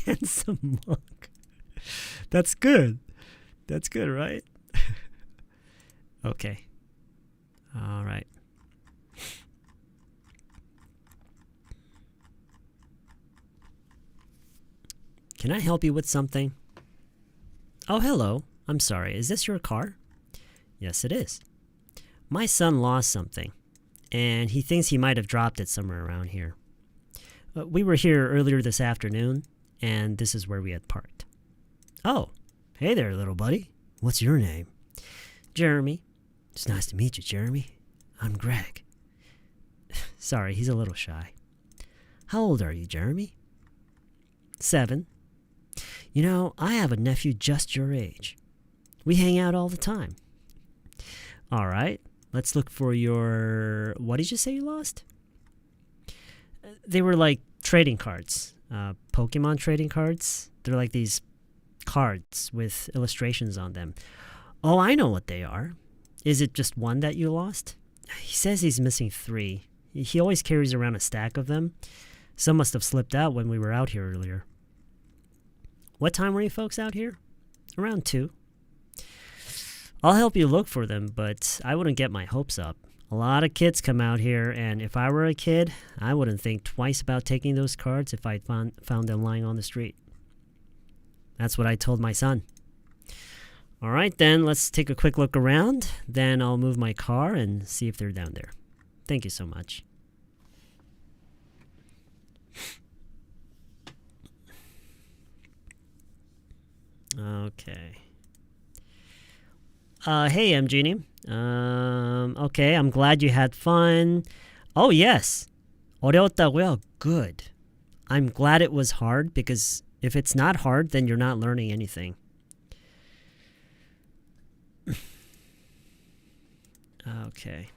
[SPEAKER 1] handsome look. That's good. That's good, right? Okay. All right. Can I help you with something? Oh, hello. I'm sorry. Is this your car? Yes, it is. My son lost something, and he thinks he might have dropped it somewhere around here. We were here earlier this afternoon, and this is where we had parked. Oh, hey there, little buddy. What's your name? Jeremy. It's nice to meet you, Jeremy. I'm Greg. Sorry, he's a little shy. How old are you, Jeremy? 7. You know, I have a nephew just your age. We hang out all the time. All right, let's look for your... What did you say you lost? They were like trading cards. Pokemon trading cards. They're like these cards with illustrations on them. Oh, I know what they are. Is it just one that you lost? He says he's missing 3. He always carries around a stack of them. Some must have slipped out when we were out here earlier. What time were you folks out here? Around 2. I'll help you look for them, but I wouldn't get my hopes up. A lot of kids come out here, and if I were a kid, I wouldn't think twice about taking those cards if I found them lying on the street. That's what I told my son. All right, then, let's take a quick look around. Then I'll move my car and see if they're down there. Thank you so much. Okay. Hey, MGenie. Okay, I'm glad you had fun. Oh, yes. 어려웠다고요? Good. I'm glad it was hard, because if it's not hard, then you're not learning anything. Okay.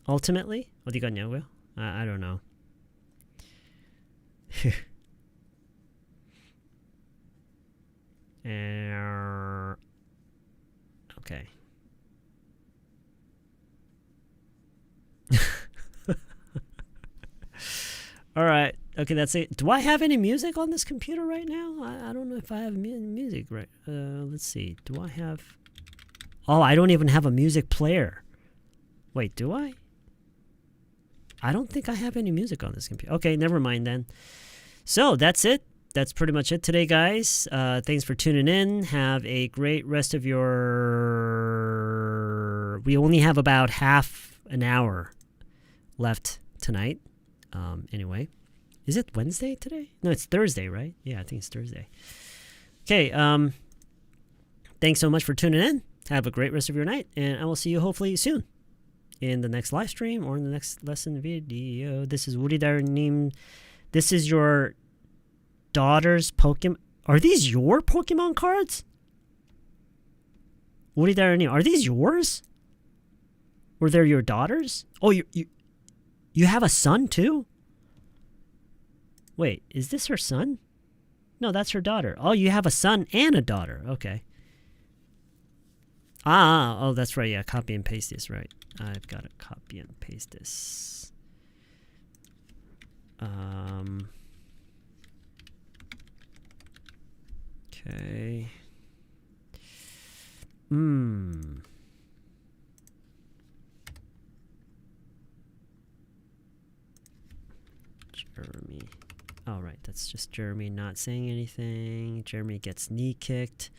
[SPEAKER 1] Ultimately? 어디 갔냐고요? I don't know. Okay. All right. Okay, that's it. Do I have any music on this computer right now? I don't know if I have music right. Let's see. Do I have... Oh, I don't even have a music player. Wait, do I? I don't think I have any music on this computer. Okay, never mind then. So, that's it. That's pretty much it today, guys. Thanks for tuning in. Have a great rest of your... We only have about half an hour left tonight. Anyway. Is it Wednesday today? No, it's Thursday, right? Yeah, I think it's Thursday. Okay, thanks so much for tuning in. Have a great rest of your night, and I will see you hopefully soon in the next live stream or in the next lesson video. This is 우리달님. This is your daughter's Pokemon. Are these your Pokemon cards? 우리달님, are these yours? Or they're your daughters? Oh, you have a son too? Wait, is this her son? No, that's her daughter. Oh, you have a son and a daughter. Okay. Oh, that's right. Yeah, copy and paste this, right. I've got to copy and paste this. Okay. Jeremy. All right, that's just Jeremy not saying anything. Jeremy gets knee kicked.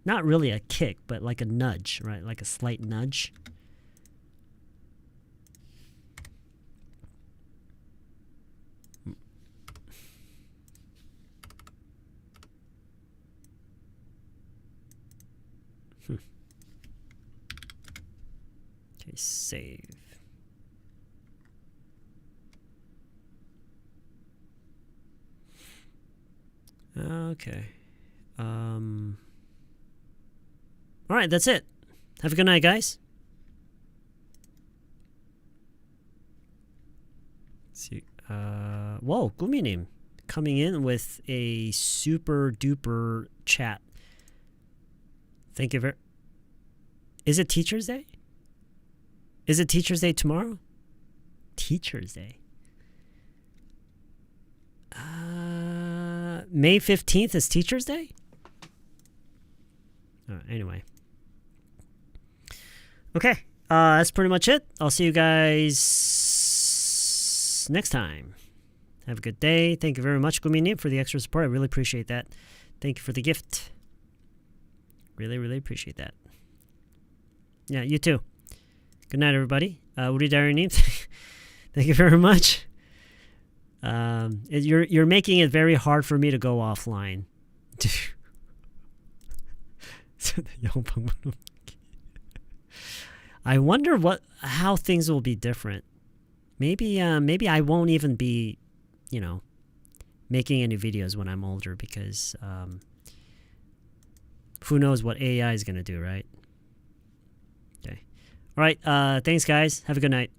[SPEAKER 1] Not really a kick, but like a nudge, right? Like a slight nudge. Okay, save. Okay. All right, that's it. Have a good night, guys. Let's see. Whoa, Guminim coming in with a super duper chat. Thank you very... Is it Teacher's Day? Is it Teacher's Day tomorrow? Teacher's Day. May 15th is Teacher's Day? Anyway. Okay. That's pretty much it. I'll see you guys next time. Have a good day. Thank you very much, Gumini, for the extra support. I really appreciate that. Thank you for the gift. Really, really appreciate that. Yeah, you too. Good night, everybody. 우리 다리님, thank you very much. You're making it very hard for me to go offline. I wonder how things will be different. Maybe I won't even be, making any videos when I'm older because who knows what AI is gonna do, right? Okay. All right. Thanks, guys. Have a good night.